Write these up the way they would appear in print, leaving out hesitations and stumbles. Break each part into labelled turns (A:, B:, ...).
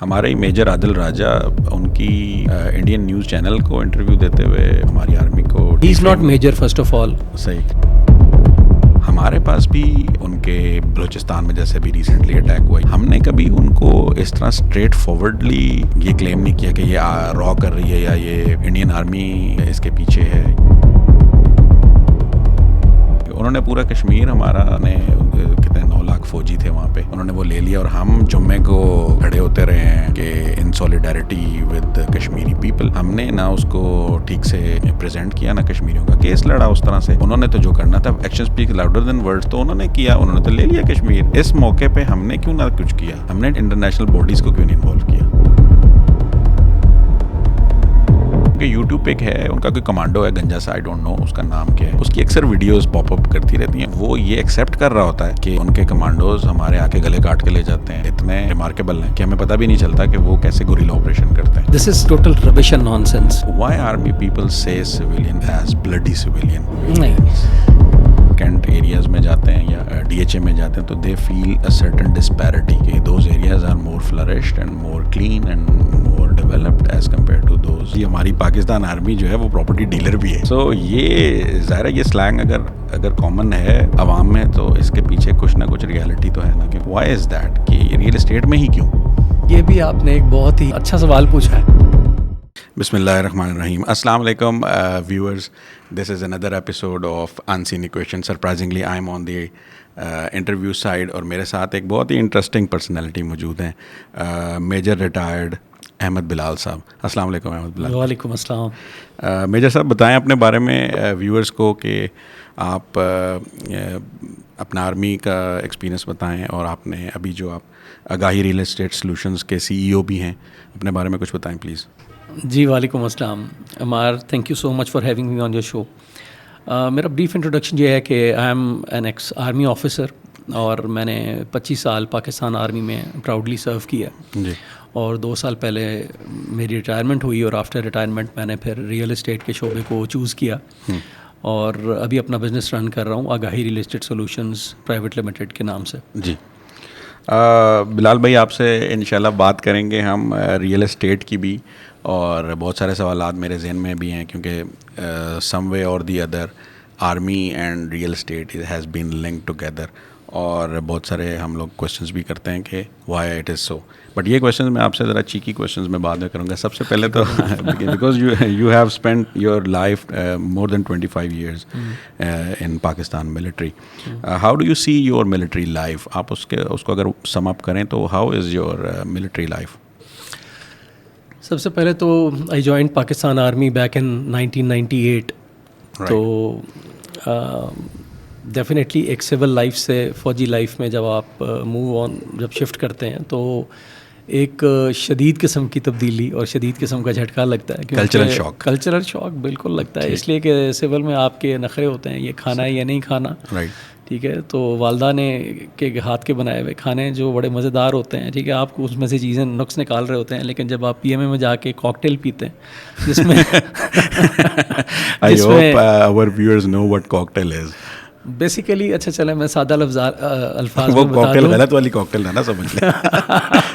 A: ہمارے ہی میجر عادل راجہ ان کی انڈین نیوز چینل کو انٹرویو دیتے ہوئے ہماری آرمی کو
B: he is not major first of all.
A: صحیح. ہمارے پاس بھی ان کے بلوچستان میں جیسے بھی ریسنٹلی اٹیک ہوا, ہم نے کبھی ان کو اس طرح اسٹریٹ فارورڈلی یہ کلیم نہیں کیا کہ یہ را کر رہی ہے یا یہ انڈین آرمی اس کے پیچھے ہے. انہوں نے پورا کشمیر ہمارا نے کتنے 9 لاکھ فوجی تھے وہاں پہ, انہوں نے وہ لے لیا اور ہم جمعے کو کھڑے ہوتے رہے ہیں کہ ان سولیڈیرٹی ود کشمیری پیپل. ہم نے نہ اس کو ٹھیک سے پریزنٹ کیا, نہ کشمیریوں کا کیس لڑا اس طرح سے. انہوں نے تو جو کرنا تھا action speak louder than words, تو انہوں نے کیا, انہوں نے تو لے لیا کشمیر. اس موقع پہ ہم نے کیوں نہ کچھ کیا, ہم نے انٹرنیشنل باڈیز کو کیوں نہیں انوالو کیا. یوٹیوب پہ ایک ہے ان کا کوئی کمانڈو ہے گنجا سا, آئی ڈونٹ نو اس کا نام کیا ہے, اس کی اکثر ویڈیوز پاپ اپ کرتی رہتی ہیں. وہ یہ ایکسیپٹ کر رہا ہوتا ہے کہ ان کے کمانڈوز ہمارے آ کے گلے کاٹ کے لے جاتے ہیں. اتنے ریمارکیبل ہیں کہ ہمیں پتہ بھی نہیں چلتا کہ وہ کیسے گوریلا آپریشن کرتے ہیں.
B: This is total rubbish and نان سینس.
A: Why army people see civilian as bloody civilian.
B: نہیں,
A: کینٹ ایریاز میں جاتے ہیں یا ڈی ایچ اے میں جاتے ہیں تو they feel a certain disparity کہ those areas are more flourished and more clean and more developed as compare to those. یہ ہماری پاکستان آرمی جو ہے وہ پراپرٹی ڈیلر بھی ہے. سو یہ ظاہر ہے یہ سلینگ اگر کامن ہے عوام میں تو اس کے پیچھے کچھ نہ کچھ ریالٹی تو ہے نا, کہ وائی از دیٹ, کہ ریئل اسٹیٹ میں ہی کیوں.
B: یہ بھی آپ نے ایک بہت ہی اچھا سوال پوچھا ہے.
A: بسم اللہ الرحمن الرحیم. السلام علیکم viewers, this is another episode of Unseen Equation. Surprisingly I am on the interview side اور میرے ساتھ ایک بہت ہی انٹرسٹنگ پرسنالٹی موجود ہیں, میجر ریٹائرڈ احمد بلال صاحب. السلام علیکم احمد بلال.
B: وعلیکم السلام.
A: میجر صاحب بتائیں اپنے بارے میں ویورز کو کہ آپ اپنا آرمی کا ایکسپیرینس بتائیں, اور آپ نے ابھی جو آپ آگاہی ریئل اسٹیٹ سلوشنز کے CEO بھی ہیں, اپنے بارے میں کچھ بتائیں پلیز.
B: جی وعلیکم السلام Ammar, thank you so much for having me on your show. میرا بریف انٹروڈکشن یہ ہے کہ I am an ex army officer, اور میں نے 25 سال پاکستان آرمی میں پراؤڈلی سرو کیا
A: جی,
B: اور 2 سال پہلے میری ریٹائرمنٹ ہوئی, اور آفٹر ریٹائرمنٹ میں نے پھر ریئل اسٹیٹ کے شعبے کو چوز کیا, اور ابھی اپنا بزنس رن کر رہا ہوں آگاہی real estate solutions private limited کے نام سے.
A: جی بلال بھائی, آپ سے انشاءاللہ بات کریں گے ہم ریئل اسٹیٹ کی بھی, اور بہت سارے سوالات میرے ذہن میں بھی ہیں کیونکہ سم وے اور the other army and real estate has been linked together, اور بہت سارے ہم لوگ کویشچنس بھی کرتے ہیں کہ why it is so. But یہ کویشچنز میں آپ سے ذرا چیکی کویشچنز میں بعد میں کروں گا. سب سے پہلے تو because you have spend your life more than 25 years in Pakistan military, how do you see your military life. آپ اس کو اگر سم اپ کریں تو how is your military life.
B: سب سے پہلے تو I joined Pakistan army back in 1998. تو ڈیفینیٹلی ایک سول لائف سے فوجی لائف میں جب آپ موو آن جب شفٹ کرتے ہیں تو ایک شدید قسم کی تبدیلی اور شدید قسم کا جھٹکا لگتا ہے. کلچرل شاک بالکل لگتا ہے, اس لیے کہ سول میں آپ کے نخرے ہوتے ہیں, یہ کھانا ہے یا نہیں کھانا. ٹھیک ہے, تو والدہ نے کے ہاتھ کے بنائے ہوئے کھانے جو بڑے مزیدار ہوتے ہیں, ٹھیک ہے, آپ کو اس میں سے چیزیں نقص نکال رہے ہوتے ہیں, لیکن جب آپ PMA میں جا کے کاکٹیل پیتے ہیں جس میں
A: I hope our viewers know what cocktail is.
B: Basically اچھا چلیں میں سادہ الفاظ
A: وہ
B: میں بتا
A: کاکٹیل
B: دوں.
A: غلط والی کاکٹیل ہے نا, سمجھ لیں.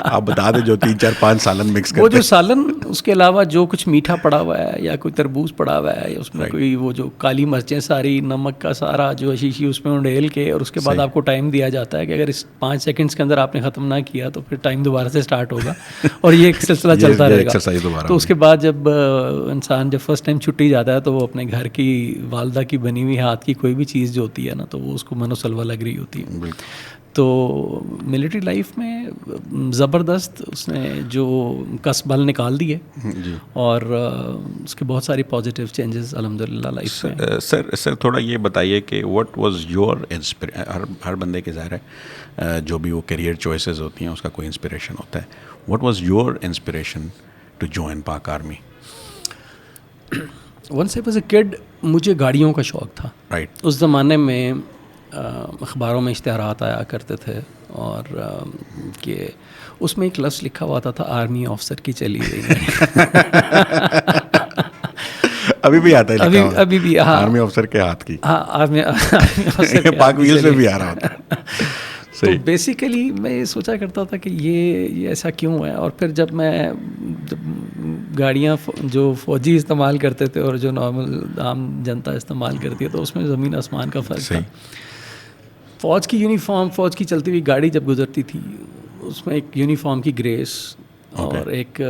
A: آپ بتا دیں جو 3-4-5 سالن مکس کرتے ہیں.
B: وہ جو سالن, اس کے علاوہ جو کچھ میٹھا پڑا ہوا ہے یا کوئی تربوز پڑا ہوا ہے, یا اس میں کوئی وہ جو کالی مرچیں ساری, نمک کا سارا جو شیشی اس میں انڈیل کے, اور اس کے بعد آپ کو ٹائم دیا جاتا ہے کہ اگر اس 5 سیکنڈس کے اندر آپ نے ختم نہ کیا تو پھر ٹائم دوبارہ سے اسٹارٹ ہوگا, اور یہ ایک سلسلہ چلتا رہے گا. تو اس کے بعد جب انسان جب فرسٹ ٹائم چھٹی جاتا ہے تو وہ اپنے گھر کی والدہ کی بنی ہوئی ہاتھ کی کوئی بھی چیز جو ہوتی ہے نا, تو وہ اس کو من و سلوہ لگ رہی ہوتی ہے. تو ملٹری لائف میں زبردست اس نے جو کسب بل نکال دیے, اور اس کے بہت ساری پازیٹیو چینجز الحمدللہ لائف میں.
A: سر تھوڑا یہ بتائیے کہ واٹ واز یور ہر بندے کے ظاہر ہے جو بھی وہ کیریئر چوائسیز ہوتی ہیں اس کا کوئی انسپریشن ہوتا ہے. What was your inspiration to join Pak army?
B: Once I was a kid, مجھے گاڑیوں کا شوق تھا. اس زمانے میں اخباروں میں اشتہارات آیا کرتے تھے, اور کہ اس میں ایک لفظ لکھا ہوا تھا آرمی آفیسر کی چلی گئی.
A: ابھی بھی آتا ہے,
B: ابھی بھی
A: آرمی آفیسر کے ہاتھ کی.
B: ہاں, آرمی آفیسر
A: پاک ویل سے بھی آ رہا ہوتا ہے.
B: تو بیسیکلی میں یہ سوچا کرتا تھا کہ یہ ایسا کیوں ہے. اور پھر جب گاڑیاں جو فوجی استعمال کرتے تھے اور جو نارمل عام جنتا استعمال کرتی ہے تو اس میں زمین آسمان کا فرق تھا. فوج کی یونیفارم, فوج کی چلتی ہوئی گاڑی جب گزرتی تھی اس میں ایک یونیفارم کی گریس اور ایک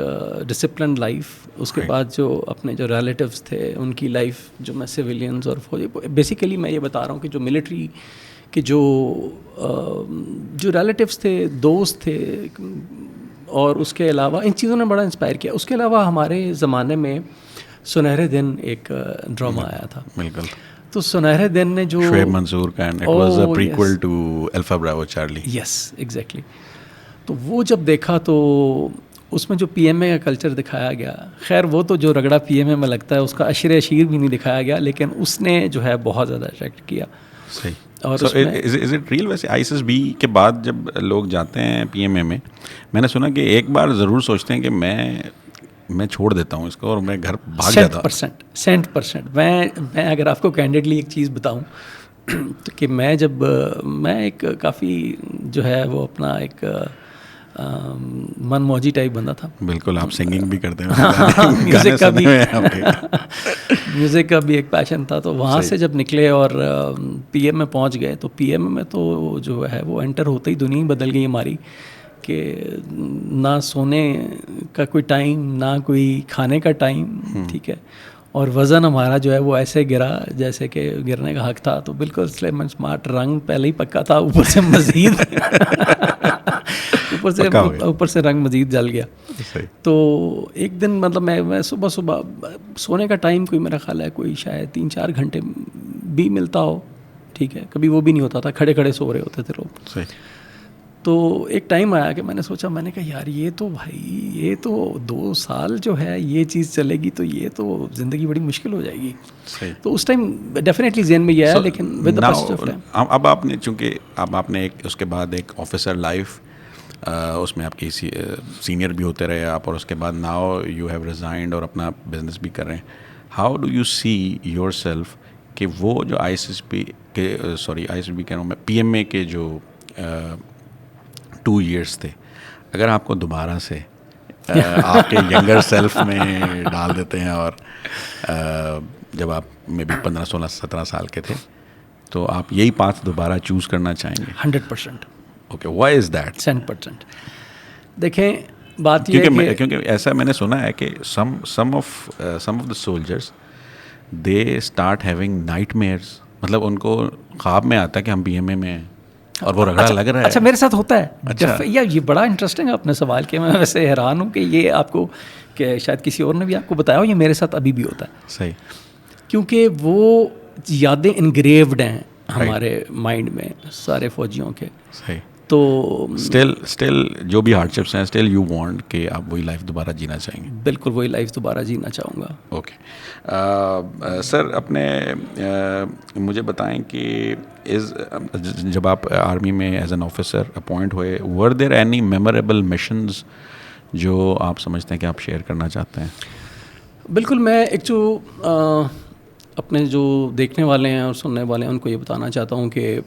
B: ڈسپلن لائف, اس کے بعد جو اپنے جو ریلیٹیوز تھے ان کی لائف, جو میں سویلینز اور فوجی, بیسیکلی میں یہ بتا رہا ہوں کہ جو ملٹری کے جو ریلیٹیوز تھے, دوست تھے, اور اس کے علاوہ ان چیزوں نے بڑا انسپائر کیا. اس کے علاوہ ہمارے زمانے میں سنہرے دن ایک ڈرامہ آیا تھا. بالکل. تو سنہرے دن نے جو
A: شعیب منصور کا, it was a prequel to Alpha Bravo Charlie.
B: Yes exactly. تو وہ جب دیکھا تو اس میں جو پی ایم اے کا کلچر دکھایا گیا, خیر وہ تو جو رگڑا پی ایم اے میں لگتا ہے اس کا عشر اشیر بھی نہیں دکھایا گیا, لیکن اس نے جو ہے بہت زیادہ اٹریکٹ کیا.
A: صحیح. اور از اٹ ریئل ویسے آئی ایس ایس بی کے بعد جب لوگ جاتے ہیں پی ایم اے میں نے سنا کہ ایک بار ضرور سوچتے ہیں کہ میں چھوڑ دیتا ہوں اس کو اور میں گھر بھاگ جاتا ہوں.
B: 100%. میں اگر آپ کو کینڈیڈلی ایک چیز بتاؤں کہ میں ایک کافی جو ہے وہ اپنا ایک من موجی ٹائپ بندہ تھا.
A: بالکل. آپ سنگنگ بھی کرتے ہیں,
B: میوزک کا بھی ایک پیشن تھا. تو وہاں سے جب نکلے اور پی ایم میں پہنچ گئے تو پی ایم میں تو جو ہے وہ انٹر ہوتے ہی دنیا ہی بدل گئی ہماری, کہ نہ سونے کا کوئی ٹائم, نہ کوئی کھانے کا ٹائم. ٹھیک ہے. اور وزن ہمارا جو ہے وہ ایسے گرا جیسے کہ گرنے کا حق تھا. تو بالکل سلیم اینڈ اسمارٹ, رنگ پہلے ہی پکا تھا, اوپر سے رنگ مزید جل گیا. تو ایک دن مطلب میں صبح سونے کا ٹائم کوئی میرا خیال ہے کوئی شاید 3-4 گھنٹے بھی ملتا ہو. ٹھیک ہے. کبھی وہ بھی نہیں ہوتا تھا, کھڑے کھڑے سو رہے ہوتے تھے لوگ. تو ایک ٹائم آیا کہ میں نے سوچا, میں نے کہا یار یہ تو 2 سال جو ہے یہ چیز چلے گی تو یہ تو زندگی بڑی مشکل ہو جائے گی. تو اس ٹائم ڈیفینیٹلی ذہن میں یہ آیا, لیکن ود دا پاسج آف ٹائم
A: اب آپ نے چونکہ اب آپ نے ایک اس کے بعد ایک آفیسر لائف, اس میں آپ کی سینئر بھی ہوتے رہے آپ, اور اس کے بعد ناؤ یو ہیو ریزائنڈ اور اپنا بزنس بھی کر رہے ہیں. How do you see your self کہ وہ جو آئی ایس ایس بی کے آئی ایس ایس بی کہہ رہا ہوں میں, پی ایم اے کے جو 2 years تھے, اگر آپ کو دوبارہ سے آپ کے ینگر سیلف میں ڈال دیتے ہیں اور جب آپ میں بھی 15, 16, 17 سال کے تھے, تو آپ یہی پاتھ دوبارہ چوز کرنا چاہیں گے؟
B: 100%.
A: اوکے. Why is that?
B: 100%. دیکھیں بات یہ ہے
A: کیونکہ ایسا میں نے سنا ہے کہ some of the soldiers they start having nightmares, مطلب ان کو خواب میں آتا ہے کہ ہم پی ایم اے میں ہیں اور وہ رگڑا لگ رہا ہے.
B: اچھا میرے ساتھ ہوتا ہے. یہ بڑا انٹرسٹنگ ہے آپ نے سوال کیا. میں ویسے حیران ہوں کہ یہ آپ کو, کہ شاید کسی اور نے بھی آپ کو بتایا ہو, یہ میرے ساتھ ابھی بھی ہوتا ہے.
A: صحیح.
B: کیونکہ وہ یادیں انگریوڈ ہیں ہمارے مائنڈ میں سارے فوجیوں کے.
A: صحیح.
B: تو
A: اسٹل جو بھی ہارڈ شپس ہیں, اسٹل یو وانٹ کہ آپ وہی لائف دوبارہ جینا چاہیں گے؟
B: بالکل وہی لائف دوبارہ جینا چاہوں گا.
A: اوکے. سر اپنے مجھے بتائیں کہ جب آپ آرمی میں ایز این آفیسر اپوائنٹ ہوئے, ور دیر اینی میموریبل مشنز جو آپ سمجھتے ہیں کہ آپ شیئر کرنا چاہتے ہیں؟
B: بالکل. میں ایک جو اپنے جو دیکھنے والے ہیں اور سننے والے ہیں ان کو یہ بتانا چاہتا ہوں کہ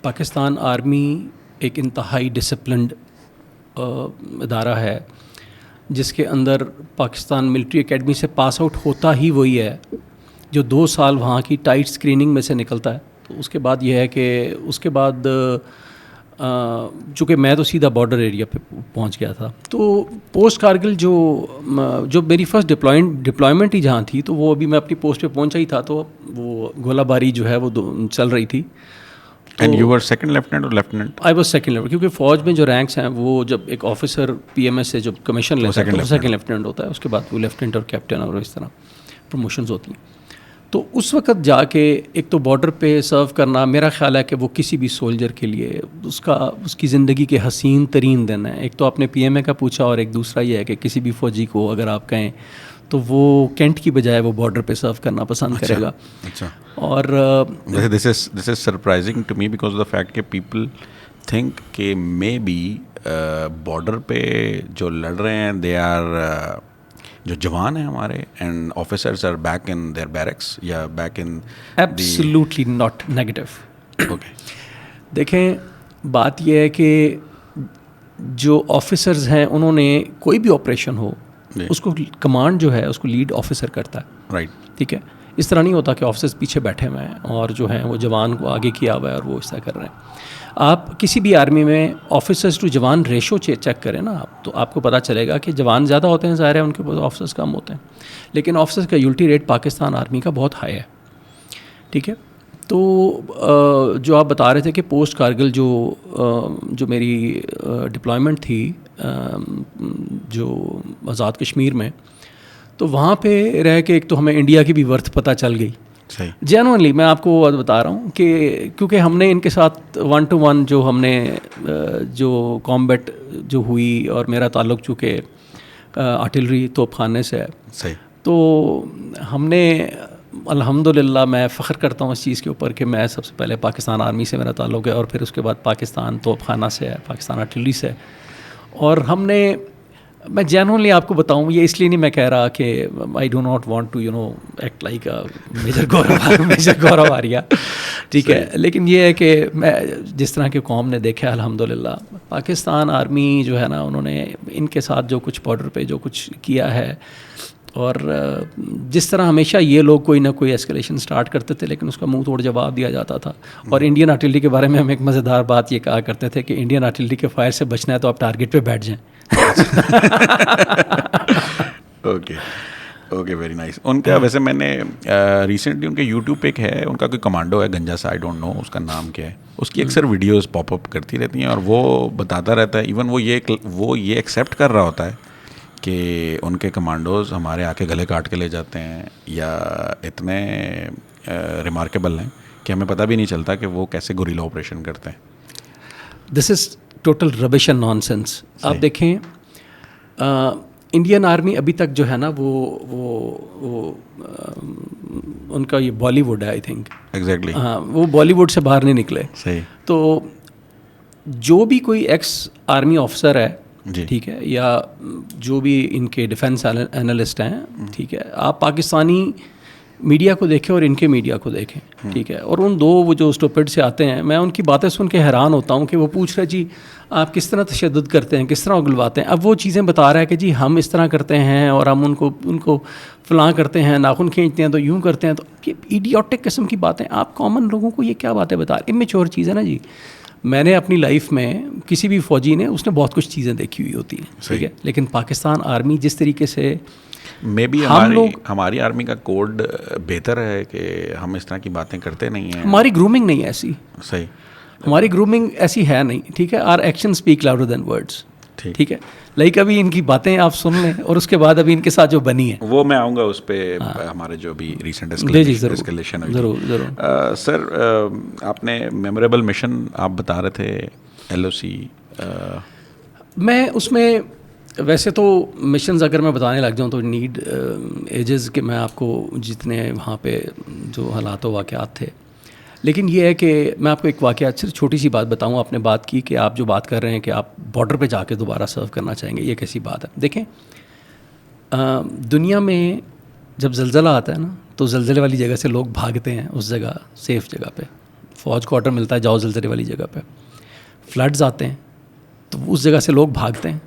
B: پاکستان آرمی ایک انتہائی ڈسپلنڈ ادارہ ہے, جس کے اندر پاکستان ملٹری اکیڈمی سے پاس آؤٹ ہوتا ہی وہی ہے جو 2 سال وہاں کی ٹائٹ اسکریننگ میں سے نکلتا ہے. تو اس کے بعد یہ ہے کہ اس کے بعد چونکہ میں تو سیدھا بارڈر ایریا پہ پہنچ گیا تھا, تو پوسٹ کارگل جو میری فرسٹ ڈپلائمنٹ ہی جہاں تھی, تو وہ ابھی میں اپنی پوسٹ پہ پہنچا ہی تھا, تو وہ گولہ باری جو ہے وہ چل رہی تھی.
A: And you were second lieutenant اور lieutenant?
B: I was second lieutenant, کیونکہ فوج میں جو رینکس ہیں وہ جب ایک آفیسر پی ایم ایس سے جب کمیشن لیتا ہے تو سیکنڈ لیفٹنٹ ہوتا ہے, اس کے بعد وہ لیفٹنٹ اور کیپٹن اور اس طرح پروموشنز ہوتی ہیں. تو اس وقت جا کے ایک تو بارڈر پہ سرو کرنا, میرا خیال ہے کہ وہ کسی بھی سولجر کے لیے اس کی زندگی کے حسین ترین دن ہے. ایک تو آپ نے پی ایم اے کا پوچھا, اور ایک دوسرا یہ ہے کہ کسی بھی فوجی کو اگر آپ کہیں تو وہ کینٹ کی بجائے وہ بارڈر پہ سرو کرنا پسند کرے گا.
A: اچھا.
B: اور
A: this is surprising to me because of the fact کہ پیپل تھنک کہ مے بی بارڈر پہ جو لڑ رہے ہیں دے آر جو جوان ہیں ہمارے, and officers are back in their barracks یا back in.
B: Absolutely not negative.
A: Okay.
B: دیکھیں بات یہ ہے کہ جو آفیسرز ہیں انہوں نے کوئی بھی آپریشن ہو اس کو کمانڈ جو ہے اس کو لیڈ آفیسر کرتا ہے.
A: رائٹ.
B: ٹھیک ہے, اس طرح نہیں ہوتا کہ آفیسرز پیچھے بیٹھے ہوئے ہیں اور جو ہیں وہ جوان کو آگے کیا ہوا ہے اور وہ اس طرح کر رہے ہیں. آپ کسی بھی آرمی میں آفیسرز ٹو جوان ریشو چیک کریں نا آپ, تو آپ کو پتہ چلے گا کہ جوان زیادہ ہوتے ہیں, ظاہر ہے ان کے پاس آفیسرز کم ہوتے ہیں, لیکن آفیسرز کا یوٹی ریٹ پاکستان آرمی کا بہت ہائی ہے. ٹھیک ہے, تو جو آپ بتا رہے تھے کہ پوسٹ کارگل جو میری ڈپلائمنٹ تھی جو آزاد کشمیر میں, تو وہاں پہ رہ کے ایک تو ہمیں انڈیا کی بھی ورتھ پتہ چل گئی. جینوئنلی میں آپ کو بتا رہا ہوں کہ کیونکہ ہم نے ان کے ساتھ 1 to 1 جو ہم نے جو کامبیٹ جو ہوئی, اور میرا تعلق چونکہ آرٹلری توپ خانے سے ہے, تو ہم نے الحمدللہ میں فخر کرتا ہوں اس چیز کے اوپر کہ میں سب سے پہلے پاکستان آرمی سے میرا تعلق ہے, اور پھر اس کے بعد پاکستان توپ خانہ سے ہے, پاکستان آرٹلری سے. اور ہم نے, میں جینوئنلی آپ کو بتاؤں, یہ اس لیے نہیں میں کہہ رہا کہ I do not want to act like major Gaurav Arya, ٹھیک ہے, لیکن یہ ہے کہ میں جس طرح کے قوم نے دیکھا الحمدللہ پاکستان آرمی جو ہے نا, انہوں نے ان کے ساتھ جو کچھ بارڈر پہ جو کچھ کیا ہے, اور جس طرح ہمیشہ یہ لوگ کوئی نہ کوئی ایسکلیشن سٹارٹ کرتے تھے لیکن اس کا منہ توڑ جواب دیا جاتا تھا. اور انڈین آرٹلری کے بارے میں ہم ایک مزیدار بات یہ کہا کرتے تھے کہ انڈین آرٹلری کے فائر سے بچنا ہے تو آپ ٹارگیٹ پہ بیٹھ جائیں.
A: Okay very nice. ان کا ویسے میں نے ریسنٹلی ان کے یوٹیوب پہ ایک ہے, ان کا کوئی کمانڈو ہے گنجا سا, آئی ڈونٹ نو اس کا نام کیا ہے, اس کی اکثر ویڈیوز پاپ اپ کرتی رہتی ہیں, اور وہ بتاتا رہتا ہے, ایون وہ یہ ایکسیپٹ کر رہا ہوتا ہے کہ ان کے کمانڈوز ہمارے آ کے گلے کاٹ کے لے جاتے ہیں, یا اتنے ریمارکیبل ہیں کہ ہمیں پتہ بھی نہیں چلتا کہ وہ کیسے گوریلا آپریشن کرتے ہیں.
B: This is total rubbish and نان سینس. آپ دیکھیں انڈین آرمی ابھی تک جو ہے نا وہ ان کا یہ بالی ووڈ ہے, آئی تھنک
A: ایگزیکٹلی,
B: ہاں, وہ بالی ووڈ سے باہر نہیں نکلے.
A: صحیح.
B: تو جو بھی کوئی ایکس آرمی آفسر ہے, ٹھیک ہے, یا جو بھی ان کے ڈیفینس اینالسٹ ہیں, ٹھیک ہے, آپ پاکستانی میڈیا کو دیکھیں اور ان کے میڈیا کو دیکھیں, ٹھیک ہے, اور ان دو وہ جو اسٹوپڈ سے آتے ہیں, میں ان کی باتیں سن کے حیران ہوتا ہوں کہ وہ پوچھ رہے جی آپ کس طرح تشدد کرتے ہیں, کس طرح اگلواتے ہیں. اب وہ چیزیں بتا رہا ہے کہ جی ہم اس طرح کرتے ہیں اور ہم ان کو فلاں کرتے ہیں, ناخن کھینچتے ہیں تو یوں کرتے ہیں. تو یہ ایڈیوٹک قسم کی باتیں, آپ کامن لوگوں کو یہ کیا باتیں بتا رہے ہیں, امیچور چیز ہے نا جی. میں نے اپنی لائف میں کسی بھی فوجی نے اس نے بہت کچھ چیزیں دیکھی ہوئی ہوتی ہیں, ٹھیک ہے, لیکن پاکستان آرمی جس طریقے سے
A: مے بی ہماری آرمی کا کوڈ بہتر ہے کہ ہم اس طرح کی باتیں کرتے نہیں ہیں.
B: ہماری گرومنگ نہیں ہے ایسی.
A: صحیح,
B: ہماری گرومنگ ایسی ہے نہیں, ٹھیک ہے. Our actions speak louder than words, ٹھیک ہے. لائک ابھی ان کی باتیں آپ سن لیں, اور اس کے بعد ابھی ان کے ساتھ جو بنی ہے
A: وہ میں آؤں گا اس پہ, ہمارے جو بھی ریسنٹ اسکیلیشن ہوئی.
B: ضرور.
A: سر آپ نے میموریبل مشن آپ بتا رہے تھے LOC,
B: میں اس میں ویسے تو مشنز اگر میں بتانے لگ جاؤں تو نیڈ ایجز کہ میں آپ کو جتنے وہاں پہ جو حالات و واقعات تھے, لیکن یہ ہے کہ میں آپ کو ایک واقعہ صرف چھوٹی سی بات بتاؤں. آپ نے بات کی کہ آپ جو بات کر رہے ہیں کہ آپ بارڈر پہ جا کے دوبارہ سرو کرنا چاہیں گے, یہ کیسی بات ہے. دیکھیں دنیا میں جب زلزلہ آتا ہے نا, تو زلزلے والی جگہ سے لوگ بھاگتے ہیں اس جگہ, سیف جگہ پہ, فوج کو آرڈر ملتا ہے جاؤ زلزلے والی جگہ پہ. فلڈز آتے ہیں تو اس جگہ سے لوگ بھاگتے ہیں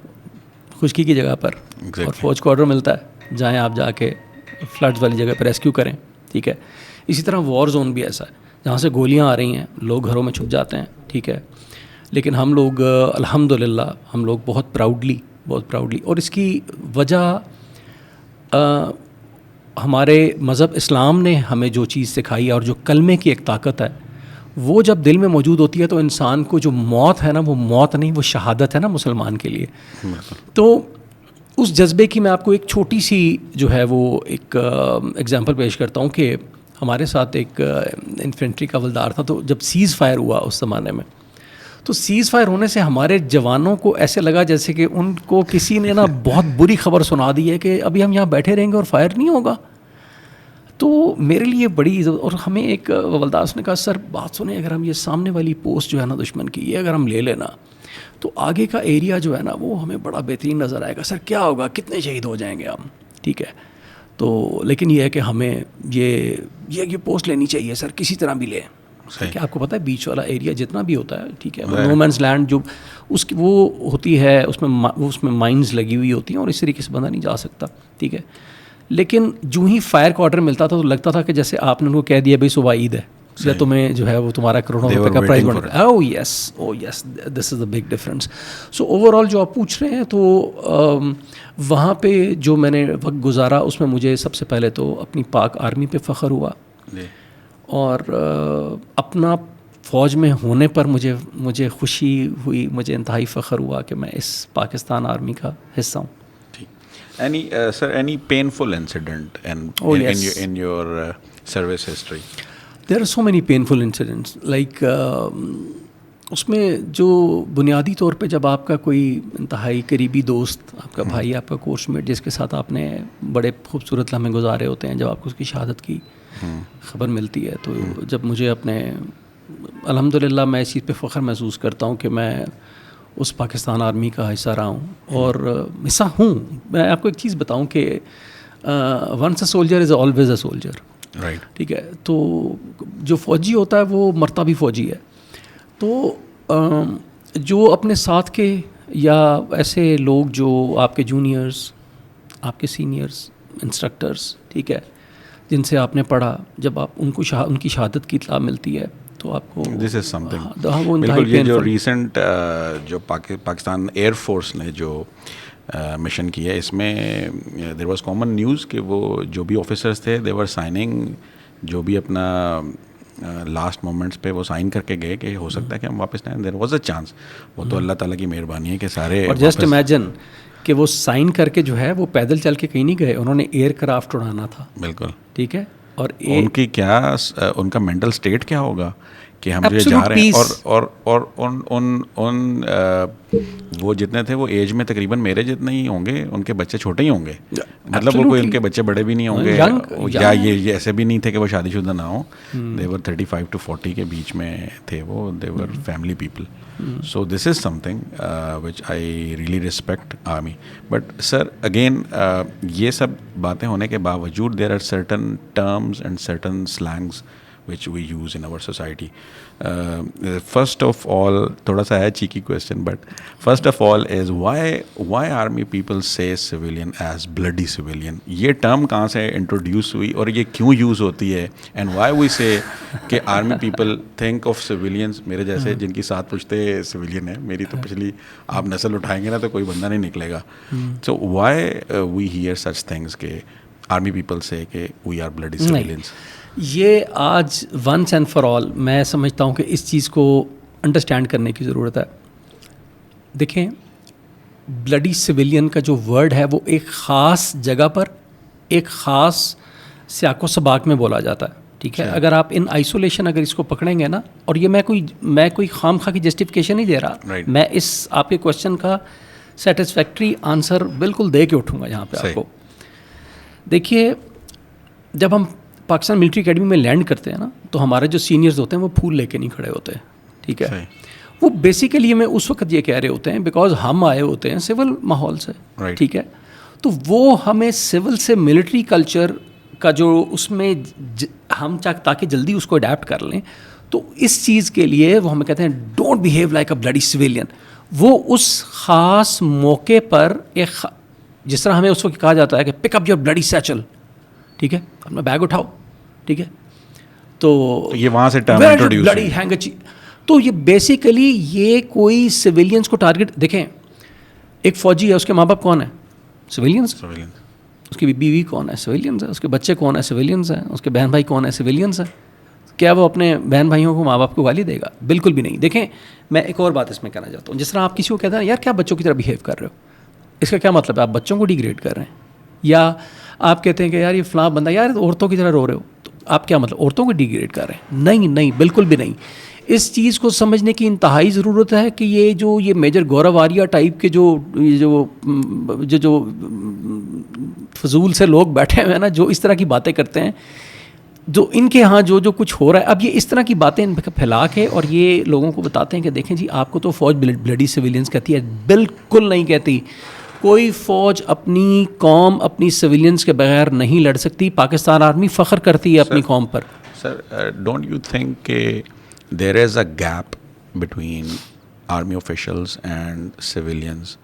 B: خشکی کی جگہ پر, اور فوج کو آرڈر ملتا ہے جائیں آپ جا کے فلڈز والی جگہ پہ ریسکیو کریں, ٹھیک ہے. اسی طرح وار زون بھی ایسا ہے جہاں سے گولیاں آ رہی ہیں, لوگ گھروں میں چھپ جاتے ہیں, ٹھیک ہے, لیکن ہم لوگ الحمدللہ ہم لوگ بہت پراؤڈلی, اور اس کی وجہ ہمارے مذہب اسلام نے ہمیں جو چیز سکھائی ہے, اور جو کلمے کی ایک طاقت ہے, وہ جب دل میں موجود ہوتی ہے تو انسان کو جو موت ہے نا, وہ موت نہیں, وہ شہادت ہے نا مسلمان کے لیے. تو اس جذبے کی میں آپ کو ایک چھوٹی سی جو ہے وہ ایک ایگزامپل پیش کرتا ہوں کہ ہمارے ساتھ ایک انفینٹری کا حوالدار تھا. تو جب سیز فائر ہوا اس زمانے میں, تو سیز فائر ہونے سے ہمارے جوانوں کو ایسے لگا جیسے کہ ان کو کسی نے نا بہت بری خبر سنا دی ہے کہ ابھی ہم یہاں بیٹھے رہیں گے اور فائر نہیں ہوگا. تو میرے لیے بڑی, اور ہمیں ایک حوالدار نے کہا سر بات سنیں, اگر ہم یہ سامنے والی پوسٹ جو ہے نا دشمن کی, یہ اگر ہم لے لینا تو آگے کا ایریا جو ہے نا وہ ہمیں بڑا بہترین نظر آئے گا. سر کیا ہوگا, کتنے شہید ہو جائیں گے ہم, ٹھیک ہے. تو لیکن یہ ہے کہ ہمیں یہ پوسٹ لینی چاہیے سر, کسی طرح بھی لیں. کہ آپ کو پتہ ہے بیچ والا ایریا جتنا بھی ہوتا ہے, ٹھیک ہے, نو مینس لینڈ جو اس کی وہ ہوتی ہے, اس میں مائنز لگی ہوئی ہوتی ہیں اور اس طریقے سے بندہ نہیں جا سکتا, ٹھیک ہے. لیکن جو ہی فائر کا آرڈر ملتا تھا تو لگتا تھا کہ جیسے آپ نے ان کو کہہ دیا بھائی صبح عید ہے یا تمہیں جو ہے وہ تمہارا کروڑوں روپے کا پرائز بڑھ گیا. Oh yes this is the big difference. So overall جو آپ پوچھ رہے ہیں تو وہاں پہ جو میں نے وقت گزارا اس میں مجھے سب سے پہلے تو اپنی پاک آرمی پہ فخر ہوا, اور اپنا فوج میں ہونے پر مجھے خوشی ہوئی, مجھے انتہائی فخر ہوا کہ میں اس پاکستان آرمی کا حصہ ہوں.
A: Any painful incident in your service history?
B: There are so many painful incidents. Like اس میں جو بنیادی طور پہ جب آپ کا کوئی انتہائی قریبی دوست, آپ کا بھائی, آپ کا کورس میٹ, جس کے ساتھ آپ نے بڑے خوبصورت لمحے گزارے ہوتے ہیں, جب آپ کو اس کی شہادت کی خبر ملتی ہے, تو جب مجھے اپنے الحمدللہ میں اس چیز پہ فخر محسوس کرتا ہوں کہ میں اس پاکستان آرمی کا حصہ رہا ہوں اور حصہ ہوں. میں آپ کو ایک چیز بتاؤں کہ once a soldier is always a soldier, ٹھیک ہے. تو جو فوجی ہوتا ہے وہ مرتا بھی فوجی ہے. تو جو اپنے ساتھ کے یا ایسے لوگ جو آپ کے جونیئرز, آپ کے سینئرز, انسٹرکٹرز, ٹھیک ہے, جن سے آپ نے پڑھا, جب آپ ان کی شہادت کی اطلاع ملتی ہے تو آپ کو
A: دس از سم تھنگ. بالکل, یہ جو ریسنٹ جو پاکستان ایئر فورس نے جو مشن کیا ہے, اس میں دیر واز کامن نیوز کہ وہ جو بھی آفیسرس تھے دے ور سائننگ, جو بھی اپنا لاسٹ مومنٹس پہ وہ سائن کر کے گئے کہ ہو سکتا ہے کہ ہم واپس آئیں. There was a chance. وہ تو اللہ تعالیٰ کی مہربانی ہے کہ سارے,
B: اور جسٹ امیجن کہ وہ سائن کر کے جو ہے وہ پیدل چل کے کہیں نہیں گئے, انہوں نے ایئر کرافٹ اڑانا تھا.
A: بالکل,
B: ٹھیک ہے. اور
A: ان کی کیا, ان کا مینٹل اسٹیٹ کیا ہوگا کہ ہم جو جا رہے ہیں, اور ان وہ جتنے تھے وہ ایج میں تقریباً میرے جتنے ہی ہوں گے, ان کے بچے چھوٹے ہی ہوں گے, مطلب وہ کوئی ان کے بچے بڑے بھی نہیں ہوں گے, یا یہ ایسے بھی نہیں تھے کہ وہ شادی شدہ نہ ہوں. دے ور 35 to 40 کے بیچ میں تھے وہ, they were family people. So this is something which I really respect army. But sir, again, یہ سب باتیں ہونے کے باوجود there are certain terms and certain slangs which we use in our society. First of all, thoda sa hai cheeky question, but first of all is why army people say civilian as bloody civilian? یہ term کہاں سے introduce ہوئی اور یہ کیوں use ہوتی ہے, and why we say کہ army people think of civilians, میرے جیسے جن کی ساتھ پوچھتے civilian ہے, میری تو پچھلی آپ نسل اٹھائیں گے نا تو کوئی بندہ نہیں نکلے گا. So why we hear such things کہ army people say کہ we are bloody civilians?
B: یہ آج ونس اینڈ فار آل میں سمجھتا ہوں کہ اس چیز کو انڈرسٹینڈ کرنے کی ضرورت ہے. دیکھیں, بلڈی سویلین کا جو ورڈ ہے وہ ایک خاص جگہ پر ایک خاص سیاق و سباق میں بولا جاتا ہے, ٹھیک ہے. اگر آپ ان آئسولیشن اگر اس کو پکڑیں گے نا, اور یہ میں کوئی خام خواہ کی جسٹیفیکیشن نہیں دے رہا, میں اس آپ کے کوشچن کا سیٹسفیکٹری آنسر بالکل دے کے اٹھوں گا یہاں پہ آپ کو. دیکھیے, جب ہم پاکستان ملٹری اکیڈمی میں لینڈ کرتے ہیں نا, تو ہمارے جو سینئرز ہوتے ہیں وہ پھول لے کے نہیں کھڑے ہوتے, ٹھیک ہے. وہ بیسیکلی ہمیں اس وقت یہ کہہ رہے ہوتے ہیں بیکاز ہم آئے ہوتے ہیں سول ماحول سے, ٹھیک ہے. تو وہ ہمیں سول سے ملٹری کلچر کا جو اس میں ہم تاکہ جلدی اس کو اڈیپٹ کر لیں, تو اس چیز کے لیے وہ ہمیں کہتے ہیں don't behave like a bloody civilian. وہ اس خاص موقع پر ایک جس طرح ہمیں اس وقت کہا جاتا ہے کہ پک اپ یور بلڈی سیچل, ٹھیک ہے, اپنا بیگ اٹھاؤ, ٹھیک ہے. تو
A: یہ وہاں سے ٹرم انٹروڈیوس
B: بلڈی ہینگچی. تو یہ بیسیکلی یہ کوئی سویلینس کو ٹارگٹ, دیکھیں ایک فوجی ہے, اس کے ماں باپ کون ہیں, سویلینس. اس کی بیوی کون ہے, سویلینس ہے. اس کے بچے کون ہیں, سویلینس ہیں. اس کے بہن بھائی کون ہیں, سویلینس ہیں. کیا وہ اپنے بہن بھائیوں کو ماں باپ کو گالی دے گا؟ بالکل بھی نہیں. دیکھیں, میں ایک اور بات اس میں کہنا چاہتا ہوں. جس طرح آپ کسی کو کہتے ہیں یار کیا بچوں کی طرح بیہیو کر رہے ہو, اس کا کیا مطلب ہے؟ آپ بچوں کو ڈیگریڈ کر رہے ہیں. یا آپ کہتے ہیں کہ یار یہ فلاں بندہ یار عورتوں کی طرح رو رہے ہو, تو آپ کیا مطلب عورتوں کو ڈیگریڈ کر رہے ہیں؟ نہیں, بالکل بھی نہیں. اس چیز کو سمجھنے کی انتہائی ضرورت ہے کہ یہ میجر گورو آریہ ٹائپ کے جو فضول سے لوگ بیٹھے ہوئے ہیں نا, جو اس طرح کی باتیں کرتے ہیں, جو ان کے ہاں جو کچھ ہو رہا ہے, اب یہ اس طرح کی باتیں پھیلا کے اور یہ لوگوں کو بتاتے ہیں کہ دیکھیں جی آپ کو تو فوج بلڈی سویلینس کہتی ہے. بالکل نہیں کہتی. کوئی فوج اپنی قوم اپنی سویلینس کے بغیر نہیں لڑ سکتی. پاکستان آرمی فخر کرتی ہے اپنی قوم پر.
A: سر ڈونٹ یو تھنک کہ there is a gap between army officials and civilians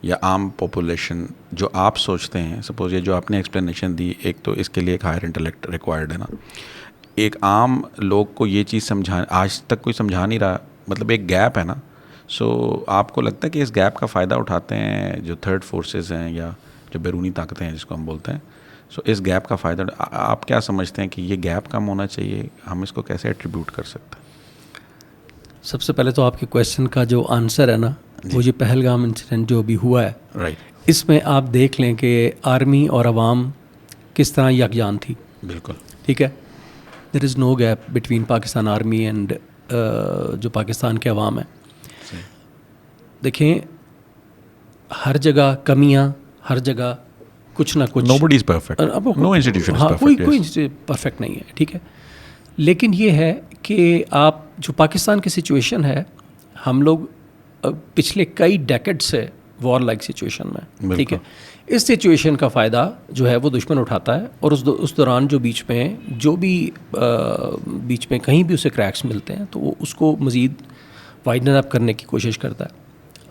A: یا عام پاپولیشن جو آپ سوچتے ہیں. سپوز یہ جو آپ نے ایکسپلینیشن دی, ایک تو اس کے لیے ایک ہائر انٹلیکٹ ریکوائرڈ ہے نا, ایک عام لوگ کو یہ چیز آج تک کوئی سمجھا نہیں رہا, مطلب ایک گیپ ہے نا. سو آپ کو لگتا ہے کہ اس گیپ کا فائدہ اٹھاتے ہیں جو تھرڈ فورسز ہیں یا جو بیرونی طاقتیں ہیں جس کو ہم بولتے ہیں, سو اس گیپ کا فائدہ آپ کیا سمجھتے ہیں کہ یہ گیپ کم ہونا چاہیے, ہم اس کو کیسے ایٹریبیوٹ کر سکتے ہیں؟
B: سب سے پہلے تو آپ کے کویشچن کا جو آنسر ہے نا, وہ یہ پہلگام انسیڈنٹ جو ابھی ہوا ہے,
A: رائٹ,
B: اس میں آپ دیکھ لیں کہ آرمی اور عوام کس طرح یکجان تھی.
A: بالکل
B: ٹھیک ہے, there is no gap between Pakistan army and جو پاکستان کے عوام ہیں. دیکھیں ہر جگہ کمیاں, ہر جگہ کچھ نہ کچھ,
A: nobody is perfect, no institution is perfect,
B: کوئی پرفیکٹ نہیں ہے. ٹھیک ہے, لیکن یہ ہے کہ آپ جو پاکستان کی سچویشن ہے, ہم لوگ پچھلے کئی ڈیکڈ سے وار لائک سچویشن میں, ٹھیک ہے, اس سچویشن کا فائدہ جو ہے وہ دشمن اٹھاتا ہے, اور اس دوران جو بیچ میں کہیں بھی اسے کریکس ملتے ہیں تو وہ اس کو مزید وائڈن اپ کرنے کی کوشش کرتا ہے.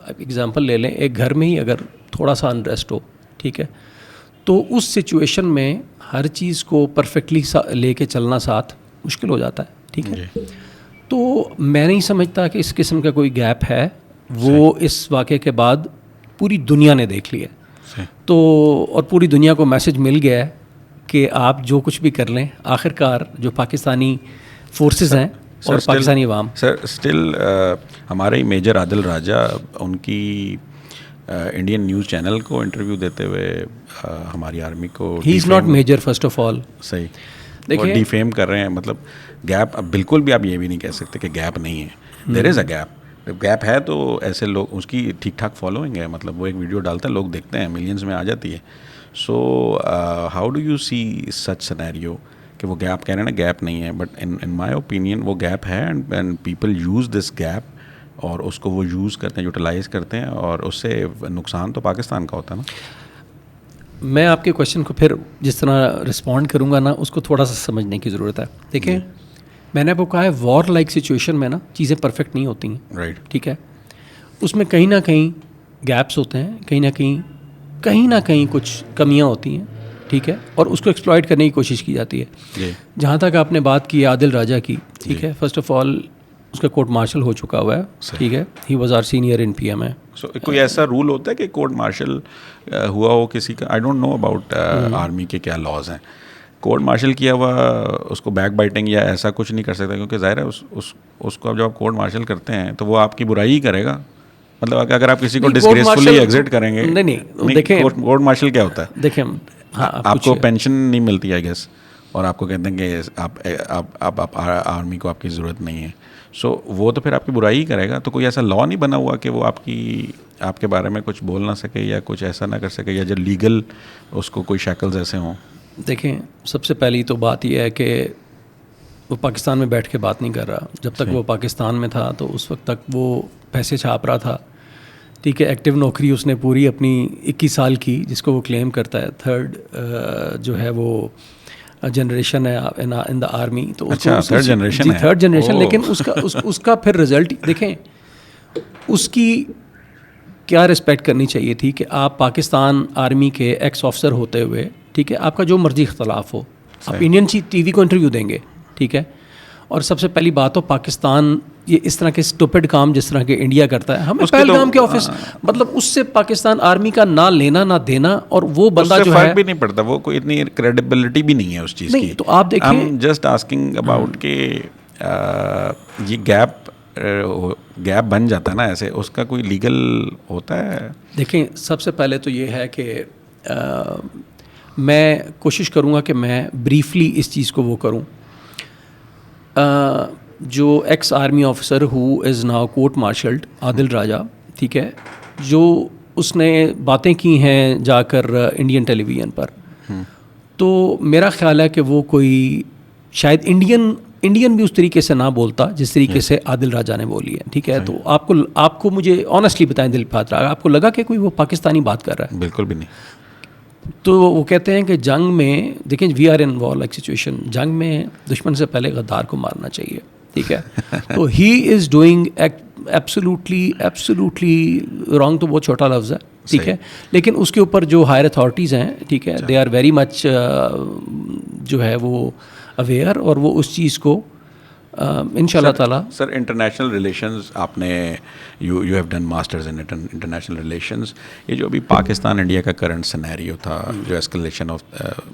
B: ایگزامپل لے لیں, ایک گھر میں ہی اگر تھوڑا سا انریسٹ ہو, ٹھیک ہے, تو اس سچویشن میں ہر چیز کو پرفیکٹلی لے کے چلنا ساتھ مشکل ہو جاتا ہے. ٹھیک ہے, تو میں نہیں سمجھتا کہ اس قسم کا کوئی گیپ ہے. وہ اس واقعے کے بعد پوری دنیا نے دیکھ لیا, تو اور پوری دنیا کو میسج مل گیا ہے کہ آپ جو کچھ بھی کر لیں, آخر کار جو پاکستانی فورسز ہیں اور پاکستانی عوام.
A: سر اسٹل ہمارے ہی میجر عادل راجہ ان کی انڈین نیوز چینل کو انٹرویو دیتے ہوئے ہماری آرمی کو,
B: he is not major first of all,
A: صحیح, دیکھیں ڈیفیم کر رہے ہیں. مطلب گیپ بالکل بھی آپ یہ بھی نہیں کہہ سکتے کہ گیپ نہیں ہے, there is a gap. Gap ہے تو ایسے لوگ اس کی ٹھیک ٹھاک فالوئنگ ہے, مطلب وہ ایک ویڈیو ڈالتا ہے, لوگ دیکھتے ہیں, ملینز میں آ جاتی ہے. So how do you see such scenario کہ وہ گیپ کہہ رہے ہیں نا, گیپ نہیں ہے, بٹ ان مائی اوپینین وہ گیپ ہے, and people use this gap, اور اس کو وہ یوز کرتے ہیں, یوٹیلائز کرتے ہیں, اور اس سے نقصان تو پاکستان کا ہوتا ہے نا.
B: میں آپ کے کویشچن کو پھر جس طرح رسپونڈ کروں گا نا, اس کو تھوڑا سا سمجھنے کی ضرورت ہے. دیکھیں میں نے آپ کو کہا ہے وار لائک سچویشن میں نا چیزیں پرفیکٹ نہیں ہوتی ہیں,
A: رائٹ,
B: ٹھیک ہے, اس میں کہیں نہ کہیں گیپس ہوتے ہیں, کہیں نہ کہیں کچھ کمیاں ہوتی ہیں, ٹھیک ہے, اور اس کو ایکسپلائٹ کرنے کی کوشش کی جاتی ہے. جہاں تک آپ نے بات کی عادل راجہ کی, ٹھیک ہے, فرسٹ آف آل اس کا کورٹ مارشل ہو چکا ہوا ہے, ٹھیک ہے, he was our senior in P M A.
A: So کوئی ایسا رول ہوتا ہے کہ کورٹ مارشل ہوا ہو کسی کا؟ I don't know about army کے کیا لاز ہیں. کورٹ مارشل کیا ہوا اس کو بیک بائٹنگ یا ایسا کچھ نہیں کر سکتا, کیونکہ ظاہر ہے اس کو اب جب آپ کورٹ مارشل کرتے ہیں تو وہ آپ کی برائی ہی کرے گا. مطلب اگر آپ کسی کو ڈسگریسفلی ایگزٹ کریں گے,
B: نہیں دیکھیں
A: کورٹ مارشل کیا ہوتا ہے,
B: دیکھیں
A: آپ کو پینشن نہیں ملتی آئی گیس, اور آپ کو کہتے ہیں کہ آپ آرمی کو آپ کی ضرورت نہیں ہے. سو وہ تو پھر آپ کی برائی ہی کرے گا. تو کوئی ایسا لا نہیں بنا ہوا کہ وہ آپ کے بارے میں کچھ بول نہ سکے یا کچھ ایسا نہ کر سکے, یا جو لیگل اس کو کوئی شیکلز ایسے ہوں؟
B: دیکھیں سب سے پہلی تو بات یہ ہے کہ وہ پاکستان میں بیٹھ کے بات نہیں کر رہا. جب تک وہ پاکستان میں تھا تو اس وقت تک وہ پیسے چھاپ رہا تھا, ٹھیک ہے, ایکٹیو نوکری اس نے پوری اپنی 21 سال کی, جس کو وہ کلیم کرتا ہے تھرڈ جو ہے وہ جنریشن ہے ان دا آرمی. تو
A: تھرڈ جنریشن,
B: تھرڈ جنریشن, لیکن اس کا پھر رزلٹ دیکھیں, اس کی کیا رسپیکٹ کرنی چاہیے تھی کہ آپ پاکستان آرمی کے ایکس آفیسر ہوتے ہوئے, ٹھیک ہے, آپ کا جو مرضی اختلاف ہو, آپ انڈین ٹی وی کو انٹرویو دیں گے, ٹھیک ہے, اور سب سے پہلی بات ہو پاکستان یہ اس طرح کے اسٹوپڈ کام جس طرح کے انڈیا کرتا ہے, ہمیں پہلگام کے آفس مطلب اس سے پاکستان آرمی کا نہ لینا نہ دینا, اور وہ بندہ جو ہے
A: بھی نہیں پڑتا, وہ کوئی اتنی کریڈیبلٹی بھی نہیں ہے اس چیز کی.
B: تو آپ دیکھیں,
A: I'm just asking about کہ یہ گیپ بن جاتا ہے نا ایسے, اس کا کوئی لیگل ہوتا ہے؟
B: دیکھیں سب سے پہلے تو یہ ہے کہ میں کوشش کروں گا کہ میں بریفلی اس چیز کو وہ کروں. جو ex army officer who is now court martialled Adil Raja, ٹھیک ہے, جو اس نے باتیں کی ہیں جا کر انڈین ٹیلی ویژن پر, تو میرا خیال ہے کہ وہ کوئی شاید انڈین بھی اس طریقے سے نہ بولتا جس طریقے سے عادل راجہ نے بولی ہے, ٹھیک ہے. تو آپ کو مجھے آنیسٹلی بتائیں دل پہ رہا, آپ کو لگا کہ کوئی وہ پاکستانی بات کر رہا ہے؟
A: بالکل بھی نہیں.
B: تو وہ کہتے ہیں کہ جنگ میں دیکھیں we are in war like situation, جنگ میں دشمن سے پہلے غدار کو مارنا چاہیے, ٹھیک ہے. تو ہی از ڈوئنگ ایبسولوٹلی رانگ تو بہت چھوٹا لفظ ہے, ٹھیک ہے, لیکن اس کے اوپر جو ہائر اتھارٹیز ہیں, ٹھیک ہے, دے آر ویری مچ جو ہے وہ اویئر, اور وہ اس چیز کو ان شاء اللہ تعالیٰ.
A: سر انٹرنیشنل ریلیشنز آپ نے you have done masters in international relations. یہ جو ابھی پاکستان انڈیا کا کرنٹ سینیریو تھا, جو اسکلیشن آف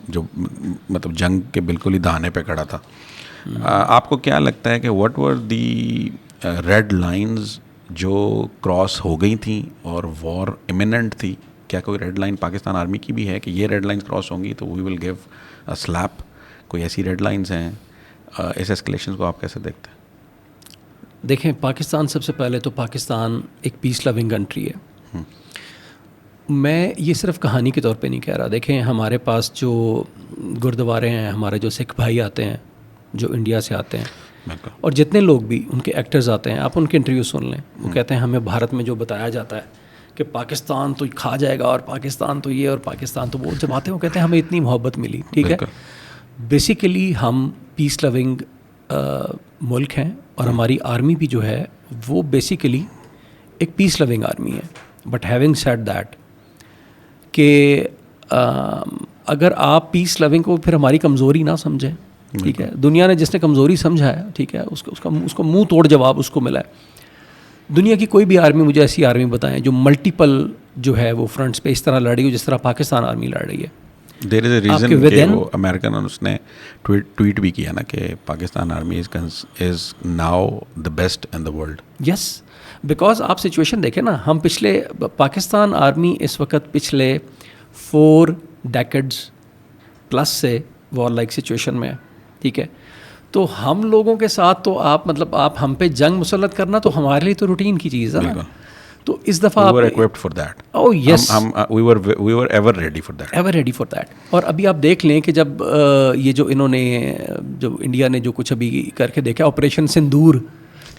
A: جو مطلب جنگ کے بالکل ہی دہانے پہ کھڑا تھا, آپ کو کیا لگتا ہے کہ what were the red lines جو کراس ہو گئی تھیں اور وار امیوننٹ تھی؟ کیا کوئی ریڈ لائن پاکستان آرمی کی بھی ہے کہ یہ ریڈ لائنز کراس ہوں گی تو وی ول گیو اے سلیپ؟ کوئی ایسی ریڈ لائنز ہیں؟ اس اسکلیشن کو آپ کیسے دیکھتے ہیں؟
B: دیکھیں, پاکستان سب سے پہلے تو پاکستان ایک پیس لونگ کنٹری ہے. میں یہ صرف کہانی کے طور پہ نہیں کہہ رہا. دیکھیں, ہمارے پاس جو گردوارے ہیں, ہمارے جو سکھ بھائی آتے ہیں جو انڈیا سے آتے ہیں, اور جتنے لوگ بھی ان کے ایکٹرز آتے ہیں, آپ ان کے انٹرویو سن لیں, وہ کہتے ہیں ہمیں بھارت میں جو بتایا جاتا ہے کہ پاکستان تو کھا جائے گا اور پاکستان تو یہ اور پاکستان تو وہ, جب آتے ہیں وہ کہتے ہیں ہمیں اتنی محبت ملی. ٹھیک ہے, بیسیکلی ہم پیس لونگ ملک ہیں, اور ہماری آرمی بھی جو ہے وہ بیسیکلی ایک پیس لونگ آرمی ہے. بٹ ہیونگ سیڈ دیٹ کہ اگر آپ پیس لونگ کو پھر ہماری کمزوری نہ سمجھیں, ٹھیک ہے, دنیا نے جس نے کمزوری سمجھا ہے, ٹھیک ہے, اس کو منہ توڑ جواب اس کو ملا ہے. دنیا کی کوئی بھی آرمی, مجھے ایسی آرمی بتائیں جو ملٹیپل جو ہے وہ فرنٹس پہ اس طرح لڑ رہی ہو جس طرح پاکستان آرمی لڑ رہی ہے.
A: دیر از اے ریزن کہ وہ امریکن, اور اس نے ٹویٹ بھی کیا نا کہ Pakistan army is now the best in the world.
B: Yes, because آپ سچویشن دیکھیں نا, ہم پاکستان آرمی اس وقت پچھلے 4 ڈیکڈز پلس سے وار لائک سچویشن میں ہے. ٹھیک ہے, تو ہم لوگوں کے ساتھ تو آپ آپ ہم پہ جنگ مسلط کرنا تو ہمارے لیے تو روٹین کی چیز ہے نا. تو اس دفعہ
A: we were equipped for that.
B: Oh yes,
A: we were ever ready for that.
B: Ever ready for that. اور ابھی آپ دیکھ لیں کہ جب یہ جو انہوں نے جو انڈیا نے جو کچھ ابھی کر کے دیکھا آپریشن سندور,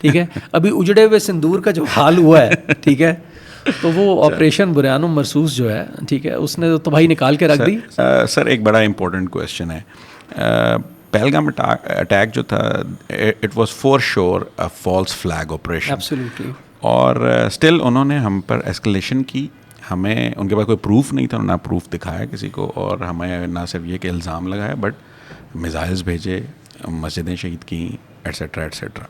B: ٹھیک ہے, ابھی اجڑے ہوئے سندور کا جو حال ہوا ہے, ٹھیک ہے, تو وہ آپریشن بریان و مرصوص جو ہے, ٹھیک ہے, اس نے تو بھائی نکال کے رکھ دی.
A: سر ایک بڑا امپورٹنٹ کویشچن ہے. پہلگام اٹیک جو تھا, اٹ واز فور شور a false flag operation.
B: Absolutely.
A: اور اسٹل انہوں نے ہم پر ایسکلیشن کی. ہمیں ان کے پاس کوئی پروف نہیں تھا, نہ پروف دکھایا کسی کو, اور ہمیں نہ صرف یہ کہ الزام لگایا, بٹ میزائلز بھیجے, مسجدیں شہید کیں, ایٹسیٹرا ایٹسیٹرا.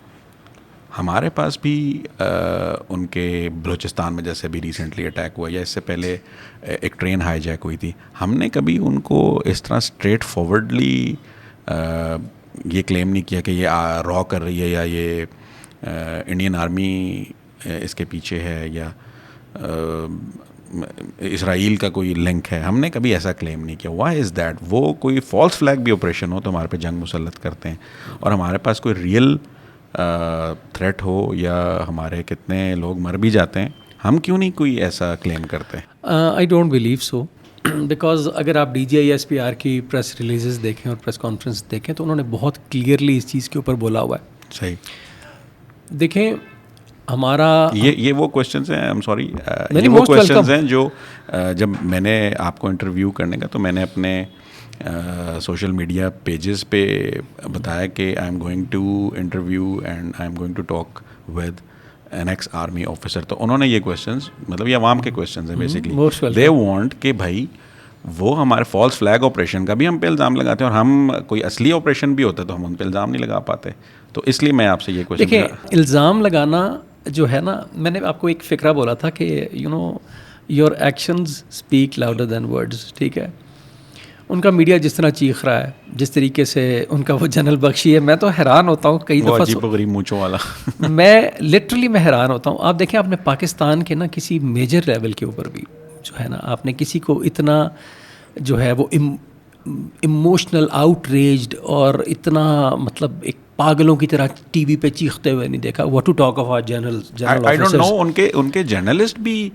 A: ہمارے پاس بھی ان کے بلوچستان میں جیسے بھی ریسنٹلی اٹیک ہوا, یا اس سے پہلے ایک ٹرین ہائی جیک ہوئی تھی, ہم نے کبھی ان کو اس طرح اسٹریٹ فارورڈلی یہ کلیم نہیں کیا کہ یہ را کر رہی ہے, یا یہ انڈین آرمی اس کے پیچھے ہے, یا اسرائیل کا کوئی لنک ہے. ہم نے کبھی ایسا کلیم نہیں کیا. Why is that? وہ کوئی فالس فلیگ بھی آپریشن ہو تو ہمارے پہ جنگ مسلط کرتے ہیں, اور ہمارے پاس کوئی ریئل تھریٹ ہو یا ہمارے کتنے لوگ مر بھی جاتے ہیں, ہم کیوں نہیں کوئی ایسا کلیم کرتے؟
B: I don't believe so, because اگر آپ D G I S P R کی پریس ریلیزز دیکھیں اور پریس کانفرنس دیکھیں تو انہوں نے بہت کلیئرلی اس چیز کے اوپر بولا ہوا ہے.
A: صحیح.
B: دیکھیں ہمارا
A: یہ وہ کویشچنز ہیں, ایم سوری, یہ وہ کویشچنز ہیں جو جب میں نے آپ کو انٹرویو کرنے کا تو میں نے اپنے سوشل میڈیا پیجز پہ بتایا کہ I am going to interview and I am going to talk with an ex army officer. تو انہوں نے یہ کویشچنز, مطلب یہ عوام کے کویشچنز ہیں بیسکلی, دے وانٹ کہ بھائی وہ ہمارے فالس فلیگ آپریشن کا بھی ہم پہ الزام لگاتے ہیں, اور ہم کوئی اصلی آپریشن بھی ہوتا ہے تو ہم ان پہ الزام نہیں لگا پاتے. تو اس لیے میں آپ سے یہ کویشچن.
B: دیکھیں, الزام لگانا جو ہے نا, میں نے آپ کو ایک فقرہ بولا تھا کہ you know your actions speak louder than words. ٹھیک ہے, ان کا میڈیا جس طرح چیخ رہا ہے, جس طریقے سے ان کا وہ جنرل بخشی ہے, میں تو حیران ہوتا ہوں کئی دفعہ,
A: عجیب و غریب مونچھوں والا.
B: میں لٹرلی میں حیران ہوتا ہوں. آپ دیکھیں, آپ نے پاکستان کے نا کسی میجر لیول کے اوپر بھی جو ہے نا, آپ نے کسی کو اتنا جو ہے وہ ایموشنل آؤٹ ریجڈ اور اتنا مطلب ایک پاگلوں کی طرح ٹی وی پہ چیختے ہوئے نہیں دیکھا. What to talk of our general
A: I don't know, ان کے جرنلسٹ بھی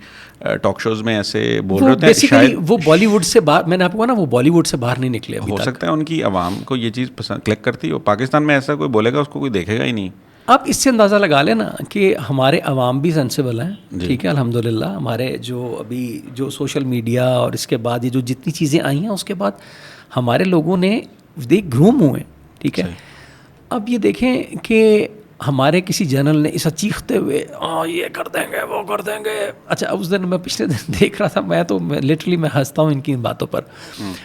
A: ٹاک شوز میں ایسے بول رہے ہوتے ہیں.
B: شاید وہ بالی ووڈ سے باہر, میں نے آپ کو کہا نا, وہ بالی ووڈ سے باہر نہیں نکلے.
A: ہو سکتا ہے ان کی عوام کو یہ چیز پسند کلک کرتی ہو. پاکستان میں ایسا کوئی بولے گا اس کو کوئی دیکھے گا ہی نہیں.
B: آپ اس سے اندازہ لگا لیں نا کہ ہمارے عوام بھی سینسیبل ہیں. ٹھیک ہے, الحمدللہ. ہمارے جو ابھی جو سوشل میڈیا اور اس کے بعد یہ جو جتنی چیزیں آئی ہیں, اس کے بعد ہمارے لوگوں نے دیکھ گروم ہوئے. ٹھیک ہے, اب یہ دیکھیں کہ ہمارے کسی جنرل نے ایسا چیختے ہوئے یہ کر دیں گے وہ کر دیں گے. اچھا اس دن میں پچھلے دن دیکھ رہا تھا, میں لٹرلی میں ہنستا ہوں ان کی باتوں پر.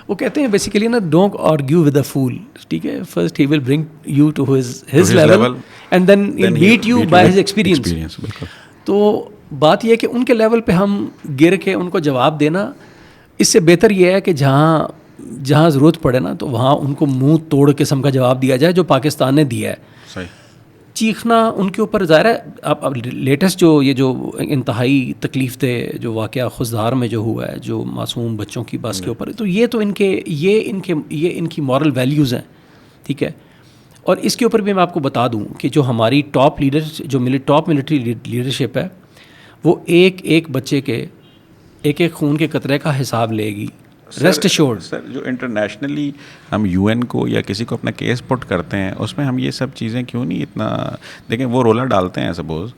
B: وہ کہتے ہیں بیسیکلی نا don't argue with a fool, ٹھیک ہے, first he will bring you to his level and then beat you by his experience. تو بات یہ ہے کہ ان کے لیول پہ ہم گر کے ان کو جواب دینا, اس سے بہتر یہ ہے کہ جہاں ضرورت پڑے نا تو وہاں ان کو منہ توڑ قسم کا جواب دیا جائے جو پاکستان نے دیا ہے.
A: صحیح.
B: چیخنا ان کے اوپر ظاہر ہے. اب لیٹسٹ یہ جو انتہائی تکلیف دہ جو واقعہ خزدار میں جو ہوا ہے جو معصوم بچوں کی بس کے اوپر, تو یہ ان کی مورل ویلیوز ہیں, ٹھیک ہے. اور اس کے اوپر بھی میں آپ کو بتا دوں کہ جو ہماری ٹاپ ملٹری لیڈرشپ ہے وہ ایک بچے کے ایک خون کے قطرے کا حساب لے گی. Rest assured.
A: سر جو انٹرنیشنلی ہم یو این کو یا کسی کو اپنا کیس پٹ کرتے ہیں اس میں ہم یہ سب چیزیں کیوں نہیں اتنا دیکھیں, وہ رولر ڈالتے ہیں سپوز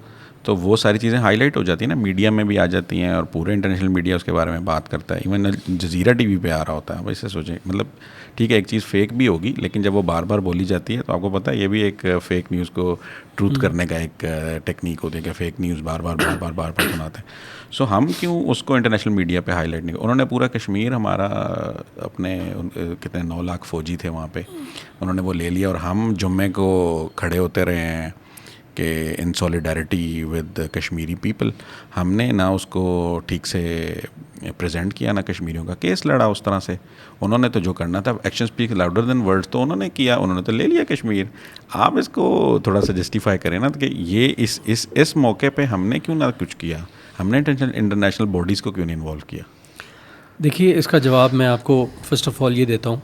A: تو وہ ساری چیزیں ہائی لائٹ ہو جاتی ہیں نا, میڈیا میں بھی آ جاتی ہیں اور پورے انٹرنیشنل میڈیا اس کے بارے میں بات کرتا ہے. ایون جزیرہ ٹی وی پہ آ رہا ہوتا ہے. ویسے سوچیں مطلب ٹھیک ہے ایک چیز فیک بھی ہوگی لیکن جب وہ بار بار بولی جاتی ہے تو آپ کو پتہ ہے یہ بھی ایک فیک نیوز کو ٹروتھ کرنے کا ایک ٹیکنیک ہوتی ہے کہ فیک نیوز بار بار سناتے ہیں. سو ہم کیوں اس کو انٹرنیشنل میڈیا پہ ہائی لائٹ نہیں. انہوں نے پورا کشمیر ہمارا اپنے کتنے 9 لاکھ فوجی تھے وہاں پہ, انہوں نے وہ لے لیا اور ہم جمعے کو کھڑے ہوتے رہے ہیں کہ ان سولیڈیرٹی ود کشمیری پیپل. ہم نے نہ اس کو ٹھیک سے پریزنٹ کیا نہ کشمیریوں کا کیس لڑا اس طرح سے. انہوں نے تو جو کرنا تھا action speak louder than words تو انہوں نے کیا, انہوں نے تو لے لیا کشمیر. آپ اس کو تھوڑا سا جسٹیفائی کریں نا کہ یہ اس موقع پہ ہم نے کیوں نہ کچھ کیا, ہم نے انٹرنیشنل باڈیز کو کیوں نہیں انوالو کیا.
B: دیکھیے اس کا جواب میں آپ کو فرسٹ آف آل یہ دیتا ہوں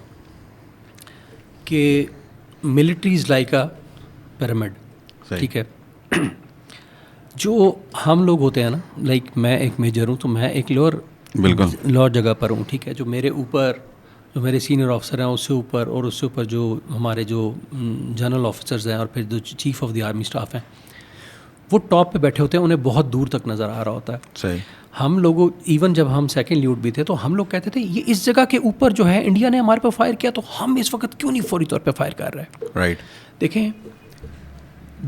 B: کہ military is like a pyramid, ٹھیک ہے. جو ہم لوگ ہوتے ہیں نا, لائک میں ایک میجر ہوں تو میں ایک لوور جگہ پر ہوں, ٹھیک ہے. جو میرے اوپر جو میرے سینئر آفیسر ہیں اس سے اوپر, اور اس سے اوپر جو ہمارے جو جنرل آفیسرز ہیں اور پھر جو chief of the army staff ہیں وہ ٹاپ پہ بیٹھے ہوتے ہیں, انہیں بہت دور تک نظر آ رہا ہوتا ہے.
A: صحیح.
B: ہم لوگوں ایون جب ہم سیکنڈ لیوٹ بھی تھے تو ہم لوگ کہتے تھے یہ اس جگہ کے اوپر جو ہے انڈیا نے ہمارے پہ فائر کیا تو ہم اس وقت کیوں نہیں فوری طور پہ فائر کر رہے ہیں.
A: رائٹ.
B: دیکھیں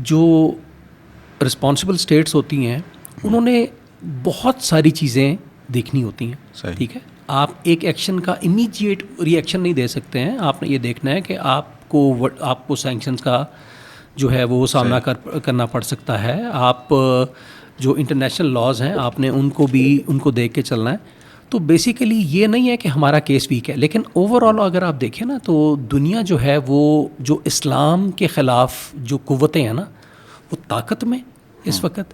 B: جو رسپانسبل اسٹیٹس ہوتی ہیں انہوں نے بہت ساری چیزیں دیکھنی ہوتی ہیں, ٹھیک ہے. آپ ایک ایکشن کا امیڈیٹ ری ایکشن نہیں دے سکتے ہیں. آپ نے یہ دیکھنا ہے کہ آپ کو سینکشنز کا جو ہے وہ سامنا کرنا پڑ سکتا ہے. آپ جو انٹرنیشنل لاز ہیں آپ نے ان کو دیکھ کے چلنا ہے. تو بیسیکلی یہ نہیں ہے کہ ہمارا کیس ویک ہے, لیکن اوور آل اگر آپ دیکھیں نا تو دنیا جو ہے وہ جو اسلام کے خلاف جو قوتیں ہیں نا وہ طاقت میں اس وقت,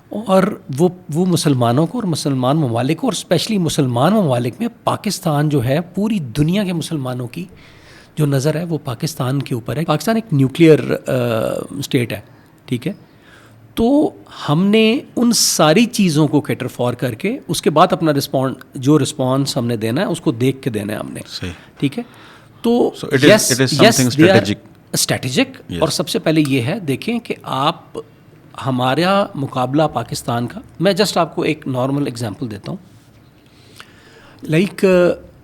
B: اور وہ مسلمانوں کو اور مسلمان ممالک کو اور اسپیشلی مسلمان ممالک میں پاکستان جو ہے پوری دنیا کے مسلمانوں کی جو نظر ہے وہ پاکستان کے اوپر ہے. پاکستان ایک نیوکلیئر اسٹیٹ ہے, ٹھیک ہے. تو ہم نے ان ساری چیزوں کو کیٹر فار کر کے اس کے بعد اپنا رسپانس ہم نے دینا ہے اس کو دیکھ کے دینا ہے ہم نے, ٹھیک ہے. تو یس دے آر اسٹریٹجک. اور سب سے پہلے یہ ہے دیکھیں کہ آپ ہمارا مقابلہ پاکستان کا, میں جسٹ آپ کو ایک نارمل ایگزامپل دیتا ہوں. لائک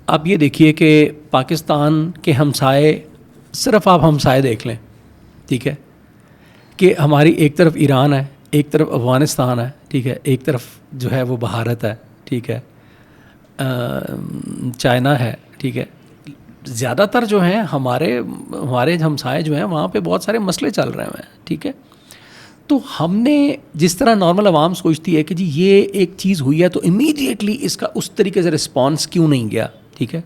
B: آپ یہ دیکھیے کہ پاکستان کے ہمسائے, صرف آپ ہمسائے دیکھ لیں, ٹھیک ہے, کہ ہماری ایک طرف ایران ہے, ایک طرف افغانستان ہے, ٹھیک ہے, ایک طرف جو ہے وہ بھارت ہے, ٹھیک ہے, چائنا ہے, ٹھیک ہے. زیادہ تر جو ہیں ہمارے ہمسائے جو ہیں وہاں پہ بہت سارے مسئلے چل رہے ہیں, ٹھیک ہے. تو ہم نے جس طرح نارمل عوام سوچتی ہے کہ جی یہ ایک چیز ہوئی ہے تو امیڈیٹلی اس کا اس طریقے سے رسپانس کیوں نہیں گیا, ٹھیک ہے.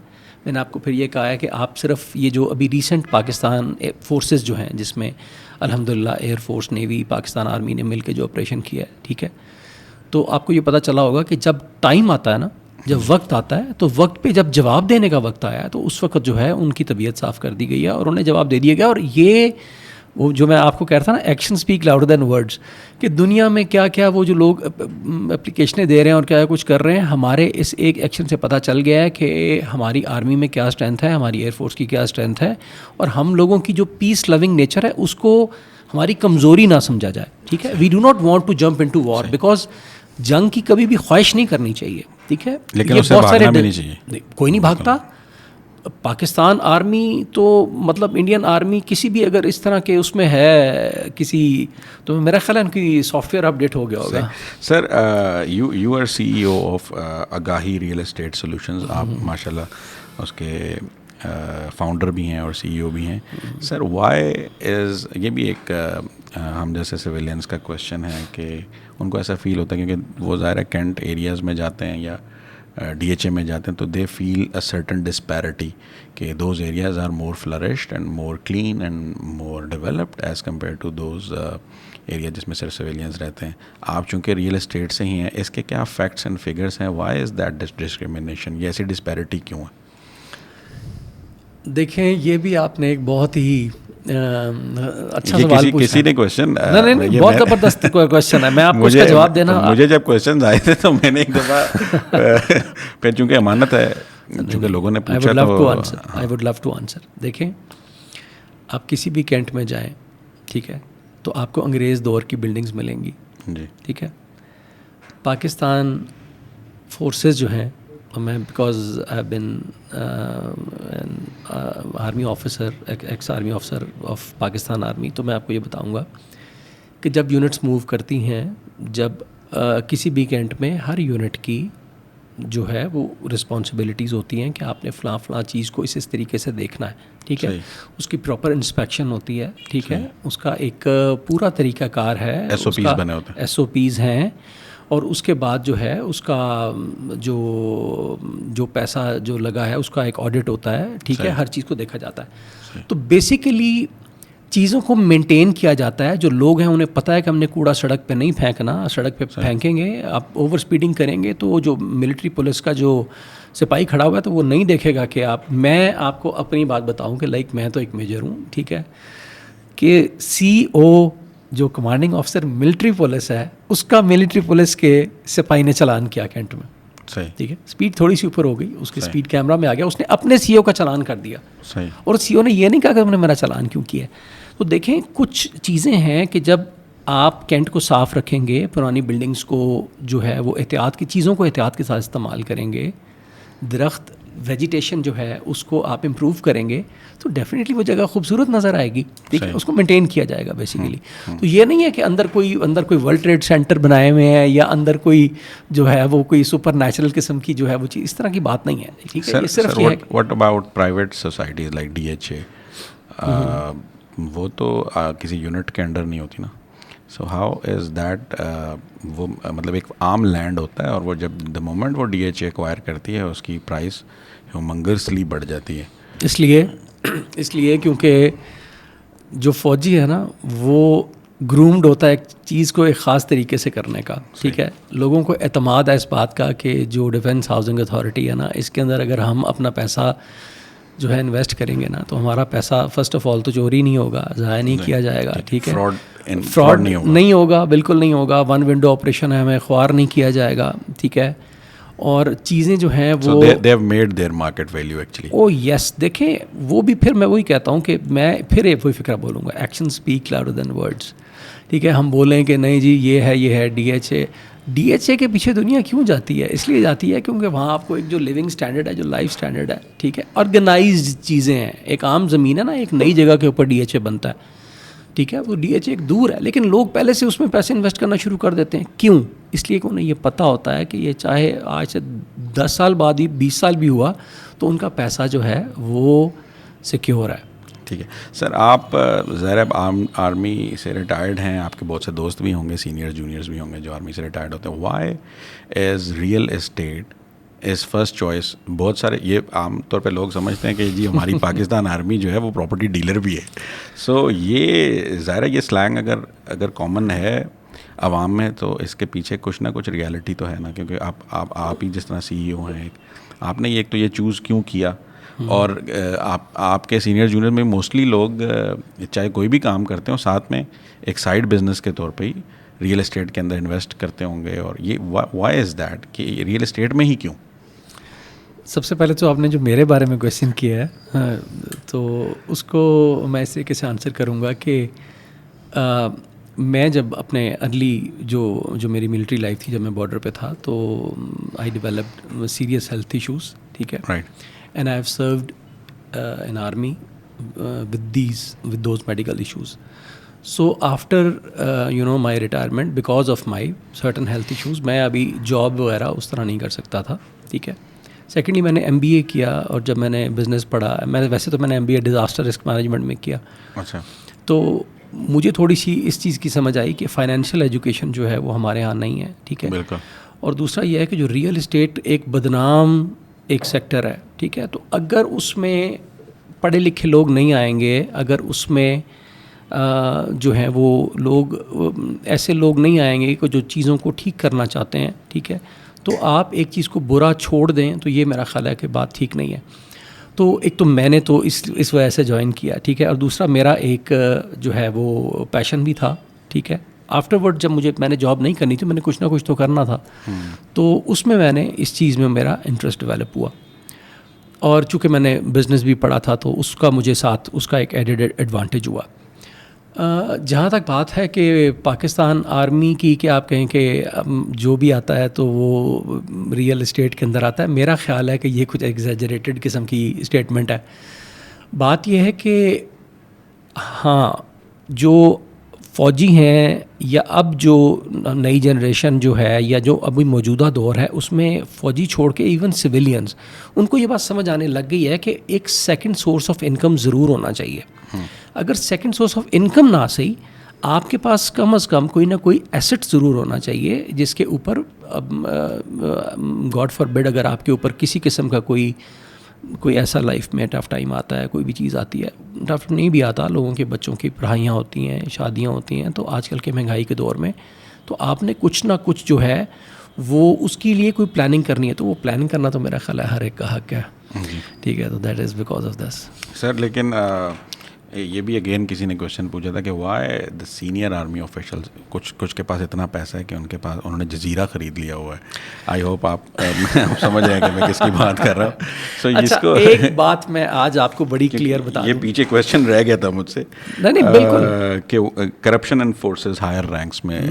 B: میں نے آپ کو پھر یہ کہا ہے کہ آپ صرف یہ جو ابھی ریسنٹ پاکستان فورسز جو ہیں جس میں الحمدللہ air force, navy, Pakistan army نے مل کے جو آپریشن کیا ہے, ٹھیک ہے, تو آپ کو یہ پتہ چلا ہوگا کہ جب ٹائم آتا ہے نا, جب وقت آتا ہے تو وقت پہ جب جواب دینے کا وقت آیا تو اس وقت جو ہے ان کی طبیعت صاف کر دی گئی ہے اور انہیں جواب دے دیا گیا. اور یہ وہ جو میں آپ کو کہہ رہا تھا نا action speak louder than words, کہ دنیا میں کیا کیا وہ جو لوگ اپلیکیشنیں دے رہے ہیں اور کیا کچھ کر رہے ہیں, ہمارے اس ایک ایکشن سے پتہ چل گیا ہے کہ ہماری آرمی میں کیا اسٹرینتھ ہے, ہماری ایئر فورس کی کیا اسٹرینتھ ہے, اور ہم لوگوں کی جو پیس لوننگ نیچر ہے اس کو ہماری کمزوری نہ سمجھا جائے, ٹھیک ہے. We do not want to jump in to war because جنگ کی کبھی بھی خواہش نہیں کرنی چاہیے, ٹھیک ہے,
A: لیکن اس سے بھاگنا بھی نہیں چاہیے.
B: کوئی نہیں بھاگتا. پاکستان آرمی تو مطلب انڈین آرمی کسی بھی اگر اس طرح کے اس میں ہے کسی تو میرا خیال ہے ان کی سافٹ ویئر اپڈیٹ ہو گیا ہوگا.
A: Sir you are C E O of Agahi real estate solutions. آپ ماشاء اللہ اس کے فاؤنڈر بھی ہیں اور سی ای او بھی ہیں. سر وائی از, یہ بھی ایک ہم جیسے سویلینس کا کویشچن ہے کہ ان کو ایسا فیل ہوتا ہے کیونکہ وہ ظاہر ہے کینٹ ایریاز میں جاتے ہیں یا ڈی ایچ اے میں جاتے ہیں تو they feel a certain disparity کہ those areas are more flourished and more clean and more developed as compare to those area جس میں صرف سویلینس رہتے ہیں. آپ چونکہ ریئل اسٹیٹ سے ہی ہیں, اس کے کیا فیکٹس اینڈ فگرس ہیں؟ وائی از دیٹ ڈسکریمنیشن, یہ ایسی ڈسپیرٹی کیوں ہے؟
B: دیکھیں یہ بھی آپ نے ایک بہت ہی اچھا سوال پوچھا.
A: کسی نے کویشچن
B: نہیں بہت زبردست کویشچن ہے, میں آپ کو اس کا جواب دینا.
A: مجھے جب کویشچنز آئے تھے تو میں نے ایک دفعہ پھر چونکہ امانت ہے چونکہ لوگوں نے پوچھا تو
B: I would love to answer. دیکھیں آپ کسی بھی کینٹ میں جائیں, ٹھیک ہے, تو آپ کو انگریز دور کی بلڈنگز ملیں گی
A: جی,
B: ٹھیک ہے. پاکستان فورسز جو ہیں, میں because I have been army officer, x army officer of Pakistan army, تو میں آپ کو یہ بتاؤں گا کہ جب یونٹس موو کرتی ہیں, جب کسی بھی کینٹ میں ہر یونٹ کی جو ہے وہ رسپانسبلٹیز ہوتی ہیں کہ آپ نے فلاں فلاں چیز کو اس طریقے سے دیکھنا ہے, ٹھیک ہے. اس کی پراپر انسپیکشن ہوتی ہے, ٹھیک ہے. اس کا ایک پورا طریقہ کار ہے,
A: ایس او پیز بنے ہوتے ہیں,
B: ایس او پیز ہیں. اور اس کے بعد جو ہے اس کا جو پیسہ جو لگا ہے اس کا ایک آڈٹ ہوتا ہے, ٹھیک ہے. ہر چیز کو دیکھا جاتا ہے. تو بیسیکلی چیزوں کو مینٹین کیا جاتا ہے. جو لوگ ہیں انہیں پتہ ہے کہ ہم نے کوڑا سڑک پہ نہیں پھینکنا, سڑک پہ پھینکیں گے آپ اوور اسپیڈنگ کریں گے تو جو ملٹری پولیس کا جو سپاہی کھڑا ہوا ہے تو وہ نہیں دیکھے گا کہ آپ, میں آپ کو اپنی بات بتاؤں کہ لائک میں تو ایک میجر ہوں, ٹھیک ہے, کہ سی او جو کمانڈنگ آفیسر ملٹری پولیس ہے اس کا ملٹری پولیس کے سپاہی نے چلان کیا کینٹ میں, ٹھیک ہے. اسپیڈ تھوڑی سی اوپر ہو گئی, اس کی اسپیڈ کیمرہ میں آ گیا, اس نے اپنے سی او کا چلان کر دیا, اور سی او نے یہ نہیں کہا کہ ہم نے میرا چلان کیوں کیا. تو دیکھیں کچھ چیزیں ہیں کہ جب آپ کینٹ کو صاف رکھیں گے, پرانی بلڈنگس کو جو ہے وہ احتیاط کی چیزوں کو احتیاط کے ساتھ استعمال کریں گے, درخت ویجیٹیشن جو ہے اس کو آپ امپروو کریں گے, تو ڈیفینیٹلی وہ جگہ خوبصورت نظر آئے گی, ٹھیک ہے. اس کو مینٹین کیا جائے گا بیسیکلی. تو یہ نہیں ہے کہ اندر کوئی ورلڈ ٹریڈ سینٹر بنائے ہوئے ہیں یا اندر کوئی جو ہے وہ کوئی سپر نیچرل قسم کی جو ہے وہ چیز, اس طرح کی بات نہیں ہے, ٹھیک ہے. صرف یہ ہے
A: what about private societies like D H A, وہ تو کسی یونٹ کے انڈر نہیں ہوتی نا. سو ہاؤ از دیٹ, وہ مطلب ایک عام لینڈ ہوتا ہے اور وہ جب دا مومنٹ وہ ڈی ایچ اے ایکوائر کرتی ہے اس کی پرائز ہیومنگسلی بڑھ جاتی ہے.
B: اس لیے کیونکہ جو فوجی ہے نا وہ گرومڈ ہوتا ہے ایک چیز کو ایک خاص طریقے سے کرنے کا, ٹھیک ہے. لوگوں کو اعتماد ہے اس بات کا کہ جو ڈیفینس ہاؤسنگ اتھارٹی ہے نا, اس کے اندر اگر ہم اپنا پیسہ جو ہے انویسٹ کریں گے نا تو ہمارا پیسہ فرسٹ آف آل تو چوری نہیں ہوگا, ضائع نہیں کیا جائے گا, ٹھیک ہے. فراڈ نہیں ہوگا, بالکل نہیں ہوگا. ون ونڈو آپریشن ہے, ہمیں خوار نہیں کیا جائے گا, ٹھیک ہے. اور چیزیں جو ہیں وہ
A: they have made their market value actually.
B: او یس, دیکھیں وہ بھی پھر میں وہی کہتا ہوں کہ میں پھر وہی فکرہ بولوں گا, action speak louder than words, ٹھیک ہے. ہم بولیں کہ نہیں جی یہ ہے ڈی ایچ اے کے پیچھے دنیا کیوں جاتی ہے؟ اس لیے جاتی ہے کیونکہ وہاں آپ کو ایک جو لیونگ اسٹینڈرڈ ہے, جو لائف اسٹینڈرڈ ہے, ٹھیک ہے, آرگنائزڈ چیزیں ہیں. ایک عام زمین ہے نا, ایک نئی جگہ کے اوپر ڈی ایچ اے بنتا ہے, ٹھیک ہے. وہ ڈی ایچ اے ایک دور ہے, لیکن لوگ پہلے سے اس میں پیسے انویسٹ کرنا شروع کر دیتے ہیں. کیوں؟ اس لیے کہ انہیں یہ پتہ ہوتا ہے کہ یہ چاہے آج سے 10 سال بعد ہی 20 سال بھی ہوا تو ان کا پیسہ جو ہے وہ سیکیور ہے.
A: ٹھیک ہے. سر آپ ظاہر آرمی سے ریٹائرڈ ہیں, آپ کے بہت سے دوست بھی ہوں گے, سینئر جونیئرز بھی ہوں گے جو آرمی سے ریٹائرڈ ہوتے ہیں. Why is real estate is first choice? بہت سارے یہ عام طور پہ لوگ سمجھتے ہیں کہ جی ہماری پاکستان آرمی جو ہے وہ پراپرٹی ڈیلر بھی ہے. سو یہ ظاہر ہے یہ سلینگ اگر کامن ہے عوام میں تو اس کے پیچھے کچھ نہ کچھ ریالٹی تو ہے نا, کیونکہ آپ ہی جس طرح سی ای او ہیں, آپ نے ایک تو یہ چوز کیوں کیا, اور آپ کے سینئر جونیئر میں موسٹلی لوگ چاہے کوئی بھی کام کرتے ہوں ساتھ میں ایک سائڈ بزنس کے طور پہ ہی ریئل اسٹیٹ کے اندر انویسٹ کرتے ہوں گے. اور یہ وائی از دیٹ کہ ریئل اسٹیٹ میں ہی کیوں؟
B: سب سے پہلے تو آپ نے جو میرے بارے میں کویشچن کیا ہے تو اس کو میں اس طریقے سے آنسر کروں گا کہ میں جب اپنے ارلی جو میری ملٹری لائف تھی, جب میں بارڈر پہ تھا, تو آئی ڈیولپڈ سیریس ہیلتھ ایشوز, ٹھیک ہے.
A: Right.
B: And I have served in army with those medical issues. So after my retirement, because of my certain health issues, میں ابھی جاب وغیرہ اس طرح نہیں کر سکتا تھا. ٹھیک ہے. سیکنڈلی میں نے MBA کیا, اور جب میں نے بزنس پڑھا, ویسے تو میں نے MBA ڈیزاسٹر رسک مینجمنٹ میں کیا. اچھا. تو مجھے تھوڑی سی اس چیز کی سمجھ آئی کہ فائنینشیل ایجوکیشن جو ہے وہ ہمارے یہاں نہیں ہے. ٹھیک ہے. بالکل. اور دوسرا یہ ہے کہ جو ریئل اسٹیٹ ایک بدنام ایک سیکٹر ہے. ٹھیک ہے. تو اگر اس میں پڑھے لکھے لوگ نہیں آئیں گے, اگر اس میں جو ہیں وہ لوگ ایسے لوگ نہیں آئیں گے کہ جو چیزوں کو ٹھیک کرنا چاہتے ہیں, ٹھیک ہے, تو آپ ایک چیز کو برا چھوڑ دیں تو یہ میرا خیال ہے کہ بات ٹھیک نہیں ہے. تو ایک تو میں نے تو اس وجہ سے جوائن کیا. ٹھیک ہے. اور دوسرا میرا ایک جو ہے وہ پیشن بھی تھا. ٹھیک ہے. آفٹر ورڈ جب میں نے جاب نہیں کرنی تھی, میں نے کچھ نہ کچھ تو کرنا تھا, تو اس میں نے اس چیز میں میرا انٹرسٹ ڈیولپ ہوا. اور چونکہ میں نے بزنس بھی پڑھا تھا تو اس کا مجھے ساتھ اس کا ایک ایڈیڈ ایڈوانٹیج ہوا. جہاں تک بات ہے کہ پاکستان آرمی کی, کہ آپ کہیں کہ جو بھی آتا ہے تو وہ ریئل اسٹیٹ کے اندر آتا ہے, میرا خیال ہے کہ یہ کچھ ایگزیجریٹڈ قسم کی اسٹیٹمنٹ ہے. بات یہ ہے کہ ہاں, جو فوجی ہیں یا اب جو نئی جنریشن جو ہے یا جو ابھی موجودہ دور ہے, اس میں فوجی چھوڑ کے ایون سویلینز, ان کو یہ بات سمجھ آنے لگ گئی ہے کہ ایک سیکنڈ سورس آف انکم ضرور ہونا چاہیے. اگر سیکنڈ سورس آف انکم نہ صحیح, آپ کے پاس کم از کم کوئی نہ کوئی ایسٹ ضرور ہونا چاہیے جس کے اوپر گاڈ فاربڈ اگر آپ کے اوپر کسی قسم کا کوئی ایسا لائف میں ٹف ٹائم آتا ہے, کوئی بھی چیز آتی ہے, ٹف نہیں بھی آتا, لوگوں کے بچوں کی پڑھائیاں ہوتی ہیں, شادیاں ہوتی ہیں, تو آج کل کے مہنگائی کے دور میں تو آپ نے کچھ نہ کچھ جو ہے وہ اس کے لیے کوئی پلاننگ کرنی ہے. تو وہ پلاننگ کرنا تو میرا خیال ہے ہر ایک کا حق ہے. ٹھیک ہے. تو that is because of this.
A: Sir لیکن یہ بھی اگین کسی نے کوشچن پوچھا تھا کہ why the senior army officials, کچھ کے پاس اتنا پیسہ ہے کہ انہوں نے جزیرہ خرید لیا ہوا ہے. آئی ہوپ آپ سمجھ جائیں کہ میں کس کی بات کر رہا ہوں. سو اس کو
B: ایک بات میں آج آپ کو بڑی کلیئر بتا دوں,
A: یہ پیچھے کویشچن رہ گیا تھا مجھ سے کہ corruption and forces higher ranks میں,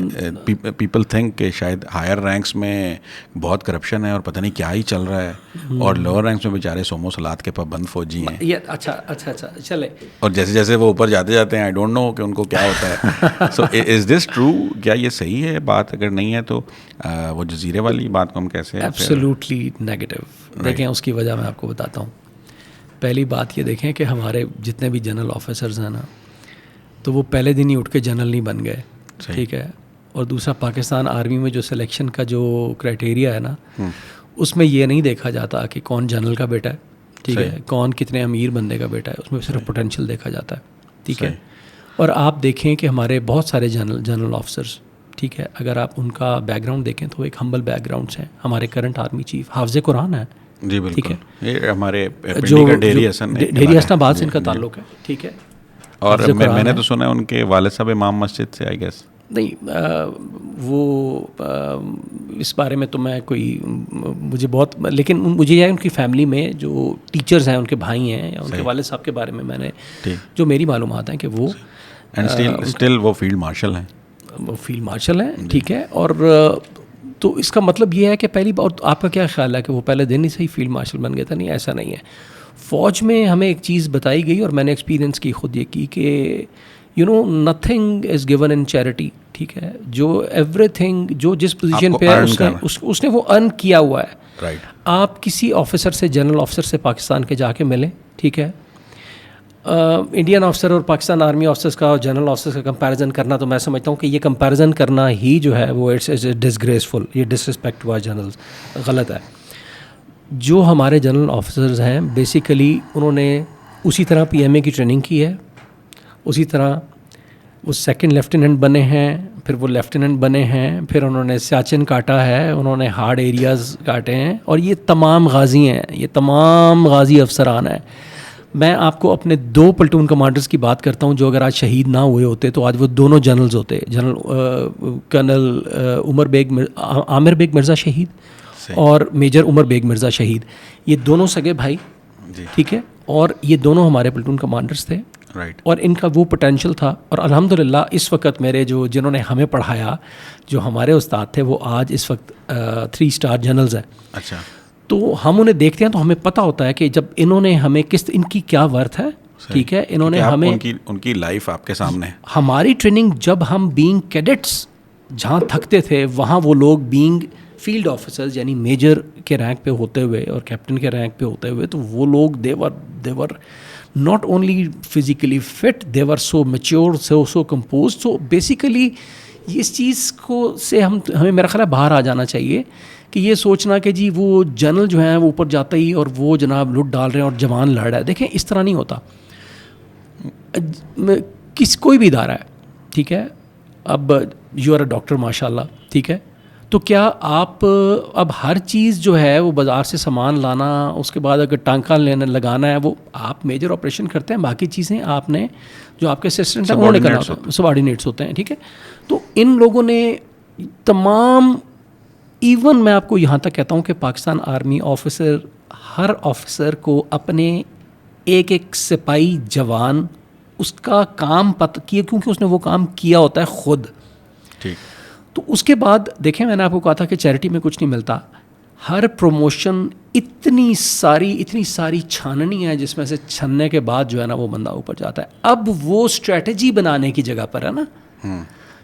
A: پیپل تھنک کہ شاید ہائر رینکس میں بہت کرپشن ہے اور پتہ نہیں کیا ہی چل رہا ہے, اور لوور رینکس میں بیچارے سومو سلاد کے پابند فوجی ہیں.
B: اچھا چلے,
A: اور جیسے وہ اوپر جاتے ہیں, آئی ڈونٹ نو کہ ان کو کیا ہوتا ہے. سو از دس ٹرو؟ کیا یہ صحیح ہے بات؟ اگر نہیں ہے تو وہ جزیرے والی بات کو ہم کیسے؟
B: Absolutely negative. دیکھیں اس کی وجہ میں آپ کو بتاتا ہوں. پہلی بات یہ دیکھیں کہ ہمارے جتنے بھی جنرل آفیسرز ہیں نا, تو وہ پہلے دن ہی اٹھ کے جنرل نہیں بن گئے. ٹھیک ہے. اور دوسرا, پاکستان آرمی میں جو سلیکشن کا جو کرائٹیریا ہے نا, اس میں یہ نہیں دیکھا جاتا کہ کون جنرل کا بیٹا ہے, ٹھیک ہے, کون کتنے امیر بندے کا بیٹا ہے, اس میں صرف پوٹینشیل دیکھا جاتا ہے. ٹھیک ہے. اور آپ دیکھیں کہ ہمارے بہت سارے جنرل آفسرز, ٹھیک ہے, اگر آپ ان کا بیک گراؤنڈ دیکھیں تو ایک ہمبل بیک گراؤنڈس ہیں. ہمارے کرنٹ آرمی چیف حافظ قرآن ہے.
A: جی بالکل. ٹھیک ہے. یہ ہمارے
B: ڈیری حسن آباد سے ان کا تعلق ہے. ٹھیک ہے.
A: اور میں نے تو سنا ہے ان کے والد صاحب امام مسجد سے, آئی گیس.
B: نہیں, وہ اس بارے میں تو میں مجھے بہت, لیکن مجھے یہ ان کی فیملی میں جو ٹیچرز ہیں, ان کے بھائی ہیں, یا ان کے والد صاحب کے بارے میں نے جو میری معلومات ہیں کہ وہ
A: اسٹل وہ فیلڈ مارشل ہیں.
B: وہ فیلڈ مارشل ہیں. ٹھیک ہے. اور تو اس کا مطلب یہ ہے کہ پہلی بات, آپ کا کیا خیال ہے کہ وہ پہلے دن ہی صحیح فیلڈ مارشل بن گیا تھا؟ نہیں, ایسا نہیں ہے. فوج میں ہمیں ایک چیز بتائی گئی, اور میں نے ایکسپیرینس کی خود یہ کی, کہ nothing is given in charity. ٹھیک ہے. جو ایوری تھنگ جو جس پوزیشن پہ ہے اس نے وہ ارن کیا ہوا ہے.
A: رائٹ.
B: آپ کسی آفیسر سے, جنرل آفیسر سے پاکستان کے جا کے ملیں, ٹھیک ہے, انڈین آفیسر اور پاکستان آرمی آفیسرس کا اور جنرل آفیسرس کا کمپیریزن کرنا, تو میں سمجھتا ہوں کہ یہ کمپیریزن کرنا ہی جو ہے وہ اٹس ڈسگریسفل, یہ ڈسرسپیکٹ ٹو آر جنرلز, غلط ہے. جو ہمارے جنرل آفیسرز ہیں بیسیکلی انہوں نے اسی طرح PMA کی ٹریننگ کی ہے, اسی طرح وہ سیکنڈ لیفٹیننٹ بنے ہیں, پھر وہ لیفٹیننٹ بنے ہیں, پھر انہوں نے سیاچن کاٹا ہے, انہوں نے ہارڈ ایریاز کاٹے ہیں, اور یہ تمام غازی ہیں, یہ تمام غازی افسران ہیں. میں آپ کو اپنے 2 پلٹون کمانڈرز کی بات کرتا ہوں جو اگر آج شہید نہ ہوئے ہوتے تو آج وہ دونوں جنرلز ہوتے. جنرل کرنل عامر بیگ مرزا شہید, اور میجر عمر بیگ مرزا شہید. یہ دونوں سگے بھائی. ٹھیک ہے. اور یہ دونوں ہمارے پلٹون کمانڈرز تھے. اور ان کا وہ پوٹینشیل تھا, اور الحمدللہ اس وقت میرے جنہوں نے ہمیں پڑھایا, جو ہمارے استاد تھے, وہ آج اس وقت 3 اسٹار جنرلز ہیں.
A: اچھا.
B: تو ہم انہیں دیکھتے ہیں تو ہمیں پتہ ہوتا ہے کہ جب انہوں نے ہمیں ان کی کیا ورتھ ہے, ٹھیک ہے, انہوں نے ہمیں
A: ان کی لائف آپ کے سامنے ہے.
B: ہماری ٹریننگ جب ہم بینگ کیڈٹس جہاں تھکتے تھے وہاں وہ لوگ بینگ فیلڈ آفیسرز یعنی میجر کے رینک پہ ہوتے ہوئے اور کیپٹن کے رینک پہ ہوتے ہوئے, تو وہ لوگ دیور not only physically fit, they were so mature, so composed. So basically اس چیز کو سے ہمیں میرا خیال ہے باہر آ جانا چاہیے کہ یہ سوچنا کہ جی وہ جنرل جو ہیں وہ اوپر جاتا ہی اور وہ جناب لٹ ڈال رہے ہیں اور جوان لڑ رہا ہے. دیکھیں اس طرح نہیں ہوتا. کوئی بھی ادارہ ہے, ٹھیک ہے, اب یو آر اے ڈاکٹر ماشاء اللہ, ٹھیک ہے, تو کیا آپ اب ہر چیز جو ہے وہ بازار سے سامان لانا, اس کے بعد اگر ٹانکا لگانا ہے, وہ آپ میجر آپریشن کرتے ہیں, باقی چیزیں آپ نے جو آپ کے اسسٹنٹ ہیں انہوں نے کرنا ہوتا ہے, سبارڈینیٹس ہوتے ہیں, ٹھیک ہے. تو ان لوگوں نے تمام, ایون میں آپ کو یہاں تک کہتا ہوں کہ پاکستان آرمی آفیسر, ہر آفیسر کو اپنے ایک ایک سپاہی جوان اس کا کام پتہ کیا, کیونکہ اس نے وہ کام کیا ہوتا ہے خود.
A: ٹھیک.
B: تو اس کے بعد دیکھیں میں نے آپ کو کہا تھا کہ چیریٹی میں کچھ نہیں ملتا. ہر پروموشن اتنی ساری چھاننی ہے جس میں سے چھننے کے بعد جو ہے نا وہ بندہ اوپر جاتا ہے. اب وہ اسٹریٹجی بنانے کی جگہ پر ہے نا,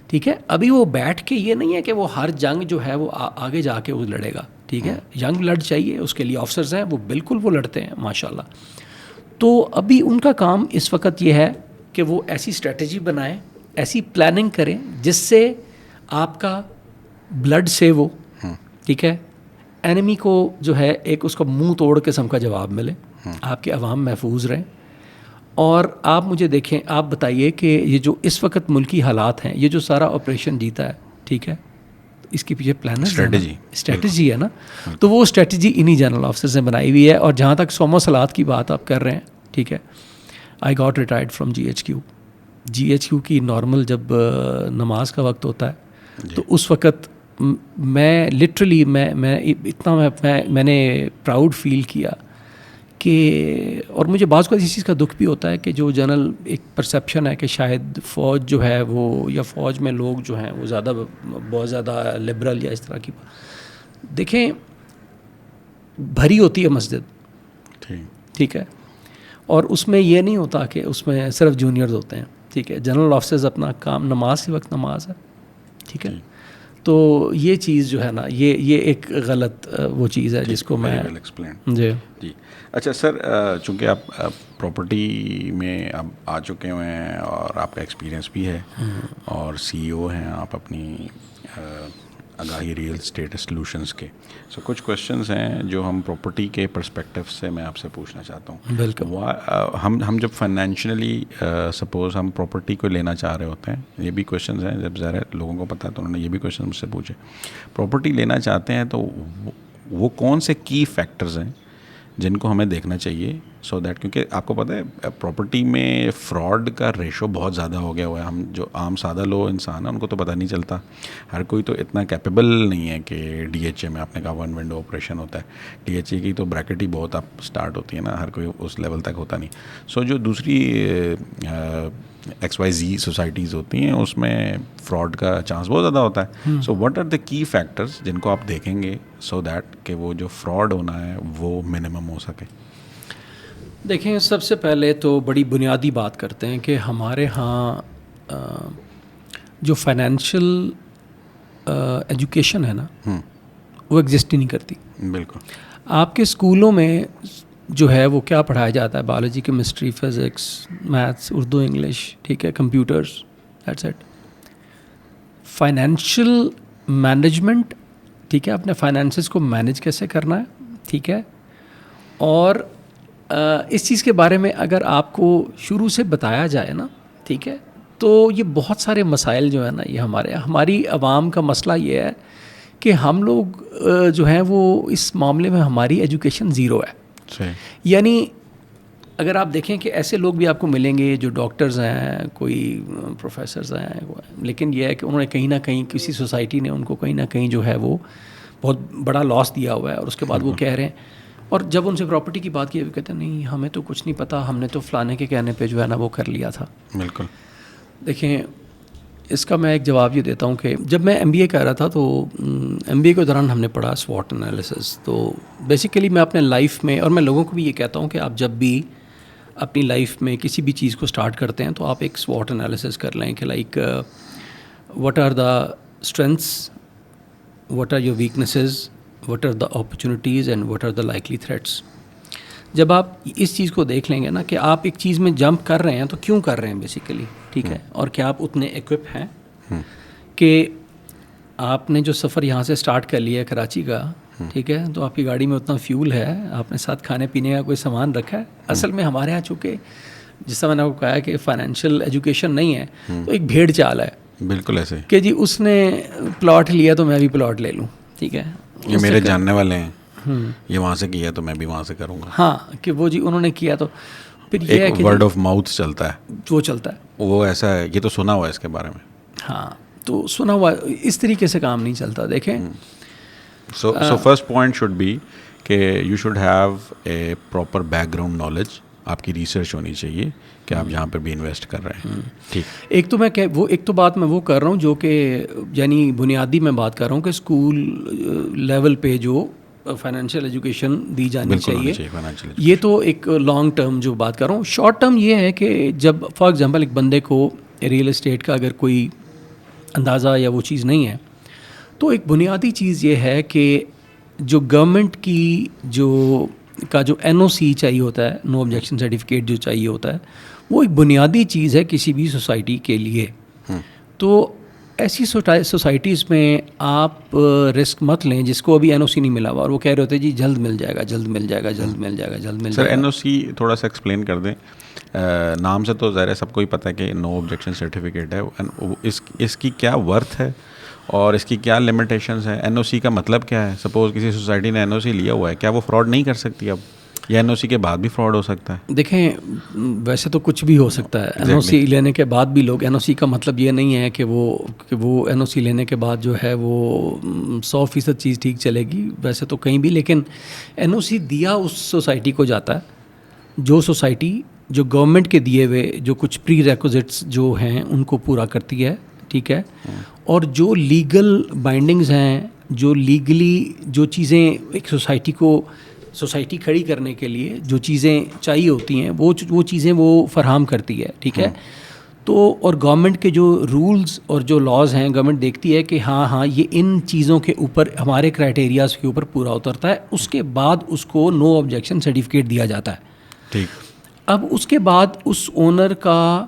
B: ٹھیک ہے. ابھی وہ بیٹھ کے یہ نہیں ہے کہ وہ ہر جنگ جو ہے وہ آگے جا کے وہ لڑے گا, ٹھیک ہے. ینگ بلڈ چاہیے, اس کے لیے آفسرز ہیں, وہ بالکل وہ لڑتے ہیں ماشاء اللہ. تو ابھی ان کا کام اس وقت یہ ہے کہ وہ ایسی اسٹریٹجی بنائیں, ایسی پلاننگ کریں جس سے آپ کا بلڈ سیو ہو, ٹھیک ہے, اینمی کو جو ہے ایک اس کا منہ توڑ قسم کا جواب ملے, آپ کے عوام محفوظ رہیں. اور آپ مجھے دیکھیں, آپ بتائیے کہ یہ جو اس وقت ملکی حالات ہیں, یہ جو سارا آپریشن جیتا ہے, ٹھیک ہے, اس کے پیچھے پلان اسٹریٹجی ہے نا. تو وہ اسٹریٹجی انہی جنرل آفیسرز نے بنائی ہوئی ہے. اور جہاں تک سومو سلاد کی بات آپ کر رہے ہیں, ٹھیک ہے, I got retired from G H Q کی نارمل جب نماز کا وقت ہوتا ہے تو اس وقت میں لٹرلی میں نے پراؤڈ فیل کیا کہ, اور مجھے بعض کو اس چیز کا دکھ بھی ہوتا ہے کہ جو جنرل ایک پرسیپشن ہے کہ شاید فوج جو ہے وہ, یا فوج میں لوگ جو ہیں وہ بہت زیادہ لبرل یا اس طرح کی. دیکھیں بھری ہوتی ہے مسجد, ٹھیک ہے, اور اس میں یہ نہیں ہوتا کہ اس میں صرف جونیئرز ہوتے ہیں, ٹھیک ہے. جنرل آفیسرز اپنا کام نماز کے وقت نماز ہے, ٹھیک ہے. تو یہ چیز جو ہے نا یہ ایک غلط وہ چیز ہے جس کو میں
A: جی. اچھا سر, چونکہ آپ پراپرٹی میں اب آ چکے ہوئے ہیں اور آپ کا ایکسپیرینس بھی ہے اور سی ای او ہیں آپ اپنی آگاہی ریئل اسٹیٹ سلوشنس کے, سو کچھ کوشچنس ہیں جو ہم پراپرٹی کے پرسپیکٹیو سے میں آپ سے پوچھنا چاہتا ہوں.
B: بالکل.
A: ہم جب فائنینشلی سپوز ہم پراپرٹی کو لینا چاہ رہے ہوتے ہیں, یہ بھی کوشچنس ہیں, جب ظاہر لوگوں کو پتہ ہے تو انہوں نے یہ بھی کوشچن مجھ سے پوچھے. پراپرٹی لینا چاہتے ہیں تو وہ کون سے کی فیکٹرز ہیں جن کو ہمیں دیکھنا چاہیے, سو دیٹ, کیونکہ آپ کو پتہ ہے پراپرٹی میں فراڈ کا ریشو بہت زیادہ ہو گیا ہوا ہے. ہم جو عام سادہ لوگ انسان ہیں ان کو تو پتہ نہیں چلتا, ہر کوئی تو اتنا کیپیبل نہیں ہے کہ ڈی ایچ اے میں آپ نے کہا 1 ونڈو آپریشن ہوتا ہے, ڈی ایچ اے کی تو بریکٹ ہی بہت آپ اسٹارٹ ہوتی ہے نا, ہر کوئی اس لیول تک ہوتا نہیں. سو جو دوسری XYZ سوسائٹیز ہوتی ہیں اس میں فراڈ کا چانس بہت زیادہ ہوتا ہے. سو واٹ آر دا کی فیکٹرز جن کو آپ دیکھیں گے سو دیٹ کہ وہ جو فراڈ ہونا ہے وہ منیمم ہو سکے؟
B: دیکھیں سب سے پہلے تو بڑی بنیادی بات کرتے ہیں کہ ہمارے ہاں جو فائنینشیل ایجوکیشن ہے نا وہ ایگزسٹ ہی نہیں کرتی.
A: بالکل.
B: آپ کے اسکولوں میں جو ہے وہ کیا پڑھایا جاتا ہے, biology, chemistry, physics, maths, Urdu, English, ٹھیک ہے, computers, that's it. Financial management, ٹھیک ہے, اپنے فائنینسز کو مینیج کیسے کرنا ہے, ٹھیک ہے. اور اس چیز کے بارے میں اگر آپ کو شروع سے بتایا جائے نا, ٹھیک ہے, تو یہ بہت سارے مسائل جو ہیں نا یہ ہماری عوام کا مسئلہ یہ ہے کہ ہم لوگ جو ہیں وہ اس معاملے میں ہماری ایجوکیشن زیرو ہے. یعنی اگر آپ دیکھیں کہ ایسے لوگ بھی آپ کو ملیں گے جو ڈاکٹرز ہیں, کوئی پروفیسرز ہیں, لیکن یہ ہے کہ انہوں نے کہیں نہ کہیں کسی سوسائٹی نے ان کو کہیں نہ کہیں جو ہے وہ بہت بڑا لاس دیا ہوا ہے, اور اس کے بعد وہ کہہ رہے ہیں, اور جب ان سے پراپرٹی کی بات کی وہ کہتے ہیں نہیں ہمیں تو کچھ نہیں پتہ, ہم نے تو فلانے کے کہنے پہ جو ہے نا وہ کر لیا تھا.
A: بالکل.
B: دیکھیں اس کا میں ایک جواب یہ دیتا ہوں کہ جب میں MBA کر رہا تھا تو MBA کے دوران ہم نے پڑھا SWOT انالیسس. تو بیسیکلی میں اپنے لائف میں, اور میں لوگوں کو بھی یہ کہتا ہوں کہ آپ جب بھی اپنی لائف میں کسی بھی چیز کو سٹارٹ کرتے ہیں تو آپ ایک SWOT انالیسس کر لیں کہ like what are the strengths, what are your weaknesses, what are the opportunities and what are the likely threats. جب آپ اس چیز کو دیکھ لیں گے نا کہ آپ ایک چیز میں جمپ کر رہے ہیں تو کیوں کر رہے ہیں بیسیکلی, ٹھیک ہے, اور کیا آپ اتنے ایکوپ ہیں کہ آپ نے جو سفر یہاں سے سٹارٹ کر لیا ہے کراچی کا, ٹھیک ہے, تو آپ کی گاڑی میں اتنا فیول ہے, آپ نے ساتھ کھانے پینے کا کوئی سامان رکھا ہے. اصل میں ہمارے یہاں چونکہ جس طرح میں نے آپ کو کہا ہے کہ فائنینشیل ایجوکیشن نہیں ہے, تو ایک بھیڑ چال ہے.
A: بالکل ایسے
B: کہ جی اس نے پلاٹ لیا تو میں بھی پلاٹ لے لوں, ٹھیک ہے,
A: یہ میرے جاننے والے ہیں, یہ وہاں سے کیا تو میں بھی وہاں سے کروں گا.
B: ہاں کہ وہ جی انہوں نے کیا تو پھر یہ ہے
A: ایک
B: کہ
A: ورڈ آف ماؤتھ چلتا ہے,
B: وہ چلتا ہے,
A: وہ ایسا ہے. یہ تو سنا ہوا ہے اس کے بارے میں.
B: ہاں تو سنا ہوا, اس طریقے سے کام نہیں چلتا. دیکھیں
A: so first point should be کہ you should have a proper background knowledge. آپ کی ریسرچ ہونی چاہیے کہ آپ جہاں پہ بھی انویسٹ کر رہے ہیں. ٹھیک,
B: ایک تو میں ایک تو بات میں وہ کر رہا ہوں جو کہ یعنی بنیادی میں بات کر رہا ہوں کہ اسکول لیول پہ جو فائنینشیل ایجوکیشن دی جانی چاہیے, یہ تو ایک لانگ ٹرم جو بات کر رہا ہوں. شارٹ ٹرم یہ ہے کہ جب فار ایگزامپل ایک بندے کو ریئل اسٹیٹ کا اگر کوئی اندازہ یا وہ چیز نہیں ہے, تو ایک بنیادی چیز یہ ہے کہ جو گورنمنٹ کی جو NOC چاہیے ہوتا ہے, نو آبجیکشن سرٹیفکیٹ جو چاہیے ہوتا ہے, وہ ایک بنیادی چیز ہے کسی بھی سوسائٹی کے لیے. تو ایسی سوسائٹیز میں آپ رسک مت لیں جس کو ابھی NOC نہیں ملا ہوا اور وہ کہہ رہے ہوتے ہیں جی جلد مل جائے گا, جلد مل جائے گا, جلد مل جائے گا, جلد مل جائے گا.
A: سر NOC تھوڑا سا ایکسپلین کر دیں. نام سے تو ظاہر ہے سب کو ہی پتہ ہے کہ نو آبجیکشن سرٹیفکیٹ ہے. اس کی کیا ورتھ ہے اور اس کی کیا لمیٹیشنز ہیں؟ NOC کا مطلب کیا ہے؟ سپوز کسی سوسائٹی نے NOC لیا ہوا ہے, کیا وہ فراڈ نہیں کر سکتی اب, یا NOC کے بعد بھی فراڈ ہو سکتا ہے؟
B: دیکھیں ویسے تو کچھ بھی ہو سکتا ہے. NOC لینے کے بعد بھی لوگ, NOC کا مطلب یہ نہیں ہے کہ وہ NOC لینے کے بعد جو ہے وہ 100% چیز ٹھیک چلے گی, ویسے تو کہیں بھی. لیکن NOC دیا اس سوسائٹی کو جاتا ہے جو سوسائٹی جو گورنمنٹ کے دیے ہوئے جو کچھ پری ریکوزٹس جو ہیں ان کو پورا کرتی ہے, ٹھیک ہے, اور جو لیگل بائنڈنگز ہیں, جو لیگلی جو چیزیں ایک سوسائٹی کھڑی کرنے کے لیے جو چیزیں چاہیے ہوتی ہیں وہ چیزیں وہ فراہم کرتی ہے, ٹھیک ہے. تو اور گورنمنٹ کے جو رولز اور جو لاز ہیں گورنمنٹ دیکھتی ہے کہ ہاں یہ ان چیزوں کے اوپر ہمارے کرائٹیریاز کے اوپر پورا اترتا ہے, اس کے بعد اس کو نو آبجیکشن سرٹیفکیٹ دیا جاتا ہے.
A: ٹھیک,
B: اب اس کے بعد اس اونر کا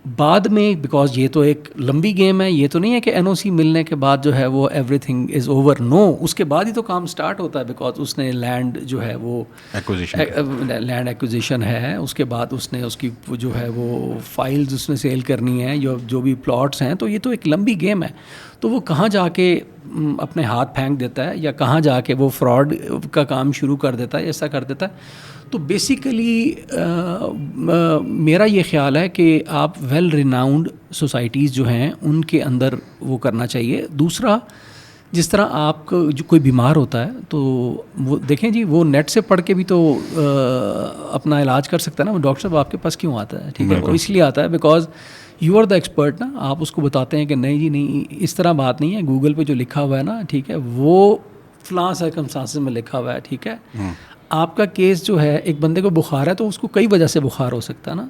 B: بعد میں, بیکاز یہ تو ایک لمبی گیم ہے, یہ تو نہیں ہے کہ NOC ملنے کے بعد جو ہے وہ ایوری تھنگ از اوور, نو, اس کے بعد ہی تو کام سٹارٹ ہوتا ہے. بیکاز اس نے لینڈ جو ہے وہ لینڈ ایکوزیشن ہے, اس کے بعد اس نے اس کی جو ہے وہ فائلز اس نے سیل کرنی ہے, جو بھی پلاٹس ہیں, تو یہ تو ایک لمبی گیم ہے. تو وہ کہاں جا کے اپنے ہاتھ پھینک دیتا ہے یا کہاں جا کے وہ فراڈ کا کام شروع کر دیتا ہے, ایسا کر دیتا ہے. تو بیسیکلی میرا یہ خیال ہے کہ آپ ویل ریناؤنڈ سوسائٹیز جو ہیں ان کے اندر وہ کرنا چاہیے. دوسرا, جس طرح آپ کو جو کوئی بیمار ہوتا ہے تو وہ دیکھیں جی وہ نیٹ سے پڑھ کے بھی تو اپنا علاج کر سکتا ہے نا. وہ ڈاکٹر صاحب آپ کے پاس کیوں آتا ہے؟ ٹھیک ہے, وہ اس لیے آتا ہے because you are the expert نا. آپ اس کو بتاتے ہیں کہ نہیں جی نہیں, اس طرح بات نہیں ہے, گوگل پہ جو لکھا ہوا ہے نا, ٹھیک ہے, وہ فلاں سرکمسٹانسز میں لکھا ہوا ہے, ٹھیک ہے. آپ کا کیس جو ہے, ایک بندے کو بخار ہے تو اس کو کئی وجہ سے بخار ہو سکتا ہے نا.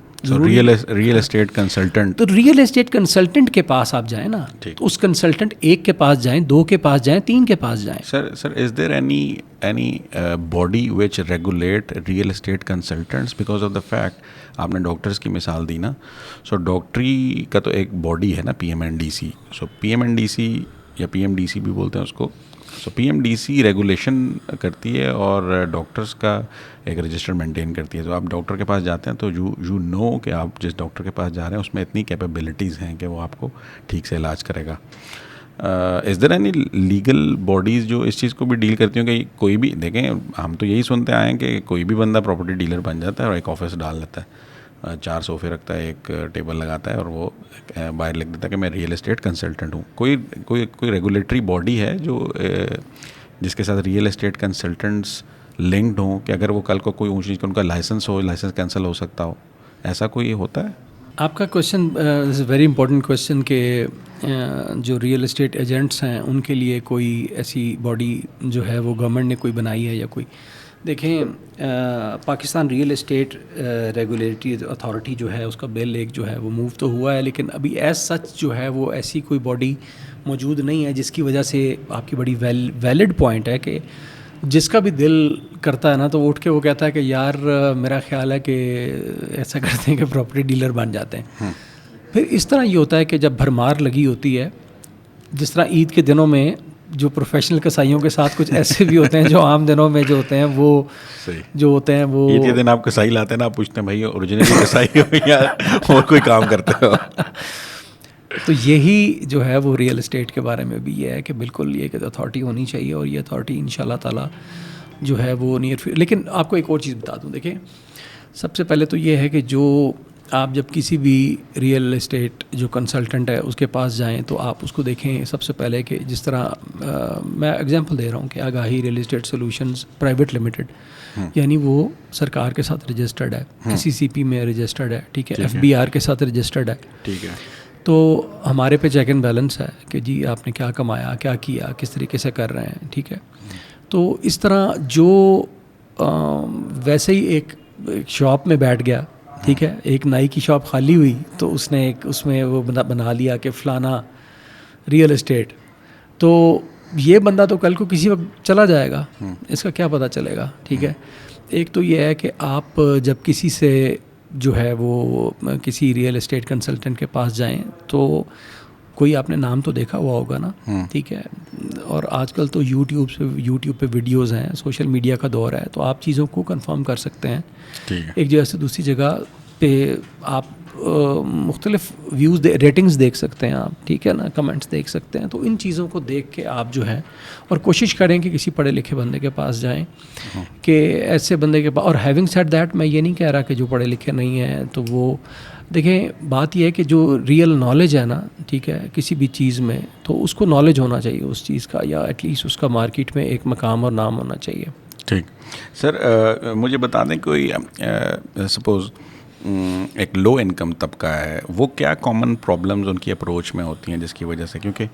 A: ریئل اسٹیٹ کنسلٹنٹ,
B: تو ریئل اسٹیٹ کنسلٹنٹ کے پاس آپ جائیں نا, تو اس کنسلٹنٹ 1 کے پاس جائیں, 2 کے پاس جائیں, 3 کے پاس جائیں.
A: Sir is there anybody which regulate real estate consultants? Because of the fact آپ نے ڈاکٹرس کی مثال دی نا, سو ڈاکٹری کا تو ایک باڈی ہے نا, PMNDC. سو PMNDC یا PMDC بھی بولتے ہیں اس کو. سو PMDC ریگولیشن کرتی ہے اور ڈاکٹرس کا ایک رجسٹر مینٹین کرتی ہے. تو آپ ڈاکٹر کے پاس جاتے ہیں تو یو نو کہ آپ جس ڈاکٹر کے پاس جا رہے ہیں اس میں اتنی کیپیبلٹیز ہیں کہ وہ آپ کو ٹھیک سے علاج کرے گا. از دیر اینی لیگل باڈیز جو اس چیز کو بھی ڈیل کرتی ہوں کہ کوئی بھی, دیکھیں ہم تو یہی سنتے آئے ہیں کہ کوئی بھی بندہ پراپرٹی ڈیلر بن جاتا ہے اور ایک آفس ڈال لیتا ہے, 4 صوفے رکھتا ہے, ایک ٹیبل لگاتا ہے اور وہ باہر لکھ دیتا ہے کہ میں ریئل اسٹیٹ کنسلٹنٹ ہوں. کوئی ریگولیٹری باڈی ہے جو جس کے ساتھ ریئل اسٹیٹ کنسلٹنٹس لنکڈ ہوں کہ اگر وہ کل کو کوئی اونچی چیز کا ان کا لائسنس ہو, لائسنس کینسل ہو سکتا ہو, ایسا کوئی ہوتا ہے؟
B: آپ کا question is a very important question کہ جو ریئل اسٹیٹ ایجنٹس ہیں ان کے لیے کوئی ایسی باڈی جو ہے وہ گورنمنٹ نے کوئی بنائی ہے یا کوئی. دیکھیں Pakistan real estate regulatory authority جو ہے اس کا بل ایک جو ہے وہ موو تو ہوا ہے, لیکن ابھی ایز سچ جو ہے وہ ایسی کوئی باڈی موجود نہیں ہے, جس کی وجہ سے آپ کی بڑی ویلڈ پوائنٹ ہے کہ جس کا بھی دل کرتا ہے نا تو وہ اٹھ کے وہ کہتا ہے کہ یار میرا خیال ہے کہ ایسا کرتے ہیں کہ پراپرٹی ڈیلر بن جاتے ہیں. پھر اس طرح یہ ہوتا ہے کہ جب بھرمار لگی ہوتی ہے, جس طرح عید کے دنوں میں جو پروفیشنل کسائیوں کے ساتھ کچھ ایسے بھی ہوتے ہیں جو عام دنوں میں جو ہوتے ہیں وہ جو ہوتے ہیں وہ
A: عید کے دن آپ کسائی لاتے ہیں نا, آپ پوچھتے ہیں بھائی اوریجنلی کسائی ہو یا اور کوئی کام کرتے ہو.
B: تو یہی جو ہے وہ ریئل اسٹیٹ کے بارے میں بھی یہ ہے کہ بالکل یہ کہ اتھارٹی ہونی چاہیے, اور یہ اتھارٹی ان شاء اللہ تعالیٰ جو ہے وہ لیکن آپ کو ایک اور چیز بتا دوں. دیکھیں سب سے پہلے تو یہ ہے کہ جو آپ جب کسی بھی ریئل اسٹیٹ جو کنسلٹنٹ ہے اس کے پاس جائیں تو آپ اس کو دیکھیں سب سے پہلے کہ جس طرح میں اگزامپل دے رہا ہوں کہ آگاہی real estate solutions private limited, یعنی وہ سرکار کے ساتھ رجسٹرڈ ہے, CCP میں رجسٹرڈ ہے, ٹھیک ہے, FBR کے ساتھ رجسٹرڈ ہے,
A: ٹھیک ہے.
B: تو ہمارے پہ چیک اینڈ بیلنس ہے کہ جی آپ نے کیا کمایا, کیا کیا, کس طریقے سے کر رہے ہیں, ٹھیک ہے. تو اس طرح جو ویسے ہی ایک شاپ میں بیٹھ گیا, ٹھیک ہے, ایک نائی کی شاپ خالی ہوئی تو اس نے ایک اس میں وہ بنا لیا کہ فلانا ریئل اسٹیٹ, تو یہ بندہ تو کل کو کسی وقت چلا جائے گا, اس کا کیا پتہ چلے گا, ٹھیک ہے. ایک تو یہ ہے کہ آپ جب کسی سے جو ہے وہ کسی ریئل اسٹیٹ کنسلٹنٹ کے پاس جائیں تو کوئی آپ نے نام تو دیکھا ہوا ہوگا نا, ٹھیک ہے, اور آج کل تو یوٹیوب پہ ویڈیوز ہیں, سوشل میڈیا کا دور ہے, تو آپ چیزوں کو کنفرم کر سکتے ہیں ایک جگہ سے دوسری جگہ پہ. آپ مختلف ویوز ریٹنگز دیکھ سکتے ہیں آپ, ٹھیک ہے نا, کمنٹس دیکھ سکتے ہیں. تو ان چیزوں کو دیکھ کے آپ جو ہے اور کوشش کریں کہ کسی پڑھے لکھے بندے کے پاس جائیں, کہ ایسے بندے کے پاس. اور ہیونگ سیڈ دیٹ میں یہ نہیں کہہ رہا کہ جو پڑھے لکھے نہیں ہیں تو وہ دیکھیں, بات یہ ہے کہ جو ریئل نالج ہے نا, ٹھیک ہے, کسی بھی چیز میں تو اس کو نالج ہونا چاہیے اس چیز کا, یا ایٹ لیسٹ اس کا مارکیٹ میں ایک مقام اور نام ہونا چاہیے.
A: ٹھیک سر, مجھے بتا دیں کوئی سپوز ایک لو انکم طبقہ ہے, وہ کیا کامن پرابلمز ان کی اپروچ میں ہوتی ہیں جس کی وجہ سے, کیونکہ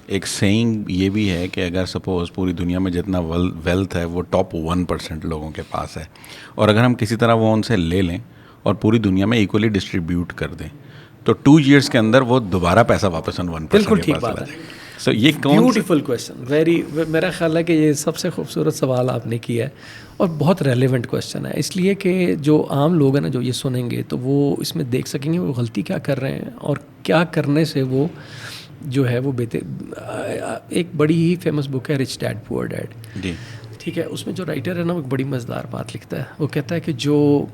A: ایک سینگ یہ بھی ہے کہ اگر سپوز پوری دنیا میں جتنا ویلتھ ہے وہ ٹاپ 1% لوگوں کے پاس ہے, اور اگر ہم کسی طرح وہ ان سے لے لیں اور پوری دنیا میں ایکولی ڈسٹریبیوٹ کر دیں تو 2 years کے اندر وہ دوبارہ پیسہ واپس 1%
B: بالکل ٹھیک بات ہے.
A: سو یہ
B: بیوٹیفل کویشچن, میرا خیال ہے کہ یہ سب سے خوبصورت سوال آپ نے کیا ہے, اور بہت ریلیونٹ کویشچن ہے, اس لیے کہ جو عام لوگ ہیں نا جو یہ سنیں گے تو وہ اس میں دیکھ سکیں گے وہ غلطی کیا کر رہے ہیں اور کیا کرنے سے وہ جو ہے وہ ایک بڑی ہی فیمس بک ہے رچ ڈیڈ پور ڈیڈ,
A: جی,
B: ٹھیک ہے. اس میں جو رائٹر ہے نا وہ ایک بڑی مزیدار بات لکھتا ہے, وہ کہتا ہے کہ جو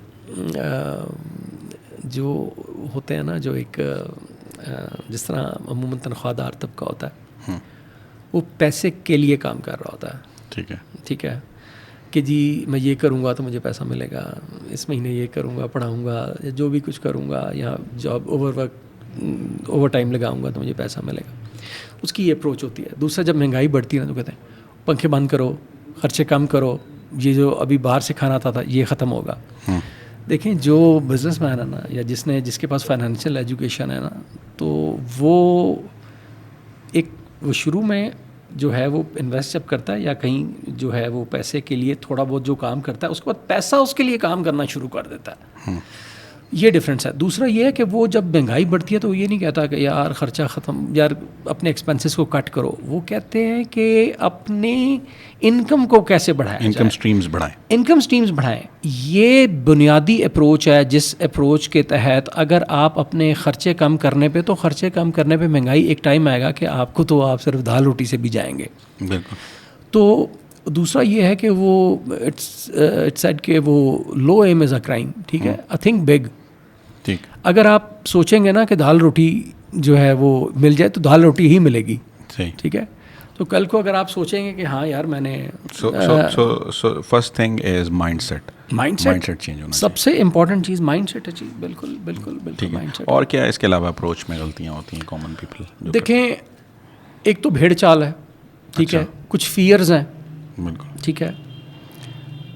B: ہوتے ہیں نا, جو ایک جس طرح عموماً تنخواہ دار طبقہ ہوتا ہے, وہ پیسے کے لیے کام کر رہا ہوتا ہے,
A: ٹھیک ہے,
B: ٹھیک ہے, کہ جی میں یہ کروں گا تو مجھے پیسہ ملے گا, اس مہینے یہ کروں گا, پڑھاؤں گا, یا جو بھی کچھ کروں گا, یا جاب اوور ٹائم لگاؤں گا تو مجھے پیسہ ملے گا. اس کی یہ اپروچ ہوتی ہے. دوسرا, جب مہنگائی بڑھتی ہے نا تو کہتے ہیں پنکھے بند کرو, خرچے کم کرو, یہ جو ابھی باہر سے کھانا تھا یہ ختم ہوگا. دیکھیں جو بزنس مین ہے نا, یا جس کے پاس فائنینشیل ایجوکیشن ہے نا, تو وہ شروع میں جو ہے وہ انویسٹ جب کرتا ہے یا کہیں جو ہے وہ پیسے کے لیے تھوڑا بہت جو کام کرتا ہے, اس کے بعد پیسہ اس کے لیے کام کرنا شروع کر دیتا ہے. یہ ڈفرینس ہے. دوسرا یہ ہے کہ وہ جب مہنگائی بڑھتی ہے تو وہ یہ نہیں کہتا کہ یار خرچہ ختم, یار اپنے ایکسپینسز کو کٹ کرو. وہ کہتے ہیں کہ اپنی انکم کو کیسے بڑھائیں,
A: انکم
B: سٹریمز بڑھائیں. یہ بنیادی اپروچ ہے, جس اپروچ کے تحت اگر آپ اپنے خرچے کم کرنے پہ, تو خرچے کم کرنے پہ مہنگائی ایک ٹائم آئے گا کہ آپ کو تو آپ صرف دال روٹی سے بھی جائیں گے.
A: بالکل.
B: تو دوسرا یہ ہے کہ وہ اٹس سیڈ کہ وہ لو ایم از اے کرائم, ٹھیک ہے, آئی تھنک بگ.
A: ٹھیک,
B: اگر آپ سوچیں گے نا کہ دال روٹی جو ہے وہ مل جائے تو دال روٹی ہی ملے گی, ٹھیک ہے. تو کل کو اگر آپ سوچیں گے کہ ہاں یار میں نے
A: first thing is mind set change ہونا,
B: سب سے امپورٹنٹ چیز مائنڈ سیٹ ہے. جی بالکل بالکل بالکل مائنڈ سیٹ.
A: اور کیا اس کے علاوہ اپروچ میں غلطیاں ہوتی ہیں کامن پیپل؟
B: دیکھیں ایک تو بھیڑ چال ہے, ٹھیک ہے, کچھ فیئرز ہیں,
A: بالکل,
B: ٹھیک ہے.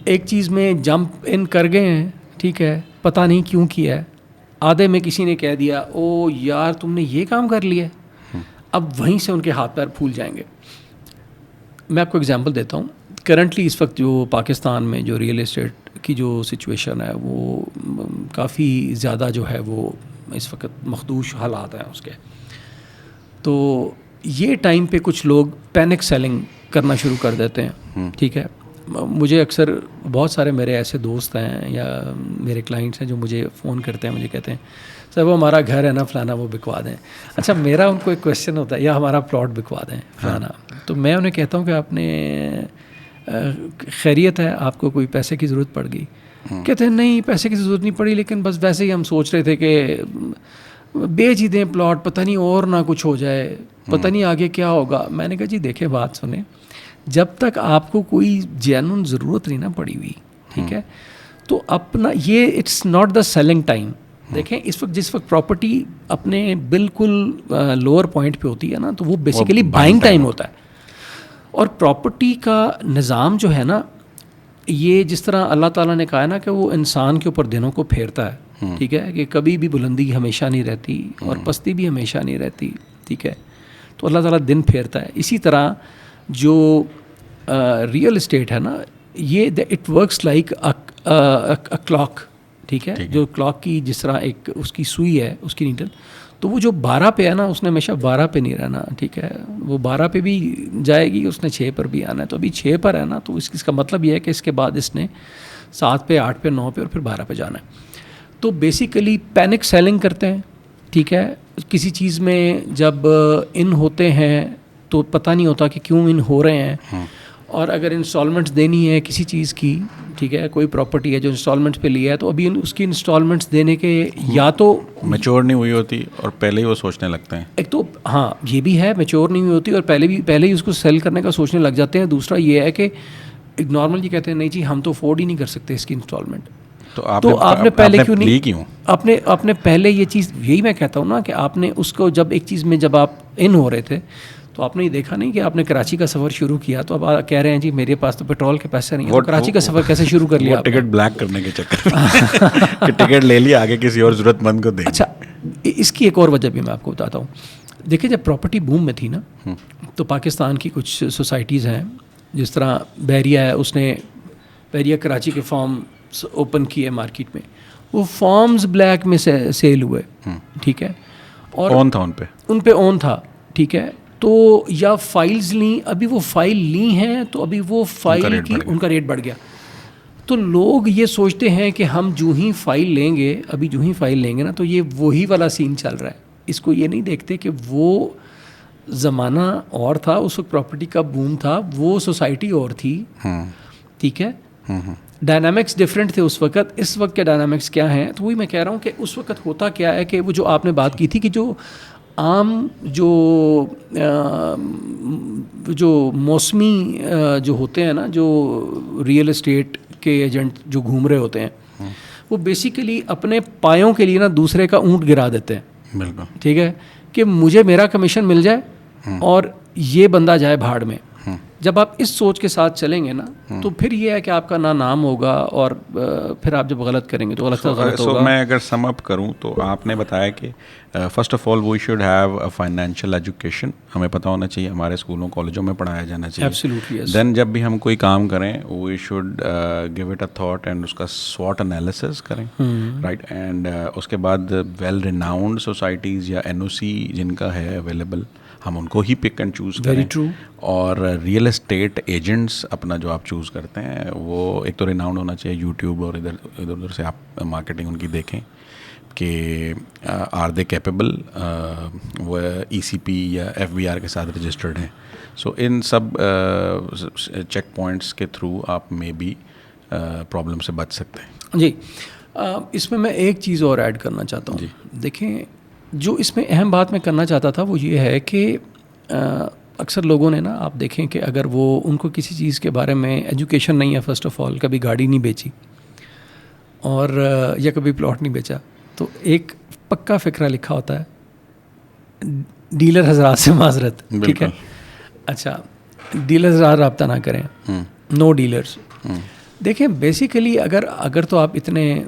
B: ایک چیز میں جمپ ان کر گئے ہیں, ٹھیک ہے, پتہ نہیں کیوں کیا ہے, آدھے میں کسی نے کہہ دیا او یار تم نے یہ کام کر لیا, اب وہیں سے ان کے ہاتھ پیر پھول جائیں گے. میں آپ کو اگزامپل دیتا ہوں. کرنٹلی اس وقت جو پاکستان میں جو ریئل اسٹیٹ کی جو سچویشن ہے وہ کافی زیادہ جو ہے وہ اس وقت مخدوش حالات ہیں اس کے. تو یہ ٹائم پہ کچھ لوگ پینک سیلنگ کرنا شروع کر دیتے ہیں. ٹھیک ہے, مجھے اکثر بہت سارے میرے ایسے دوست ہیں یا میرے کلائنٹس ہیں جو مجھے فون کرتے ہیں, مجھے کہتے ہیں سر وہ ہمارا گھر ہے نا فلانا وہ بکوا دیں. اچھا میرا ان کو ایک کویشچن ہوتا ہے, یا ہمارا پلاٹ بکوا دیں فلانا. تو میں انہیں کہتا ہوں کہ آپ نے خیریت ہے, آپ کو کوئی پیسے کی ضرورت پڑ گئی؟ کہتے ہیں نہیں پیسے کی ضرورت نہیں پڑی, لیکن بس ویسے ہی ہم سوچ رہے تھے کہ بیچ ہی دیں پلاٹ, پتہ نہیں اور نہ کچھ ہو جائے, پتہ نہیں آگے کیا ہوگا. میں نے کہا جی دیکھیں بات سنیں, جب تک آپ کو کوئی جینون ضرورت نہیں نا پڑی ہوئی, ٹھیک ہے, تو اپنا یہ it's not the selling time. دیکھیں اس وقت جس وقت پراپرٹی اپنے بالکل لوور پوائنٹ پہ ہوتی ہے نا, تو وہ بیسیکلی بائنگ ٹائم ہوتا ہے. اور پراپرٹی کا نظام جو ہے نا, یہ جس طرح اللہ تعالیٰ نے کہا ہے نا کہ وہ انسان کے اوپر دنوں کو پھیرتا ہے, ٹھیک ہے, کہ کبھی بھی بلندی ہمیشہ نہیں رہتی اور پستی بھی ہمیشہ نہیں رہتی, ٹھیک ہے. تو اللہ تعالیٰ دن پھیرتا ہے. اسی طرح جو ریئل اسٹیٹ ہے نا, یہ it works like a clock, ٹھیک ہے, جو کلاک کی جس طرح ایک اس کی سوئی ہے اس کی نیڈل, تو وہ جو 12 پہ ہے نا اس نے ہمیشہ 12 پہ نہیں رہنا, ٹھیک ہے, وہ 12 پہ بھی جائے گی, اس نے 6 پر بھی آنا ہے. تو ابھی 6 پر ہے نا, تو اس کا مطلب یہ ہے کہ اس کے بعد اس نے 7 پہ 8 پہ 9 پہ اور پھر 12 پہ جانا ہے. تو بیسیکلی پینک سیلنگ کرتے ہیں, ٹھیک ہے. کسی چیز میں جب ان ہوتے ہیں تو پتہ نہیں ہوتا کہ کیوں ان ہو رہے ہیں, اور اگر انسٹالمنٹس دینی ہے کسی چیز کی, ٹھیک ہے, کوئی پراپرٹی ہے جو انسٹالمنٹس پہ لیا ہے, تو ابھی اس کی انسٹالمنٹس دینے کے یا تو
A: میچور نہیں ہوئی ہوتی اور پہلے ہی وہ سوچنے لگتے ہیں.
B: ایک تو ہاں یہ بھی ہے, میچور نہیں ہوئی ہوتی اور پہلے ہی اس کو سیل کرنے کا سوچنے لگ جاتے ہیں. دوسرا یہ ہے کہ نارمل یہ کہتے ہیں نہیں جی ہم تو افورڈ ہی نہیں کر سکتے اس کی انسٹالمنٹ. تو آپ نے پہلے کیوں نہیں, آپ نے پہلے یہ چیز, یہی میں کہتا ہوں نا کہ آپ نے اس کو جب ایک چیز میں جب آپ ان ہو رہے تھے تو آپ نے یہ دیکھا نہیں کہ آپ نے کراچی کا سفر شروع کیا, تو اب آپ کہہ رہے ہیں جی میرے پاس تو پیٹرول کے پیسے نہیں ہیں, تو کراچی کا سفر کیسے شروع کر لیا؟
A: ٹکٹ بلیک کرنے کے چکر میں ٹکٹ لے لیا, آگے کسی اور ضرورت مند کو دیں.
B: اچھا اس کی ایک اور وجہ بھی میں آپ کو بتاتا ہوں. دیکھیں جب پراپرٹی بوم میں تھی نا, تو پاکستان کی کچھ سوسائٹیز ہیں, جس طرح بحریہ ہے, اس نے بحریہ کراچی کے فارم اوپن کیے مارکیٹ میں, وہ فارمز بلیک میں سیل ہوئے, ٹھیک ہے, اور
A: اون تھا
B: ان پہ اون تھا, ٹھیک ہے. تو یا فائلز لیں, ابھی وہ فائل لی ہیں تو ابھی وہ فائل کی ان کا ریٹ بڑھ گیا. تو لوگ یہ سوچتے ہیں کہ ہم جو ہی فائل لیں گے, ابھی جو ہی فائل لیں گے نا, تو یہ وہی والا سین چل رہا ہے. اس کو یہ نہیں دیکھتے کہ وہ زمانہ اور تھا, اس وقت پراپرٹی کا بوم تھا, وہ سوسائٹی اور تھی, ٹھیک ہے, ڈائنامکس ڈفرینٹ تھے اس وقت. اس وقت کے ڈائنامکس کیا ہیں؟ تو وہی میں کہہ رہا ہوں کہ اس وقت ہوتا کیا ہے کہ وہ جو آپ نے بات کی تھی کہ جو عام جو موسمی جو ہوتے ہیں نا, جو ریئل اسٹیٹ کے ایجنٹ جو گھوم رہے ہوتے ہیں, وہ بیسیکلی اپنے پایوں کے لیے نا دوسرے کا اونٹ گرا دیتے ہیں,
A: بالکل,
B: ٹھیک ہے, کہ مجھے میرا کمیشن مل جائے اور یہ بندہ جائے بھاڑ میں. جب آپ اس سوچ کے ساتھ چلیں گے نا, تو پھر یہ ہے کہ آپ کا نہ نام ہوگا, اور پھر آپ جب غلط کریں گے تو غلط ہوگا.
A: میں اگر سم اپ کروں تو آپ نے بتایا کہ first of all we should have a financial education, ہمیں پتہ ہونا چاہیے, ہمارے اسکولوں کالجوں میں پڑھایا جانا چاہیے.
B: ایبسلیوٹلی یس.
A: دین جب بھی ہم کوئی کام کریں we should give it a thought and اس کا سوٹ انالیسس کریں, رائٹ, اینڈ اس کے بعد ویل ریناؤنڈ سوسائٹیز یا NOC جن کا ہے اویلیبل, ہم ان کو ہی پک اینڈ چوز کریں. اور ریئل اسٹیٹ ایجنٹس اپنا جو آپ چوز کرتے ہیں وہ ایک تو ریناؤنڈ ہونا چاہیے, یوٹیوب اور ادھر سے آپ مارکیٹنگ ان کی دیکھیں کہ آر دے کیپیبل, وہ ECP یا FBR کے ساتھ رجسٹرڈ ہیں. سو ان سب چیک پوائنٹس کے تھرو آپ میں بھی پرابلم سے بچ سکتے ہیں.
B: جی, اس میں ایک چیز اور ایڈ کرنا چاہتا ہوں. دیکھیں جو اس میں اہم بات میں کرنا چاہتا تھا وہ یہ ہے کہ اکثر لوگوں نے نا, آپ دیکھیں کہ اگر وہ ان کو کسی چیز کے بارے میں ایجوکیشن نہیں ہے, فرسٹ آف آل کبھی گاڑی نہیں بیچی اور یا کبھی پلاٹ نہیں بیچا, تو ایک پکا فکرہ لکھا ہوتا ہے ڈیلر حضرات سے معذرت, ٹھیک ہے. اچھا, ڈیلر حضرات رابطہ نہ کریں, نو ڈیلرز. دیکھیں بیسیکلی اگر تو آپ اتنے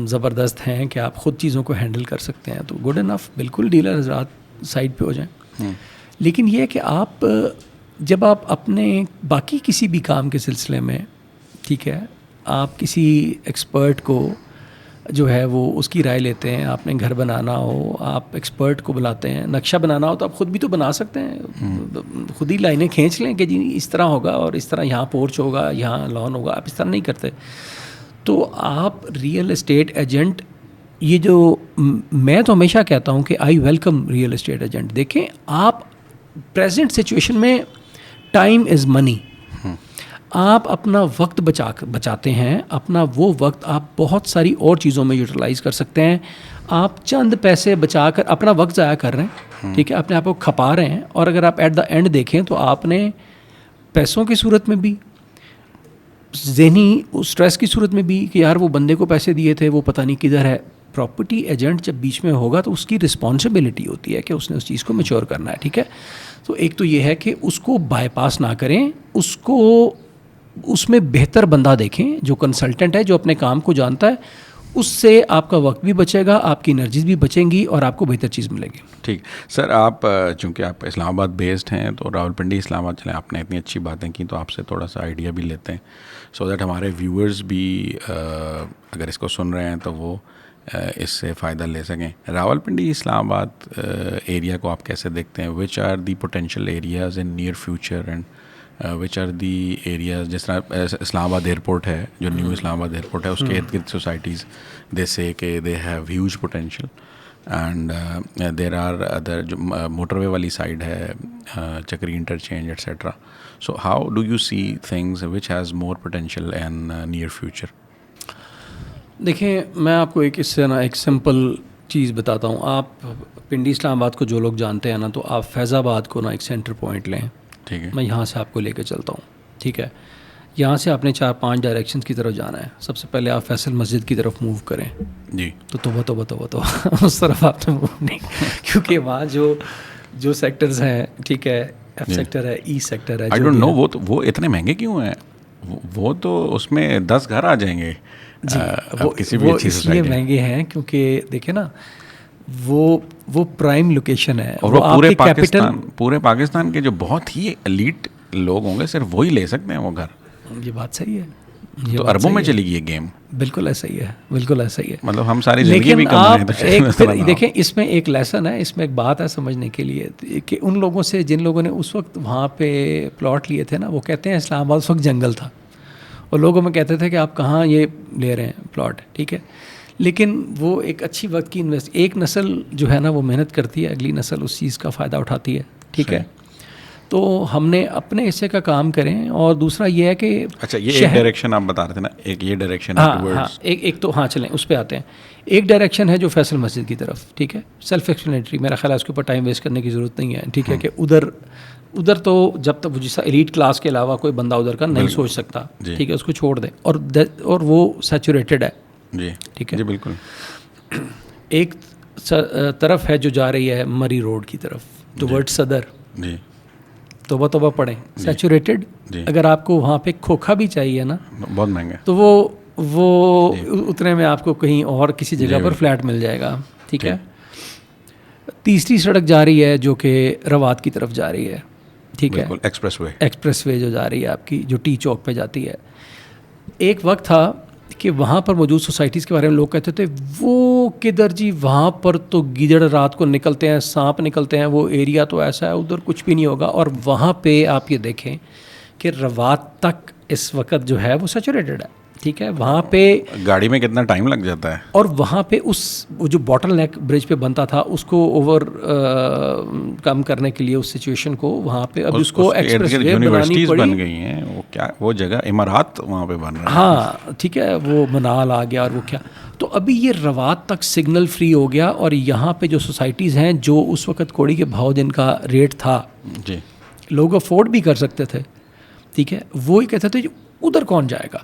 B: زبردست ہیں کہ آپ خود چیزوں کو ہینڈل کر سکتے ہیں تو گڈ انف، بالکل ڈیلر حضرات سائڈ پہ ہو جائیں. لیکن یہ کہ آپ جب آپ اپنے باقی کسی بھی کام کے سلسلے میں ٹھیک ہے آپ کسی ایکسپرٹ کو جو ہے وہ اس کی رائے لیتے ہیں، آپ نے گھر بنانا ہو آپ ایکسپرٹ کو بلاتے ہیں، نقشہ بنانا ہو تو آپ خود بھی تو بنا سکتے ہیں، خود ہی لائنیں کھینچ لیں کہ جی اس طرح ہوگا اور اس طرح یہاں پورچ ہوگا یہاں لان ہوگا. آپ اس طرح نہیں کرتے. تو آپ ریئل اسٹیٹ ایجنٹ، یہ جو میں تو ہمیشہ کہتا ہوں کہ I welcome real estate agent. دیکھیں آپ پریزنٹ سچویشن میں ٹائم از منی. آپ اپنا وقت بچاتے ہیں، اپنا وہ وقت آپ بہت ساری اور چیزوں میں یوٹیلائز کر سکتے ہیں. آپ چند پیسے بچا کر اپنا وقت ضائع کر رہے ہیں، ٹھیک ہے، اپنے آپ کو کھپا رہے ہیں. اور اگر آپ ایٹ دا اینڈ دیکھیں تو آپ نے پیسوں کی صورت میں بھی، ذہنی اسٹریس کی صورت میں بھی کہ یار وہ بندے کو پیسے دیے تھے وہ پتہ نہیں کدھر ہے. پراپرٹی ایجنٹ جب بیچ میں ہوگا تو اس کی رسپانسبلٹی ہوتی ہے کہ اس نے اس چیز کو میچور کرنا ہے، ٹھیک ہے. تو ایک تو یہ ہے کہ اس کو بائی پاس نہ کریں، اس کو اس میں بہتر بندہ دیکھیں جو کنسلٹنٹ ہے، جو اپنے کام کو جانتا ہے. اس سے آپ کا وقت بھی بچے گا، آپ کی انرجیز بھی بچیں گی اور آپ کو بہتر چیز ملے گی.
A: ٹھیک سر، آپ چونکہ آپ اسلام آباد بیسڈ ہیں تو راولپنڈی اسلام آباد چلیں، آپ نے اتنی اچھی باتیں کی تو آپ سے تھوڑا سا آئیڈیا بھی لیتے ہیں سو دیٹ ہمارے ویورز بھی اگر اس کو سن رہے ہیں تو وہ اس سے فائدہ لے سکیں. راولپنڈی اسلام آباد ایریا کو آپ کیسے دیکھتے ہیں؟ Which are the potential areas in near future and which are the areas, جس طرح اسلام آباد ایئرپورٹ ہے، جو نیو اسلام آباد ایئرپورٹ ہے، اس کے ارد گرد سوسائٹیز دے سے کہ they have huge potential and there are other, جو موٹر وے والی سائڈ ہے، Chakri interchange et cetera. So how do you see things which has more potential in near future?
B: دیکھیں میں آپ کو اس سے نا ایک سمپل چیز بتاتا ہوں. آپ پنڈی اسلام آباد کو جو لوگ جانتے ہیں نا، تو آپ فیض آباد کو نا ایک سینٹر پوائنٹ لیں.
A: ٹھیک ہے،
B: میں یہاں سے آپ کو لے کے چلتا ہوں. ٹھیک ہے، یہاں سے آپ نے 4-5 ڈائریکشنز کی طرف جانا ہے. سب سے پہلے آپ فیصل مسجد کی طرف موو کریں.
A: جی،
B: تو توبہ اس طرف آپ نے موو نہیں، کیونکہ وہاں جو سیکٹرز ہیں، ٹھیک ہے، ایف سیکٹر ہے، ای سیکٹر ہے.
A: آئی ڈونٹ نو وہ اتنے مہنگے کیوں ہیں؟ وہ تو اس میں 10 گھر آ جائیں گے.
B: جی، وہ اس لیے مہنگے ہیں کیونکہ دیکھیں نا وہ پرائم لوکیشن ہے،
A: اور وہ پورے پاکستان کے جو بہت ہی ایلیٹ لوگ ہوں گے صرف وہی لے سکتے ہیں وہ گھر.
B: یہ بات صحیح ہے،
A: تو اربوں میں چلی گئی یہ گیم.
B: بالکل ایسا ہی ہے، بالکل ایسا ہی ہے.
A: مطلب ہم ساری زندگی بھی
B: لیکن دیکھیں اس میں ایک لیسن ہے، اس میں ایک بات ہے سمجھنے کے لیے کہ ان لوگوں سے جن لوگوں نے اس وقت وہاں پہ پلاٹ لیے تھے نا، وہ کہتے ہیں اسلام آباد اس وقت جنگل تھا اور لوگوں میں کہتے تھے کہ آپ کہاں یہ لے رہے ہیں پلاٹ، ٹھیک ہے. لیکن وہ ایک اچھی وقت کی ایک نسل جو ہے نا وہ محنت کرتی ہے، اگلی نسل اس چیز کا فائدہ اٹھاتی ہے، ٹھیک ہے. تو ہم نے اپنے حصے کا کام کریں. اور دوسرا یہ ہے کہ
A: اچھا یہ ایک ڈائریکشن آپ بتا رہے تھے نا، ایک یہ ڈائریکشن ہے ٹورڈز،
B: ایک تو ہاں چلیں اس پہ آتے ہیں. ایک ڈائریکشن ہے جو فیصل مسجد کی طرف، ٹھیک ہے، سیلف ایکسپلینیٹری، میرا خیال ہے اس کے اوپر ٹائم ویسٹ کرنے کی ضرورت نہیں ہے، ٹھیک ہے. کہ ادھر تو جب تک جیسا ایلیٹ کلاس کے علاوہ کوئی بندہ ادھر کا نہیں سوچ سکتا، ٹھیک ہے، اس کو چھوڑ دیں. اور وہ سیچوریٹڈ ہے، جی ٹھیک ہے، جی بالکل. ایک طرف ہے جو جا رہی ہے مری روڈ کی طرف ٹورڈ صدر، جی توبہ پڑھیں، سیچوریٹڈ. اگر آپ کو وہاں پہ کھوکھا بھی چاہیے نا،
A: بہت مہنگا،
B: تو وہ اتنے میں آپ کو کہیں اور کسی جگہ پر فلیٹ مل جائے گا، ٹھیک ہے. تیسری سڑک جا رہی ہے جو کہ روات کی طرف جا رہی ہے، ٹھیک ہے، ایکسپریس وے جو جا رہی ہے آپ کی، جو ٹی چوک پہ جاتی ہے. ایک وقت تھا کہ وہاں پر موجود سوسائٹیز کے بارے میں لوگ کہتے تھے وہ کدھر جی، وہاں پر تو گیدڑ رات کو نکلتے ہیں، سانپ نکلتے ہیں، وہ ایریا تو ایسا ہے، ادھر کچھ بھی نہیں ہوگا. اور وہاں پہ آپ یہ دیکھیں کہ روات تک اس وقت جو ہے وہ سیچوریٹڈ ہے، ٹھیک ہے. وہاں پہ
A: گاڑی میں کتنا ٹائم لگ جاتا ہے.
B: اور وہاں پہ وہ جو باٹل نیک برج پہ بنتا تھا اس کو اوور کم کرنے کے لیے اس سچویشن کو وہاں پہ اب اس کو ایکسپریس وے بنانی پڑی.
A: بن گئی ہیں وہ جگہ عمارات وہاں پہ بن رہے ہیں،
B: ہاں ٹھیک ہے، وہ منال آ گیا اور وہ کیا. تو ابھی یہ روات تک سگنل فری ہو گیا. اور یہاں پہ جو سوسائٹیز ہیں جو اس وقت کوڑی کے بھاؤ جن کا ریٹ تھا، جی لوگ افورڈ بھی کر سکتے تھے، ٹھیک ہے، وہی کہتے تھے ادھر کون جائے گا،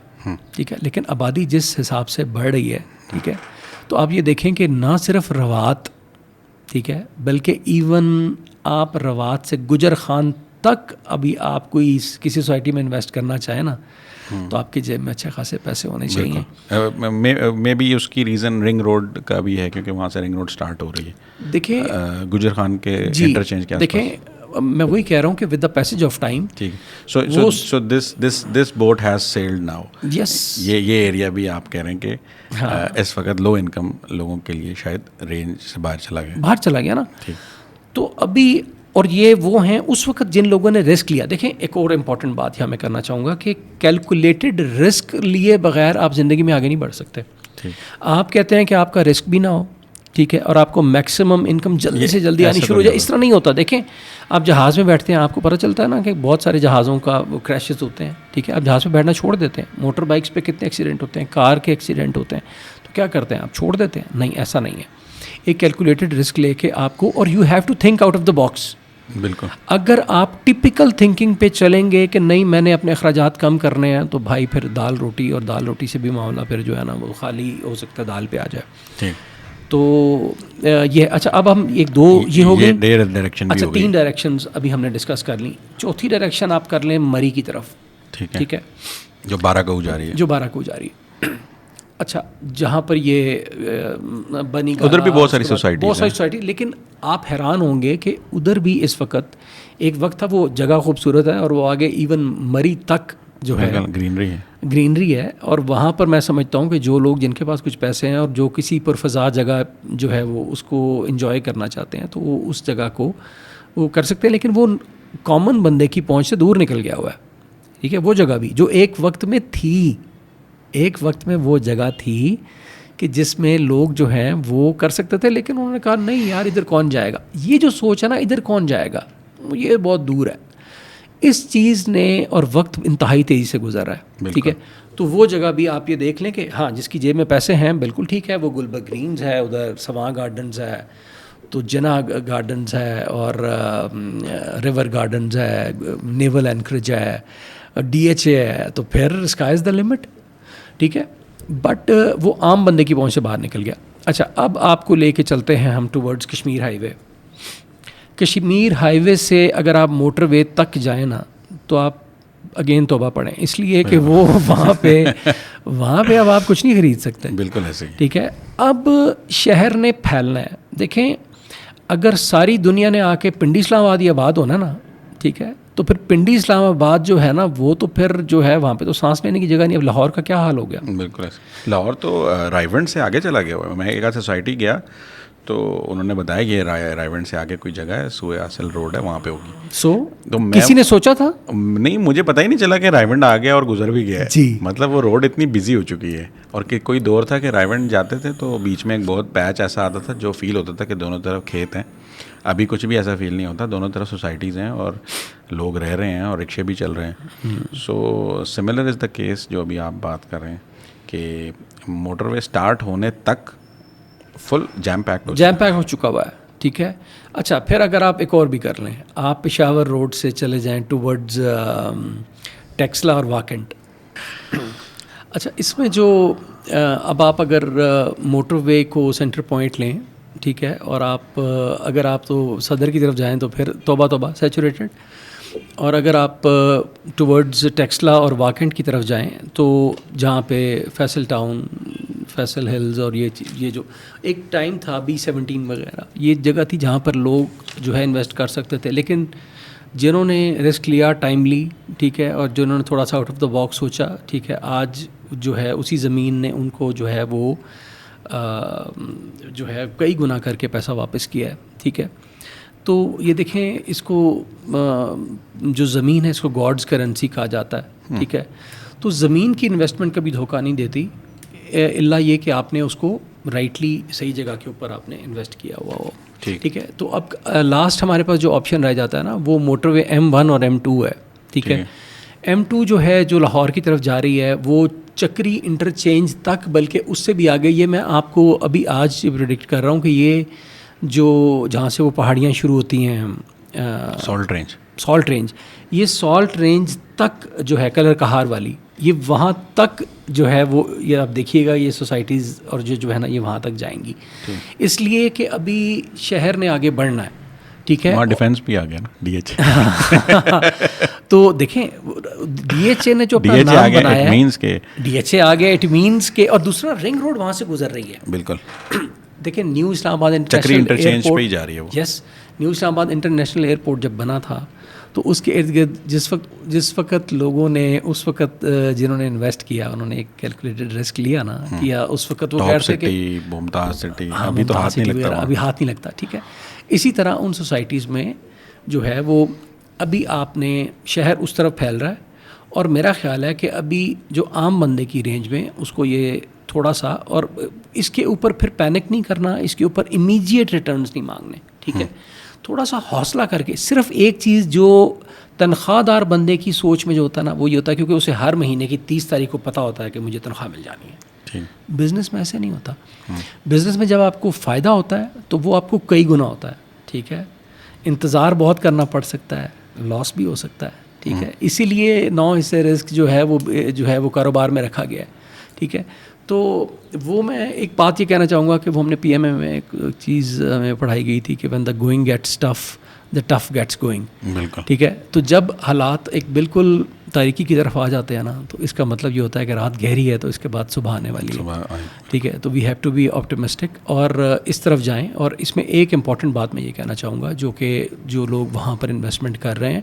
B: ٹھیک ہے. لیکن آبادی جس حساب سے بڑھ رہی ہے، ٹھیک ہے، تو آپ یہ دیکھیں کہ نہ صرف روات، ٹھیک ہے، بلکہ ایون آپ روات سے گجر خان تک ابھی آپ کوئی کسی سوسائٹی میں انویسٹ کرنا چاہیں نا تو آپ کی جیب میں اچھے خاصے پیسے ہونے چاہیے.
A: میں بھی اس کی ریزن رنگ روڈ کا بھی ہے کیونکہ وہاں سے رنگ روڈ سٹارٹ ہو رہی ہے.
B: دیکھیں
A: گجر خان کے انٹرچینج کے آس پاس.
B: دیکھیں میں وہی کہہ رہا ہوں کہ with the passage of time.
A: ٹھیک. سو دس بوٹ ہیز سیلڈ ناؤ.
B: یس.
A: یہ ایریا بھی آپ کہہ رہے ہیں کہ اس وقت لو انکم لوگوں کے لیے شاید رینج سے باہر چلا گیا
B: نا. تو ابھی اور یہ وہ ہیں اس وقت جن لوگوں نے رسک لیا. دیکھیں ایک اور امپورٹنٹ بات یہاں میں کرنا چاہوں گا کہ کیلکولیٹڈ رسک لیے بغیر آپ زندگی میں آگے نہیں بڑھ سکتے. آپ کہتے ہیں کہ آپ کا رسک بھی نہ ہو, ٹھیک ہے, اور آپ کو میکسیمم انکم جلدی سے جلدی آنی شروع ہو جائے. اس طرح نہیں ہوتا. دیکھیں آپ جہاز میں بیٹھتے ہیں, آپ کو پتہ چلتا ہے نا کہ بہت سارے جہازوں کا وہ کریشز ہوتے ہیں, ٹھیک ہے. آپ جہاز میں بیٹھنا چھوڑ دیتے ہیں. موٹر بائکس پہ کتنے ایکسیڈنٹ ہوتے ہیں, کار کے ایکسیڈنٹ ہوتے ہیں, تو کیا کرتے ہیں آپ چھوڑ دیتے ہیں. نہیں, ایسا نہیں ہے. ایک کیلکولیٹڈ رسک لے کے آپ کو, اور you have to think out of the box.
A: بالکل.
B: اگر آپ ٹپیکل تھنکنگ پہ چلیں گے کہ نہیں میں نے اپنے اخراجات کم کرنے ہیں, تو بھائی پھر دال روٹی, اور دال روٹی سے بھی معاملہ پھر جو ہے نا وہ خالی ہو سکتا ہے دال پہ آ جائے.
A: ٹھیک.
B: تو یہ اچھا, اب ہم ایک دو یہ ہو گئی.
A: اچھا
B: 3 ڈائریکشنز ابھی ہم نے ڈسکس کر لی. چوتھی ڈائریکشن آپ کر لیں مری کی طرف. ٹھیک ہے,
A: جو 12 کو جا رہی ہے.
B: اچھا جہاں پر یہ بنی گالا,
A: ادھر بھی بہت ساری سوسائٹی,
B: لیکن آپ حیران ہوں گے کہ ادھر بھی اس وقت ایک وقت تھا وہ جگہ خوبصورت ہے, اور وہ آگے ایون مری تک جو ہے گرینری ہے. اور وہاں پر میں سمجھتا ہوں کہ جو لوگ جن کے پاس کچھ پیسے ہیں اور جو کسی پرفضا جگہ جو ہے وہ اس کو انجوائے کرنا چاہتے ہیں, تو وہ اس جگہ کو وہ کر سکتے ہیں. لیکن وہ کامن بندے کی پہنچ سے دور نکل گیا ہوا ہے. ٹھیک ہے, وہ جگہ بھی جو ایک وقت میں وہ جگہ تھی کہ جس میں لوگ جو ہیں وہ کر سکتے تھے, لیکن انہوں نے کہا نہیں یار ادھر کون جائے گا. یہ جو سوچ ہے نا ادھر کون جائے گا, یہ بہت دور ہے. اس چیز نے اور وقت انتہائی تیزی سے گزر رہا ہے. ٹھیک ہے, تو وہ جگہ بھی آپ یہ دیکھ لیں کہ ہاں جس کی جیب میں پیسے ہیں بالکل ٹھیک ہے, وہ گلبرگ گرینز ہے, ادھر سواں گارڈنز ہے, تو جنا گارڈنز ہے, اور ریور گارڈنز ہے, نیول اینکریج ہے, DHA ہے, تو پھر اسکائی از دا لمٹ. ٹھیک ہے, بٹ وہ عام بندے کی پہنچ سے باہر نکل گیا. اچھا اب آپ کو لے کے چلتے ہیں ہم ٹورڈز کشمیر ہائی وے. کشمیر ہائی وے سے اگر آپ موٹر وے تک جائیں نا تو آپ اگین توبہ پڑھیں, اس لیے کہ وہ وہاں پہ اب آپ کچھ نہیں خرید سکتے.
A: بالکل ایسے ہی.
B: ٹھیک ہے, اب شہر نے پھیلنا ہے. دیکھیں اگر ساری دنیا نے آ کے پنڈی اسلام آباد ہی آباد ہونا نا, ٹھیک ہے, تو پھر پنڈی اسلام آباد جو ہے نا وہ تو پھر جو ہے وہاں پہ تو سانس لینے کی جگہ نہیں. اب لاہور کا کیا حال ہو گیا.
A: بالکل ایسے. لاہور تو رائیونڈ سے آگے چلا گیا ہوا ہے. میں ایک سوسائٹی گیا تو انہوں نے بتایا کہ رائیونڈ سے آگے کوئی جگہ ہے, سوئے اصل روڈ ہے, وہاں پہ ہوگی.
B: تو کسی نے سوچا تھا
A: نہیں, مجھے پتہ ہی نہیں چلا کہ رائیونڈ آ گیا اور گزر بھی گیا ہے.
B: جی,
A: مطلب وہ روڈ اتنی بزی ہو چکی ہے. اور کہ کوئی دور تھا کہ رائیونڈ جاتے تھے تو بیچ میں ایک بہت پیچ ایسا آتا تھا جو فیل ہوتا تھا کہ دونوں طرف کھیت ہیں. ابھی کچھ بھی ایسا فیل نہیں ہوتا, دونوں طرف سوسائٹیز ہیں اور لوگ رہ رہے ہیں اور رکشے بھی چل رہے ہیں. سو سملر از دا کیس جو ابھی آپ بات کر رہے ہیں کہ موٹر وے اسٹارٹ ہونے تک فل جیم پیک
B: ہو چکا ہوا ہے. ٹھیک ہے, اچھا پھر اگر آپ ایک اور بھی کر لیں, آپ پشاور روڈ سے چلے جائیں ٹورڈز ٹیکسلا اور واکنٹ. اچھا اس میں جو اب آپ اگر موٹر وے کو سینٹر پوائنٹ لیں, ٹھیک ہے, اور آپ اگر آپ تو صدر کی طرف جائیں تو پھر توبہ سیچوریٹڈ, اور اگر آپ ٹورڈز ٹیکسلا اور واکنٹ کی طرف جائیں تو جہاں پہ فیصل ٹاؤن, فیصل ہلز, اور یہ جو ایک ٹائم تھا B17 وغیرہ, یہ جگہ تھی جہاں پر لوگ جو ہے انویسٹ کر سکتے تھے. لیکن جنہوں نے رسک لیا ٹائملی, ٹھیک ہے, اور جنہوں نے تھوڑا سا آؤٹ آف دا باکس سوچا, ٹھیک ہے, آج جو ہے اسی زمین نے ان کو جو ہے وہ جو ہے کئی گنا کر کے پیسہ واپس کیا ہے. ٹھیک ہے, تو یہ دیکھیں اس کو جو زمین ہے اس کو گاڈز کرنسی کہا جاتا ہے. ٹھیک ہے, تو زمین کی انویسٹمنٹ کبھی دھوکہ نہیں دیتی الا یہ کہ آپ نے اس کو رائٹلی صحیح جگہ کے اوپر آپ نے انویسٹ کیا ہوا ہو. ٹھیک ہے, تو اب لاسٹ ہمارے پاس جو آپشن رہ جاتا ہے نا وہ موٹر وے M1 اور M2 ہے. ٹھیک ہے, M2 جو ہے جو لاہور کی طرف جا رہی ہے وہ چکری انٹرچینج تک, بلکہ اس سے بھی آگے. یہ میں آپ کو ابھی آج پریڈکٹ کر رہا ہوں کہ یہ جو جہاں سے وہ پہاڑیاں شروع ہوتی ہیں سالٹ رینج, یہ سالٹ رینج تک جو ہے کلر کہار والی, یہ وہاں تک جو ہے وہ یہ آپ دیکھیے گا یہ سوسائٹیز اور جو ہے نا یہ وہاں تک جائیں گی. اس لیے کہ ابھی شہر نے آگے بڑھنا ہے. ٹھیک ہے.
A: وہاں ڈیفینس بھی آ گیا نا, ڈی ایچ.
B: تو دیکھیں ڈی ایچ اے نے جو اپنا نام بنایا ہے, ڈی ایچ اے آ گیا, اٹ مینس کے, اور دوسرا رنگ روڈ وہاں سے گزر رہی ہے.
A: بالکل.
B: دیکھیں نیو اسلام آباد انٹرنیشنل ایئرپورٹ, یس نیو اسلام آباد انٹرنیشنل ایئرپورٹ جب بنا تھا تو اس کے ارد گرد جس وقت لوگوں نے اس وقت جنہوں نے انویسٹ کیا انہوں نے ایک کیلکولیٹڈ رسک لیا نا, کیا اس وقت وہ کہتے کہ
A: ممتاز سٹی ابھی تو ہاتھ نہیں لگتا,
B: ابھی ہاتھ نہیں لگتا. ٹھیک ہے, اسی طرح ان سوسائٹیز میں جو ہے وہ ابھی آپ نے شہر اس طرف پھیل رہا ہے, اور میرا خیال ہے کہ ابھی جو عام بندے کی رینج میں اس کو یہ تھوڑا سا, اور اس کے اوپر پھر پینک نہیں کرنا, اس کے اوپر امیجیٹ ریٹرنز نہیں مانگنے. ٹھیک ہے, تھوڑا سا حوصلہ کر کے, صرف ایک چیز جو تنخواہ دار بندے کی سوچ میں جو ہوتا ہے نا وہ یہ ہوتا ہے, کیونکہ اسے ہر مہینے کی 30 تاریخ کو پتہ ہوتا ہے کہ مجھے تنخواہ مل جانی ہے. بزنس میں ایسے نہیں ہوتا. بزنس میں جب آپ کو فائدہ ہوتا ہے تو وہ آپ کو کئی گنا ہوتا ہے. ٹھیک ہے, انتظار بہت کرنا پڑ سکتا ہے, لاس بھی ہو سکتا ہے. ٹھیک ہے, اسی لیے 9 حصے رسک جو ہے وہ کاروبار میں رکھا گیا ہے. ٹھیک ہے, تو وہ میں ایک بات یہ کہنا چاہوں گا کہ وہ ہم نے پی ایم اے میں ایک چیز ہمیں پڑھائی گئی تھی کہ when the going gets tough the tough gets going. بالکل. ٹھیک ہے, تو جب حالات ایک بالکل تاریکی کی طرف آ جاتے ہیں نا تو اس کا مطلب یہ ہوتا ہے کہ رات گہری ہے تو اس کے بعد صبح آنے والی ہے. ٹھیک ہے, تو we have to be optimistic اور اس طرف جائیں. اور اس میں ایک امپورٹنٹ بات میں یہ کہنا چاہوں گا جو لوگ وہاں پر انویسٹمنٹ کر رہے ہیں